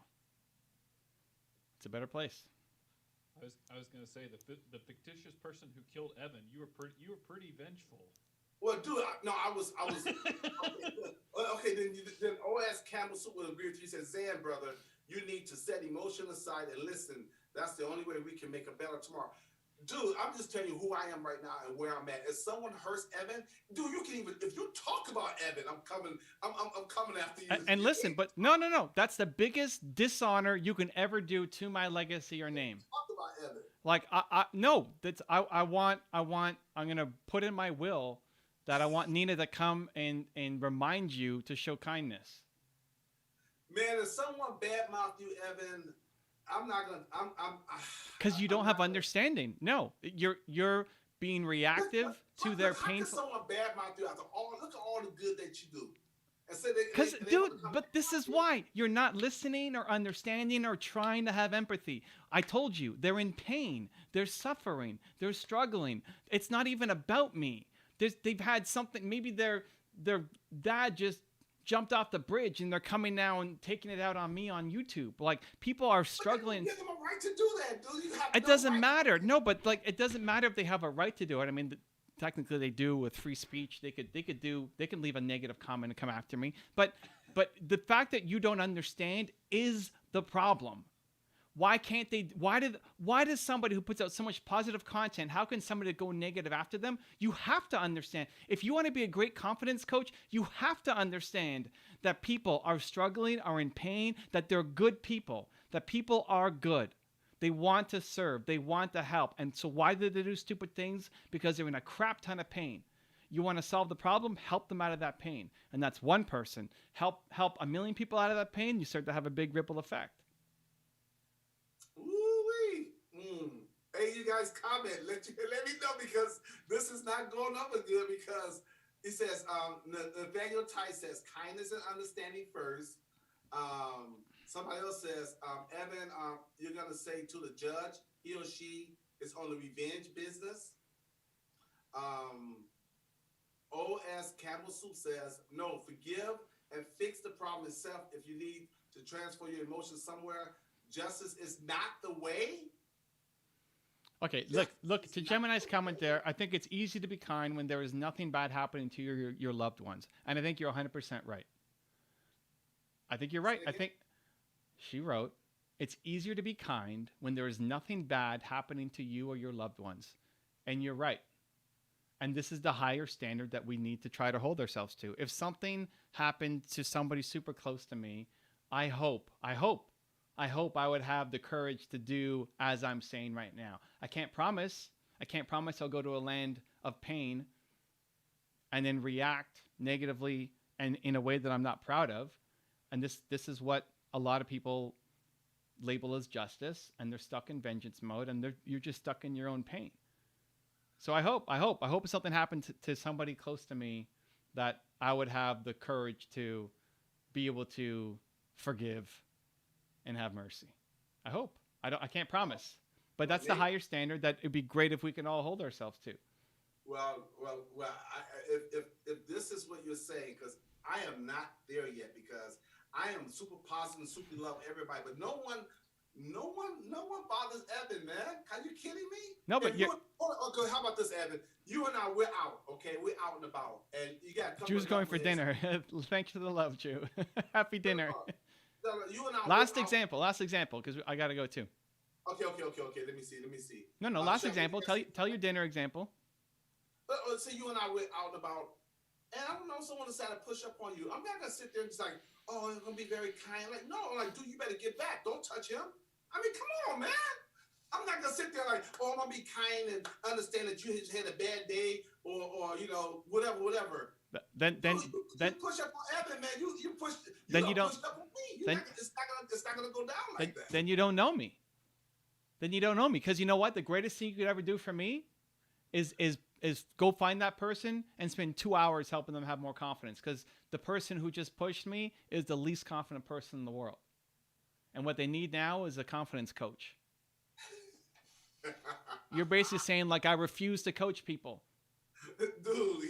It's a better place. I was gonna say the fictitious person who killed Evan. You were pretty vengeful. Well, dude, I was. Okay, then OS Campbell Soup would agree with you. He said, Zan, brother, you need to set emotion aside and listen. That's the only way we can make a better tomorrow. Dude, I'm just telling you who I am right now and where I'm at. If someone hurts Evan, dude, you can even, if you talk about Evan, I'm coming after you. And listen, but no. That's the biggest dishonor you can ever do to my legacy or name. Talk about Evan. Like, I'm going to put in my will that I want Nina to come and remind you to show kindness. Man, if someone badmouth you, Evan, I'm not gonna. Because you don't have understanding. No, you're being reactive to their how painful. How can someone badmouth you after look at all the good that you do? Because, dude, but this is why you're not listening or understanding or trying to have empathy. I told you, they're in pain, they're suffering, they're struggling. It's not even about me. They've had something. Maybe their dad just jumped off the bridge and they're coming now and taking it out on me on YouTube. Like, people are struggling. Give them a right to do that, dude. You have it no doesn't right matter. No, but like, it doesn't matter if they have a right to do it. I mean, technically they do with free speech. They can leave a negative comment and come after me. But the fact that you don't understand is the problem. Why can't they? Why does somebody who puts out so much positive content, how can somebody go negative after them? You have to understand. If you want to be a great confidence coach, you have to understand that people are struggling, are in pain, that they're good people, that people are good. They want to serve. They want to help. And so why do they do stupid things? Because they're in a crap ton of pain. You want to solve the problem, help them out of that pain. And that's one person. Help a million people out of that pain, you start to have a big ripple effect. Woo-wee. Hey, you guys comment. Let me know, because this is not going over good, because he says, Nathaniel Tice says, kindness and understanding first. Somebody else says, Evan, you're going to say to the judge, he or she is on the revenge business. O.S. Campbell Soup says, no, forgive and fix the problem itself. If you need to transfer your emotions somewhere, justice is not the way. Okay, look to Gemini's comment there. I think it's easy to be kind when there is nothing bad happening to your loved ones. And I think you're 100% right. I think you're right. I think she wrote, it's easier to be kind when there is nothing bad happening to you or your loved ones. And you're right. And this is the higher standard that we need to try to hold ourselves to. If something happened to somebody super close to me, I hope I would have the courage to do as I'm saying right now. I can't promise I'll go to a land of pain and then react negatively and in a way that I'm not proud of. And this is what a lot of people label as justice, and they're stuck in vengeance mode, and you're just stuck in your own pain. So I hope if something happened to somebody close to me, that I would have the courage to be able to forgive and have mercy. I hope. I can't promise, but that's the higher standard that it'd be great if we can all hold ourselves to. Well. If this is what you're saying, because I am not there yet, because I am super positive and super love everybody, but no one bothers Evan, man. Are you kidding me? No, but okay, how about this, Evan? You and I, we're out, okay? We're out and about, and you got. Drew's going for dinner. Thanks for the love, Drew. Happy dinner. You and I. Last example, because I gotta go too. Okay. Let me see. No. Last example. Tell your dinner example. So you and I were out and about, and I don't know, someone decided to push up on you. I'm not gonna sit there and just like, oh, I'm gonna be very kind. Like, no, like, dude, you better get back. Don't touch him. I mean, come on, man. I'm not gonna sit there like, oh, I'm gonna be kind and understand that you just had a bad day, or whatever. Then you push up on Evan, man. You push. Then you don't. Push up on me. It's not gonna go down like that. Then you don't know me. Because you know what? The greatest thing you could ever do for me is go find that person and spend 2 hours helping them have more confidence. Because the person who just pushed me is the least confident person in the world. And what they need now is a confidence coach. You're basically saying, like, I refuse to coach people. Dude,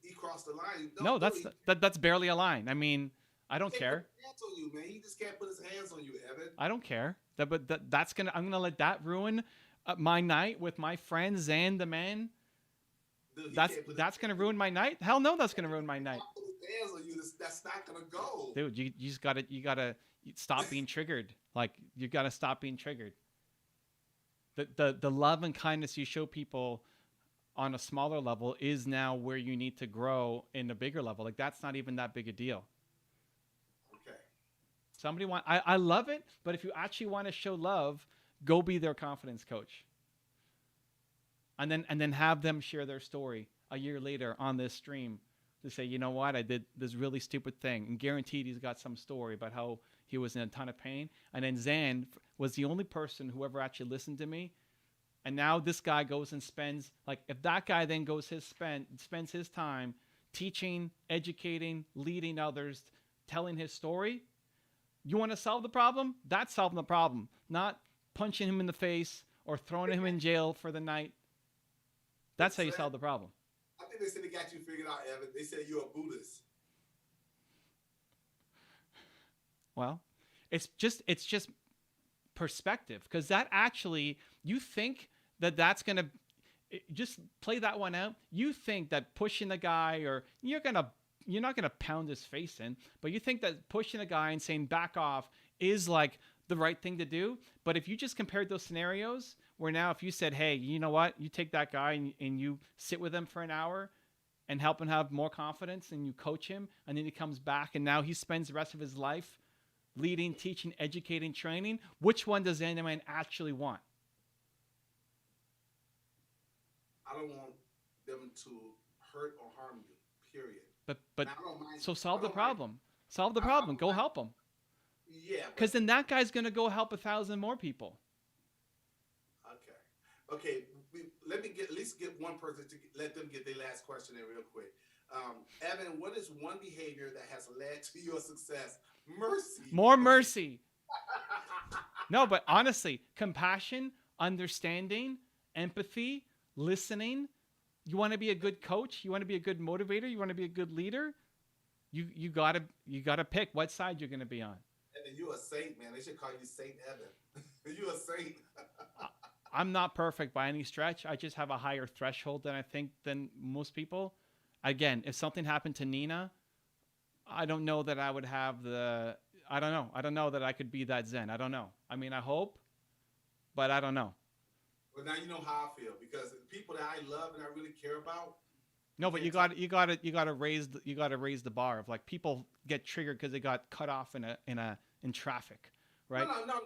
he crossed the line. No, that's barely a line. I mean, I don't He can't put care. his hands on you, man. He just can't put his hands on you, Evan. I don't care. I'm gonna let that ruin my night with my friend Zan the man. Dude, he That's can't put his that's gonna hands on ruin my night. Hell no, that's gonna you. ruin my He night, can't put his hands on you. That's not gonna go. dude. You just gotta stop being triggered. Like you gotta stop being triggered. The love and kindness you show people on a smaller level is now where you need to grow in a bigger level. Like that's not even that big a deal. Okay. I love it, but if you actually want to show love, go be their confidence coach. And then have them share their story a year later on this stream to say, you know what, I did this really stupid thing, and guaranteed he's got some story about how he was in a ton of pain. And then Zan was the only person who ever actually listened to me. And now this guy goes and spends, like, if that guy then spends his time teaching, educating, leading others, telling his story, you want to solve the problem? That's solving the problem, not punching him in the face or throwing him in jail for the night. That's how you solve the problem. I think they said they got you figured out, Evan. They said you're a Buddhist. Well, it's just perspective, because that actually, you think that's going to just play that one out. You think that pushing the guy, or you're not going to pound his face in, but you think that pushing a guy and saying back off is like the right thing to do. But if you just compared those scenarios where now if you said, hey, you know what, you take that guy and you sit with him for an hour and help him have more confidence, and you coach him, and then he comes back and now he spends the rest of his life leading, teaching, educating, training, which one does anyone actually want? I don't want them to hurt or harm you, period. But Now, I don't mind, so solve I the don't mind- problem. Solve the I problem. don't Go mind- help him. Yeah. Because then that guy's going to go help 1,000 more people. Okay. Let me at least get one person to let them get their last question in real quick. Evan, what is one behavior that has led to your success? Mercy. More mercy. No, but honestly, compassion, understanding, empathy, listening. You want to be a good coach? You want to be a good motivator? You want to be a good leader? You gotta pick what side you're gonna be on. Evan, you're a saint, man. They should call you Saint Evan. You're a saint. I'm not perfect by any stretch. I just have a higher threshold than most people. Again, if something happened to Nina, I don't know that I would have the. I don't know. I don't know that I could be that zen. I don't know. I mean, I hope, but I don't know. Well, now you know how I feel, because the people that I love and I really care about. No, but you got to raise the bar of, like, people get triggered because they got cut off in traffic, right? No.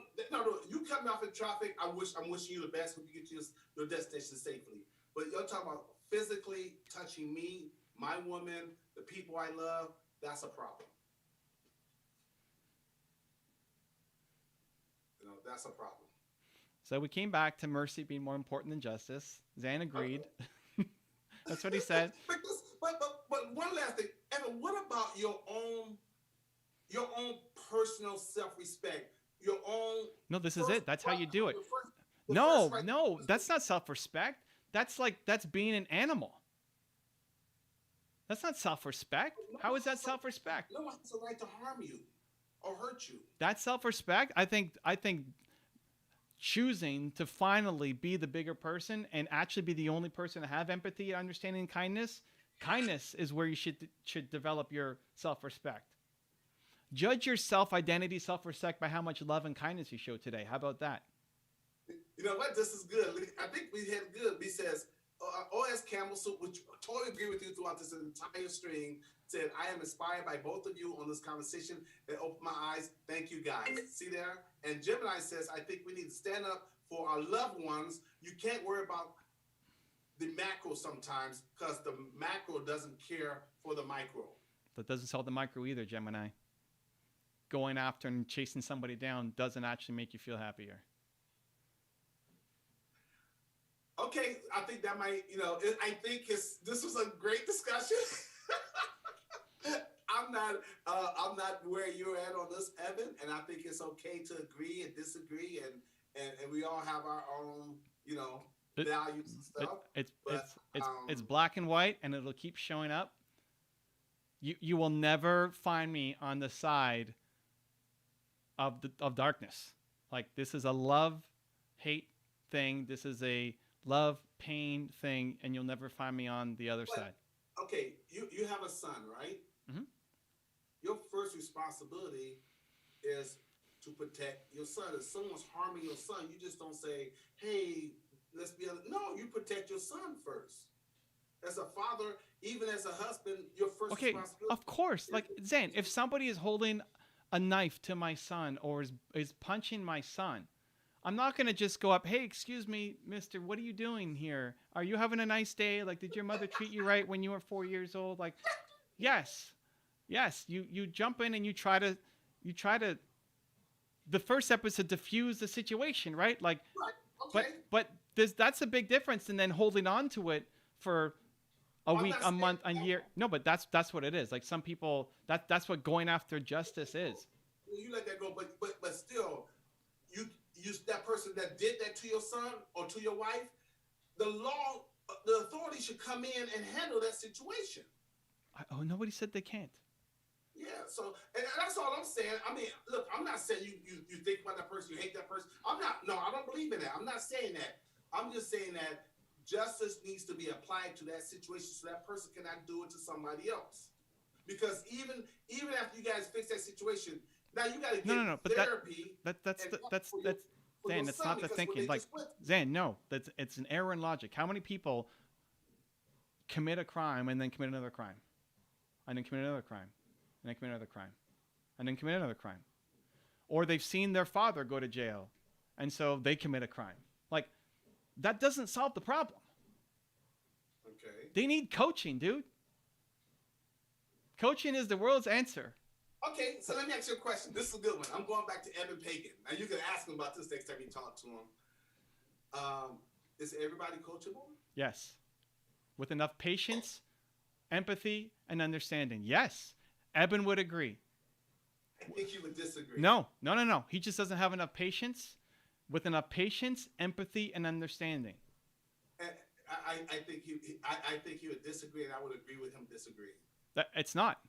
You cut me off in traffic. I'm wishing you the best. Hope you get to your destination safely. But you're talking about physically touching me, my woman, the people I love. That's a problem. That's a problem. So we came back to mercy being more important than justice. Zan agreed. That's what he said. But one last thing, Evan. What about your own personal self-respect? Your own. No, this is it. That's how you do it. The No, first no, that's not self-respect. That's being an animal. That's not self-respect. How is that self-respect? No one has a right to harm you or hurt you. That's self-respect. I think choosing to finally be the bigger person and actually be the only person to have empathy, understanding, kindness is where you should develop your self-respect. Judge your self-identity, self-respect by how much love and kindness you show today. How about that? You know what? This is good. I think we had good. He says, OS Campbell, which I totally agree with you throughout this entire stream, said, I am inspired by both of you on this conversation. It opened my eyes. Thank you, guys. See there? And Gemini says, I think we need to stand up for our loved ones. You can't worry about the macro sometimes, because the macro doesn't care for the micro. That doesn't solve the micro either, Gemini. Going after and chasing somebody down doesn't actually make you feel happier. Okay, I think that might, I think this was a great discussion. I'm not where you're at on this, Evan, and I think it's okay to agree and disagree, and we all have our own, values and stuff. It's black and white, and it'll keep showing up. You will never find me on the side of darkness. Like, this is a love hate thing. This is a love pain thing, and you'll never find me on the other side. Okay, you have a son, right? Mhm. Your first responsibility is to protect your son. If someone's harming your son, you just don't say, "Hey, let's be honest." No, you protect your son first. As a father, even as a husband, your first Okay, responsibility of course. is Like, Zan, if somebody is holding a knife to my son or is punching my son, I'm not going to just go up, "Hey, excuse me, mister, what are you doing here? Are you having a nice day? Like, did your mother treat you right when you were 4 years old?" Like, yes. Yes, you jump in and you try to the first step is to diffuse the situation, right? Like, right. but Okay, that's a big difference than then holding on to it for a I'm week, not a saying month, a year. No, but that's what it is. Like, some people, that's what going after justice is. you let that go, but still, you that person that did that to your son or to your wife, the law, the authorities should come in and handle that situation. Oh, nobody said they can't. Yeah, so and that's all I'm saying. I mean, look, I'm not saying you think about that person, you hate that person. I'm not. No, I don't believe in that. I'm not saying that. I'm just saying that justice needs to be applied to that situation so that person cannot do it to somebody else. Because even after you guys fix that situation, now you got to No, get no, no. But therapy and help for your Zan. That's son not the because what thinking. they Like, just went. Zan, no, it's an error in logic. How many people commit a crime and then commit another crime, and then commit another crime, and then commit another crime, and then commit another crime? Or they've seen their father go to jail, and so they commit a crime. Like, that doesn't solve the problem. Okay. They need coaching, dude. Coaching is the world's answer. Okay, so let me ask you a question. This is a good one. I'm going back to Evan Pagan. Now you can ask him about this next time you talk to him. Is everybody coachable? Yes. With enough patience, empathy, and understanding. Yes. Eben would agree. I think you would disagree. No. He just doesn't have enough patience. With enough patience, empathy, and understanding. And I think he would disagree, and I would agree with him disagreeing. It's not.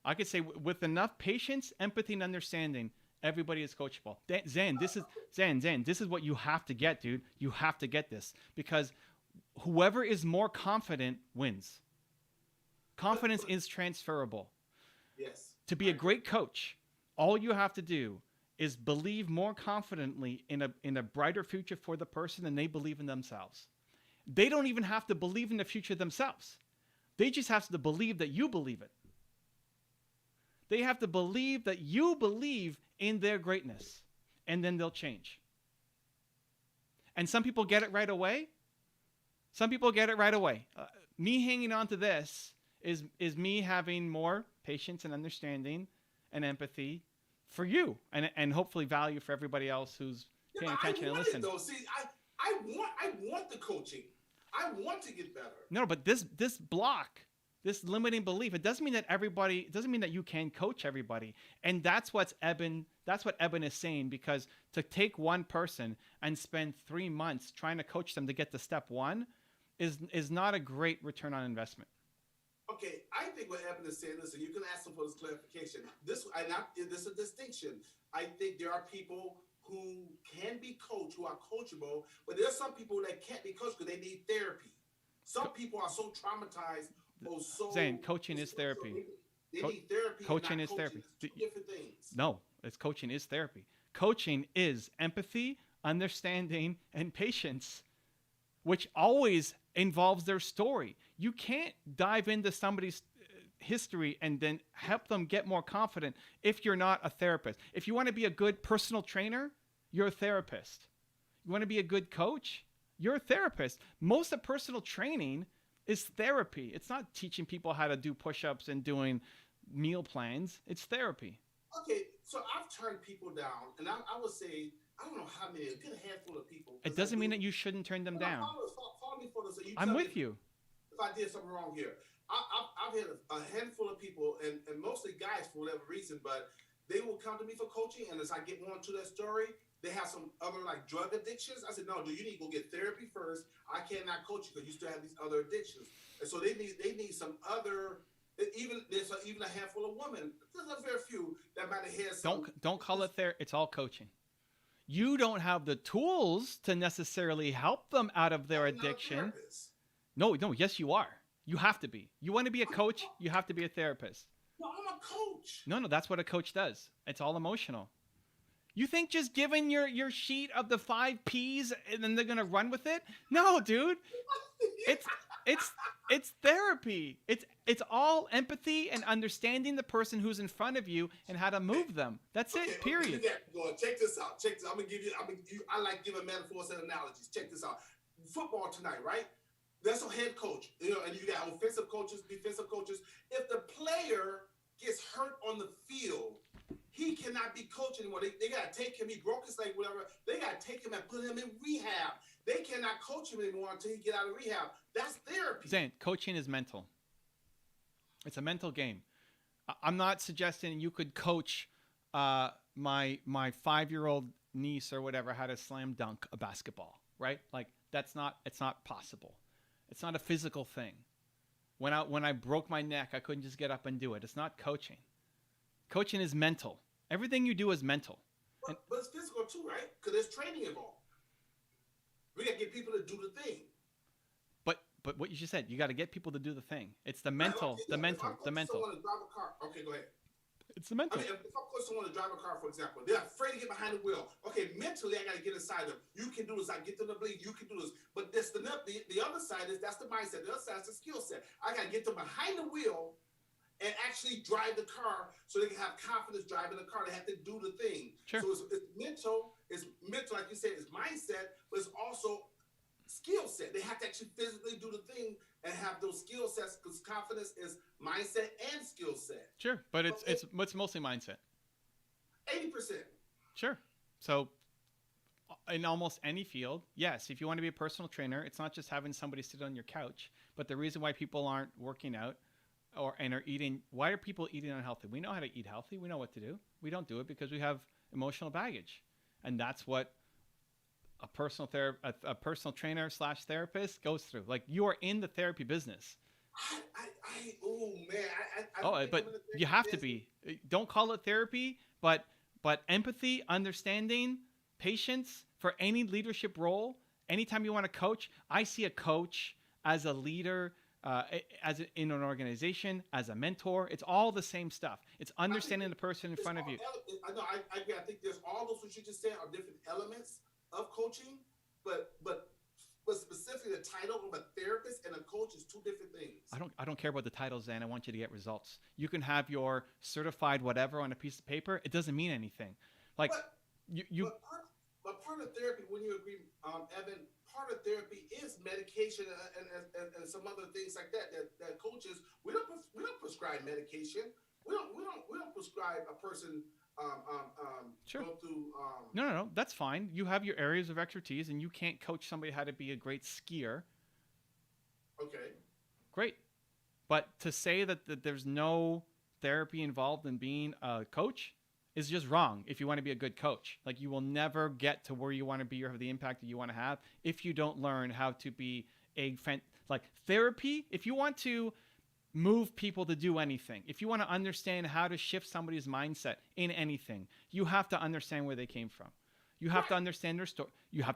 I could say with enough patience, empathy, and understanding, everybody is coachable. Zan, this is what you have to get, dude. You have to get this because whoever is more confident wins. Confidence is transferable. Yes. To be a great coach, all you have to do is believe more confidently in a brighter future for the person than they believe in themselves. They don't even have to believe in the future themselves. They just have to believe that you believe it. They have to believe that you believe in their greatness, and then they'll change. And some people get it right away. Me hanging on to this is me having more patience and understanding and empathy for you, and hopefully value for everybody else who's paying attention and listening. Though. See, I want the coaching. I want to get better. No, but this block, this limiting belief, it doesn't mean that you can coach everybody. And that's what Eben is saying, because to take one person and spend 3 months trying to coach them to get to step one is not a great return on investment. Okay, I think what Eben is saying, listen, you can ask him for this clarification. This is a distinction. I think there are people who can be coached, who are coachable, but there's some people that can't be coached because they need therapy. Some people are so traumatized or so... Zane, coaching is therapy. They need therapy. Coaching is therapy. Two different things. No, coaching is therapy. Coaching is empathy, understanding, and patience, which always involves their story. You can't dive into somebody's history and then help them get more confident if you're not a therapist. If you want to be a good personal trainer, you're a therapist. You want to be a good coach, you're a therapist. Most of personal training is therapy. It's not teaching people how to do push-ups and doing meal plans. It's therapy. Okay, so I've turned people down, and I would say, I don't know how many, a good handful of people. It doesn't mean that you shouldn't turn them down. Follow me for this. So I'm with you. If I did something wrong here. I've had a handful of people, and mostly guys for whatever reason, but they will come to me for coaching, and as I get more into that story, they have some other like drug addictions. I said, no, dude, you need to go get therapy first. I cannot coach you because you still have these other addictions. And so they need some other Even there's even a handful of women. There's a very few that might have had some. Don't call it there. It's all coaching. You don't have the tools to necessarily help them out of their I'm not a addiction. therapist. No, yes, you are. You have to be. You want to be a coach, you have to be a therapist. No, I'm a coach. No, that's what a coach does. It's all emotional. You think just giving your sheet of the 5 P's and then they're gonna run with it? No, dude. It's therapy. It's all empathy and understanding the person who's in front of you and how to move them. That's it. Period. Check this out. I'm gonna give you. I like giving metaphors and analogies. Check this out. Football tonight, right? That's a head coach, and you got offensive coaches, defensive coaches. If the player gets hurt on the field, he cannot be coached anymore. They got to take him. He broke his leg, whatever. They got to take him and put him in rehab. They cannot coach him anymore until he get out of rehab. That's therapy. Zane, coaching is mental. It's a mental game. I'm not suggesting you could coach my 5-year-old niece or whatever how to slam dunk a basketball, right? Like it's not possible. It's not a physical thing. When I broke my neck, I couldn't just get up and do it. It's not coaching. Coaching is mental. Everything you do is mental. But it's physical too, right? Because there's training involved. We got to get people to do the thing. But what you just said, you got to get people to do the thing. It's the mental, the mental. Someone to drive a car. Okay, go ahead. It's the mental. I mean, if I put someone to drive a car, for example, they're afraid to get behind the wheel. Okay, mentally, I got to get inside them. You can do this. I get them to believe you can do this. But that's the other side is that's the mindset. The other side is the skill set. I got to get them behind the wheel and actually drive the car so they can have confidence driving the car. They have to do the thing. Sure. So it's mental. It's mental, like you said, it's mindset, but it's also skill set. They have to actually physically do the thing and have those skill sets because confidence is mindset and skill set. Sure, but it's mostly mindset. 80%. Sure. So in almost any field, yes, if you want to be a personal trainer, it's not just having somebody sit on your couch, but the reason why people aren't working out and are eating, why are people eating unhealthy? We know how to eat healthy. We know what to do. We don't do it because we have emotional baggage. And that's what a personal trainer / therapist goes through. Like you are in the therapy business. But you have to be. Don't call it therapy, but empathy, understanding, patience for any leadership role. Anytime you want to coach, I see a coach as a leader, in an organization, as a mentor. It's all the same stuff. It's understanding the person in front of you. I think there's all those what you just said are different elements of coaching, but specifically the title of a therapist and a coach is two different things. I don't care about the titles, Zan. I want you to get results. You can have your certified whatever on a piece of paper. It doesn't mean anything. Like But part of therapy, when you agree, Evan, part of therapy is medication and some other things like that coaches we don't prescribe medication. We don't prescribe a person sure. go through. No, that's fine. You have your areas of expertise, and you can't coach somebody how to be a great skier. Okay. Great, but to say that there's no therapy involved in being a coach is just wrong. If you want to be a good coach, like you will never get to where you want to be or have the impact that you want to have if you don't learn how to be like therapy. If you want to move people to do anything, if you want to understand how to shift somebody's mindset in anything, you have to understand where they came from. You have to understand their story.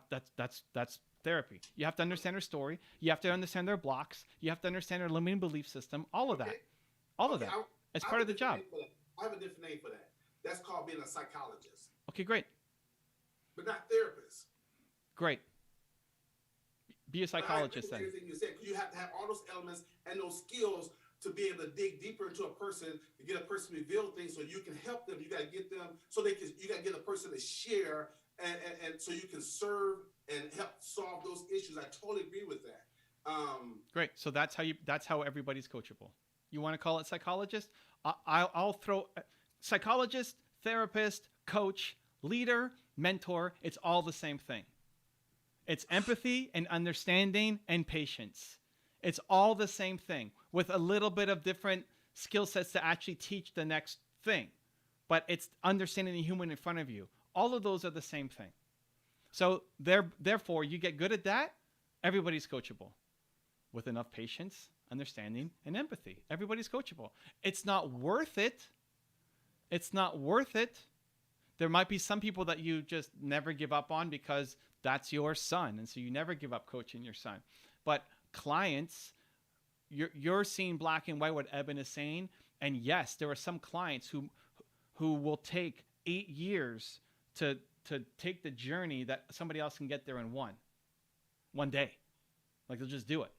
That's therapy. You have to understand their story. You have to understand their blocks. You have to understand their limiting belief system. All of that. It's part of the job. I have a different name for that. That's called being a psychologist. Okay, great. But not therapist. Great. Be a psychologist then. Everything you said, because you have to have all those elements and those skills to be able to dig deeper into a person, to get a person to reveal things so you can help them. You got to get them so you got to get a person to share and so you can serve and help solve those issues. I totally agree with that. Great. So that's how everybody's coachable. You want to call it psychologist? I'll throw psychologist, therapist, coach, leader, mentor. It's all the same thing. It's empathy and understanding and patience. It's all the same thing with a little bit of different skill sets to actually teach the next thing. But it's understanding the human in front of you. All of those are the same thing. So therefore, you get good at that, everybody's coachable. with enough patience, understanding, and empathy. Everybody's coachable. It's not worth it. It's not worth it. There might be some people that you just never give up on because that's your son, and so you never give up coaching your son. But clients, you're seeing black and white what Eben is saying, and yes, there are some clients who will take 8 years to take the journey that somebody else can get there in one day. Like they'll just do it.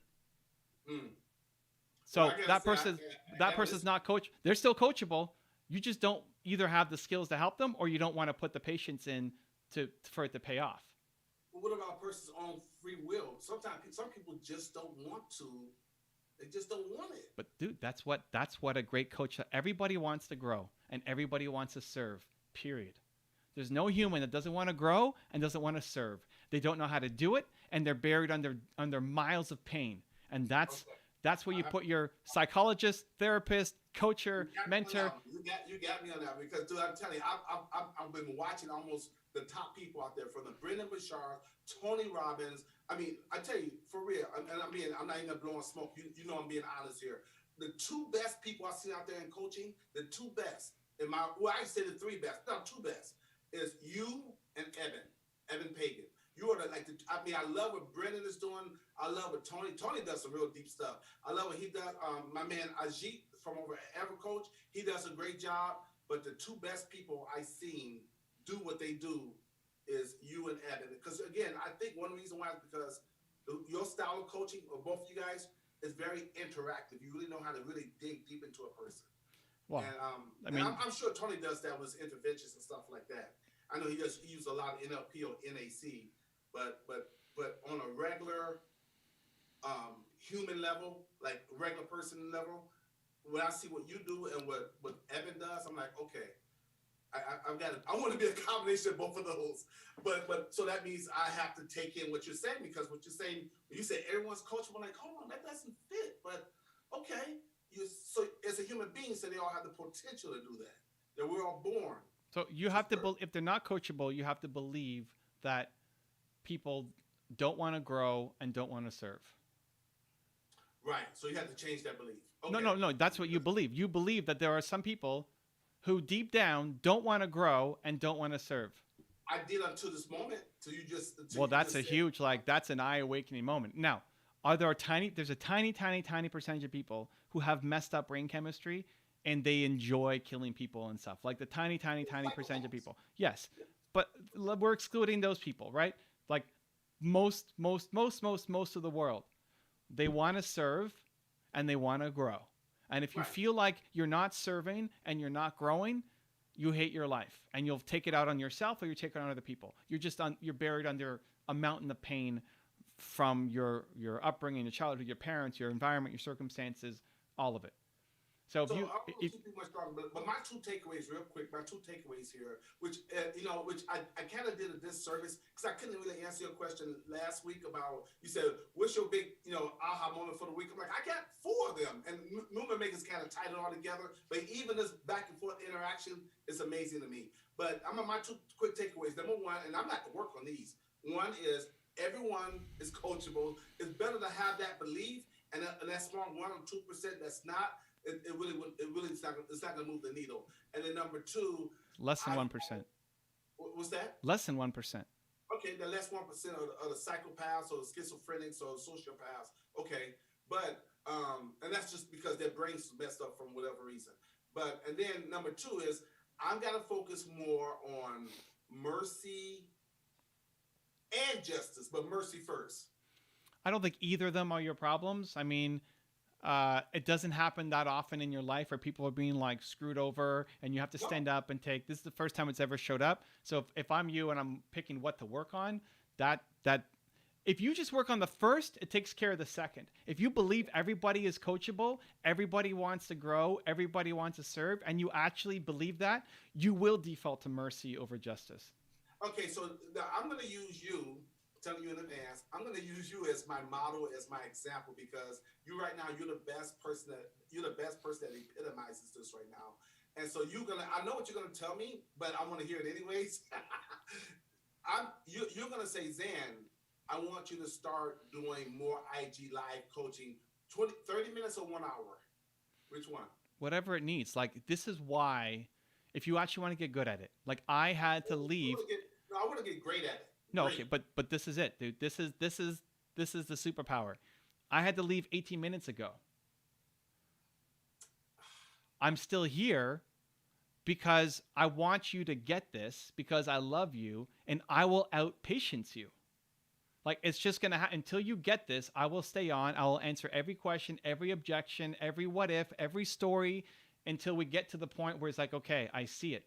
So that person's not coach. They're still coachable. You just don't either have the skills to help them, or you don't want to put the patience in for it to pay off. But what about a person's own free will? Sometimes some people just don't want to. They just don't want it. But dude, that's what a great coach. Everybody wants to grow and everybody wants to serve. Period. There's no human that doesn't want to grow and doesn't want to serve. They don't know how to do it, and they're buried under miles of pain. And that's where you put your psychologist, therapist, coacher, mentor. You got me on that because, dude, I'm telling you, I've been watching almost the top people out there, from the Brendan Bashar, Tony Robbins. I mean, I tell you, for real, and I'm not even blowing smoke. You know I'm being honest here. The two best people I see out there in coaching, the two best, I say the three best, no, two best, is you and Evan Pagan. You are I love what Brendan is doing. I love what Tony does some real deep stuff. I love what he does. My man Ajit from over at EverCoach, he does a great job. But the two best people I've seen do what they do is you and Evan. Because again, I think one reason why is because your style of coaching, or both of you guys, is very interactive. You really know how to really dig deep into a person. Well, and I'm sure Tony does that with his interventions and stuff like that. I know he uses a lot of NLP or NAC, but on a regular human level, like regular person level, when I see what you do and what Evan does, I'm like, okay, I want to be a combination of both of those. But so that means I have to take in what you're saying, because what you're saying, when you say everyone's coachable, I'm like, hold on, that doesn't fit. But okay, so as a human being, so they all have the potential to do that we're all born. So you have to, if they're not coachable, you have to believe that people don't want to grow and don't want to serve. Right. So you have to change that belief. Okay. No. That's what you believe. You believe that there are some people who deep down don't want to grow and don't want to serve. I did until this moment. So you just. Well, that's a huge, that's an eye-awakening moment. Now, there's a tiny percentage of people who have messed up brain chemistry and they enjoy killing people and stuff. Like the tiny percentage of people. Yes. But we're excluding those people, right? Like most of the world, they want to serve and they want to grow. And if you feel like you're not serving and you're not growing, you hate your life, and you'll take it out on yourself or you take it on other people. You're buried under a mountain of pain from your upbringing, your childhood, your parents, your environment, your circumstances, all of it. So I don't want to too much talking, but my two takeaways, real quick, here, which I kind of did a disservice because I couldn't really answer your question last week about, you said, what's your big, aha moment for the week? I'm like, I got 4 of them, and movement makers kind of tied it all together. But even this back and forth interaction is amazing to me. But I'm on my 2 quick takeaways. Number 1, and I'm not going to work on these. One is everyone is coachable. It's better to have that belief, and that small 1 or 2% that's not. It's not going to move the needle. And then number 2, less than 1%. What's that? Less than 1%. Okay, the less 1% of the psychopaths or the schizophrenics or the sociopaths. Okay, but and that's just because their brains messed up from whatever reason. And then number 2 is I'm going to focus more on mercy and justice, but mercy first. I don't think either of them are your problems. I mean, it doesn't happen that often in your life where people are being screwed over and you have to stand up and take. This is the first time it's ever showed up. So if I'm you and I'm picking what to work on, that if you just work on the first, it takes care of the second. If you believe everybody is coachable, everybody wants to grow, everybody wants to serve, and you actually believe that, you will default to mercy over justice. Okay, so now I'm going to use you. Telling you in advance, I'm going to use you as my model, as my example, because you're the best person that epitomizes this right now. And so I know what you're going to tell me, but I want to hear it anyways. You're going to say, Zan, I want you to start doing more IG live coaching, 30 minutes or 1 hour. Which one? Whatever it needs. Like this is why, if you actually want to get good at it, like I had to leave. No, I want to get great at it. No, Great. okay, but this is it, dude. This is the superpower. I had to leave 18 minutes ago. I'm still here because I want you to get this because I love you and I will outpatience you. Like it's just gonna happen until you get this. I will stay on. I will answer every question, every objection, every what if, every story, until we get to the point where it's like, okay, I see it.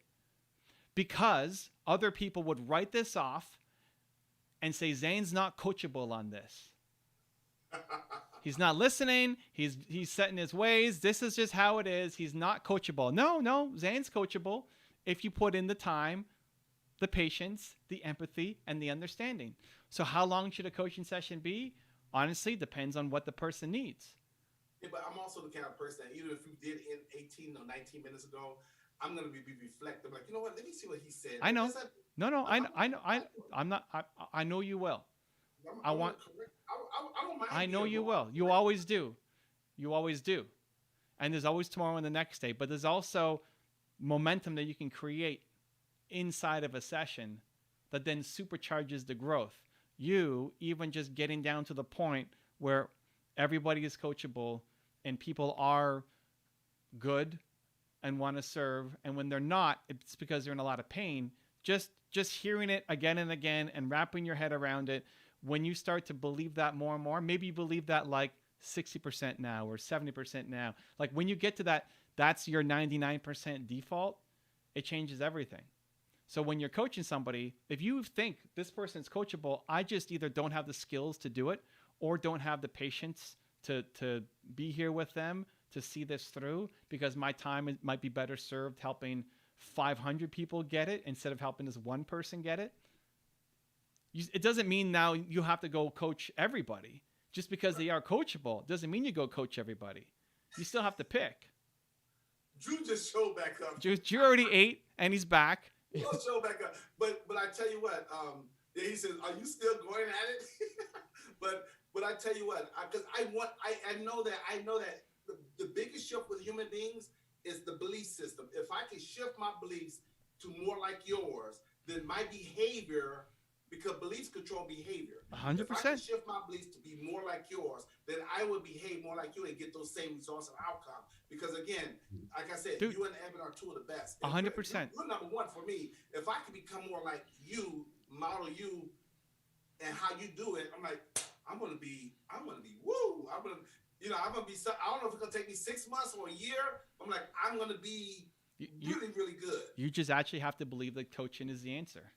Because other people would write this off and say Zane's not coachable on this. He's not listening. He's set in his ways. This is just how it is. He's not coachable. No, Zane's coachable if you put in the time, the patience, the empathy, and the understanding. So how long should a coaching session be? Honestly, depends on what the person needs. Yeah, but I'm also the kind of person that even if you did in 18 or 19 minutes ago, I'm gonna be reflective. Like, you know what? Let me see what he said. I know. No, I know. I'm not. I know you will. I don't mind. I know you will. You always do. You always do. And there's always tomorrow and the next day. But there's also momentum that you can create inside of a session that then supercharges the growth. You even just getting down to the point where everybody is coachable and people are good and want to serve, and when they're not, it's because they're in a lot of pain. Just hearing it again and again and wrapping your head around it, when you start to believe that more and more, maybe you believe that like 60% now or 70% now. Like when you get to that, that's your 99% default, it changes everything. So when you're coaching somebody, if you think this person's coachable, I just either don't have the skills to do it or don't have the patience to be here with them to see this through, because my time might be better served helping 500 people get it instead of helping this one person get it. It doesn't mean now you have to go coach everybody. Just because they are coachable doesn't mean you go coach everybody. You still have to pick. Drew just showed back up. Drew already ate and he's back. He'll show back up. But I tell you what, yeah, he says, "Are you still going at it?" but I tell you what, because I know that the biggest shift with human beings is the belief system. If I can shift my beliefs to more like yours, then my behavior, because beliefs control behavior. 100%. If I can shift my beliefs to be more like yours, then I will behave more like you and get those same results and outcome. Because again, like I said, dude, you and Evan are two of the best. 100%. You're number one for me. If I can become more like you, model you, and how you do it, I'm like, I'm gonna be woo. I'm gonna be. I don't know if it's gonna take me 6 months or a year. I'm like, I'm gonna be really good. You just actually have to believe that coaching is the answer.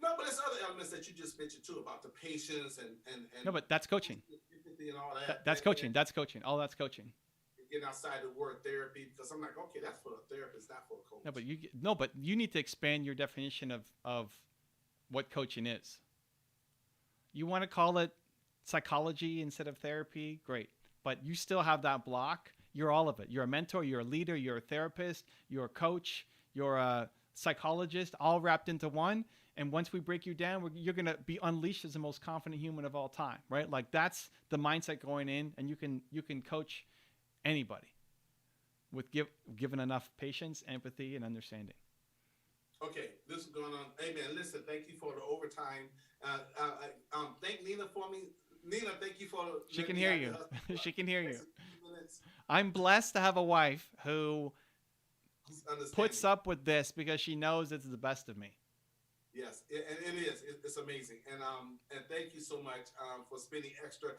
No, but there's other elements that you just mentioned too about the patience and no, but that's coaching. And all that. That's coaching. That's coaching. All that's coaching. Getting outside the word therapy, because I'm like, okay, that's for a therapist, not for a coach. But you need to expand your definition of what coaching is. You want to call it psychology instead of therapy, great. But you still have that block. You're all of it. You're a mentor, you're a leader, you're a therapist, you're a coach, you're a psychologist, all wrapped into one. And once we break you down, you're going to be unleashed as the most confident human of all time, right? Like that's the mindset going in, and you can coach anybody with given enough patience, empathy, and understanding. Okay, this is going on. Hey man, listen, thank you for the overtime. Thank Nina for me. Nina, thank you for. She can hear you. She can hear you. I'm blessed to have a wife who puts up with this because she knows it's the best of me. Yes, and it is. It's amazing, and thank you so much for spending extra.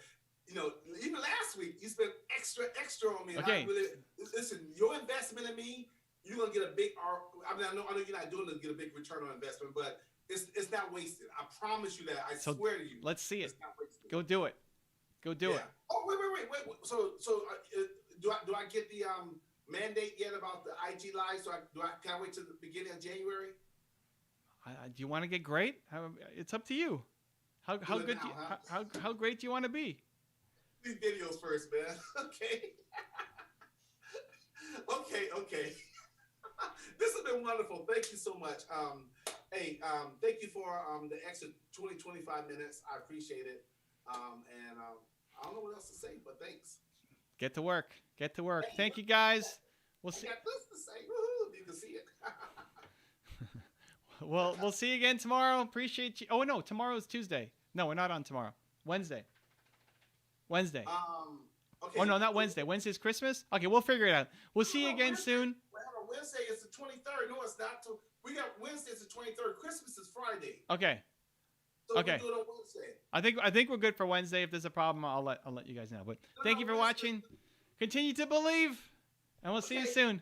Even last week you spent extra on me. Okay. Listen, your investment in me, you're gonna get a big. I know you're not doing it to get a big return on investment, but it's not wasted. I promise you that. I swear to you. Let's see it. It's not wasted. Go do it. Go do it. Oh wait. So do I get the mandate yet about the IG live? So can I wait till the beginning of January? Do you want to get great? It's up to you. How good? How great do you want to be? These videos first, man. Okay. Okay. This has been wonderful. Thank you so much. Hey, thank you for the extra 20, 25 minutes. I appreciate it. I don't know what else to say, but thanks. Get to work. Get to work. Hey, Thank you, guys. We'll I see. got this to say. Woohoo! You can see it. We'll see you again tomorrow. Appreciate you. Oh no, tomorrow's Tuesday. No, we're not on tomorrow. Wednesday. Wednesday. Okay. Oh no, not Wednesday. Wednesday's Christmas. Okay, we'll figure it out. We'll see you again soon. Well, Wednesday is the 23rd. No, it's not. We got Wednesday is the 23rd. Christmas is Friday. Okay. So Okay. we do it on Wednesday. I think we're good for Wednesday. If there's a problem, I'll let you guys know. But thank you for watching. Continue to believe, and we'll see you soon.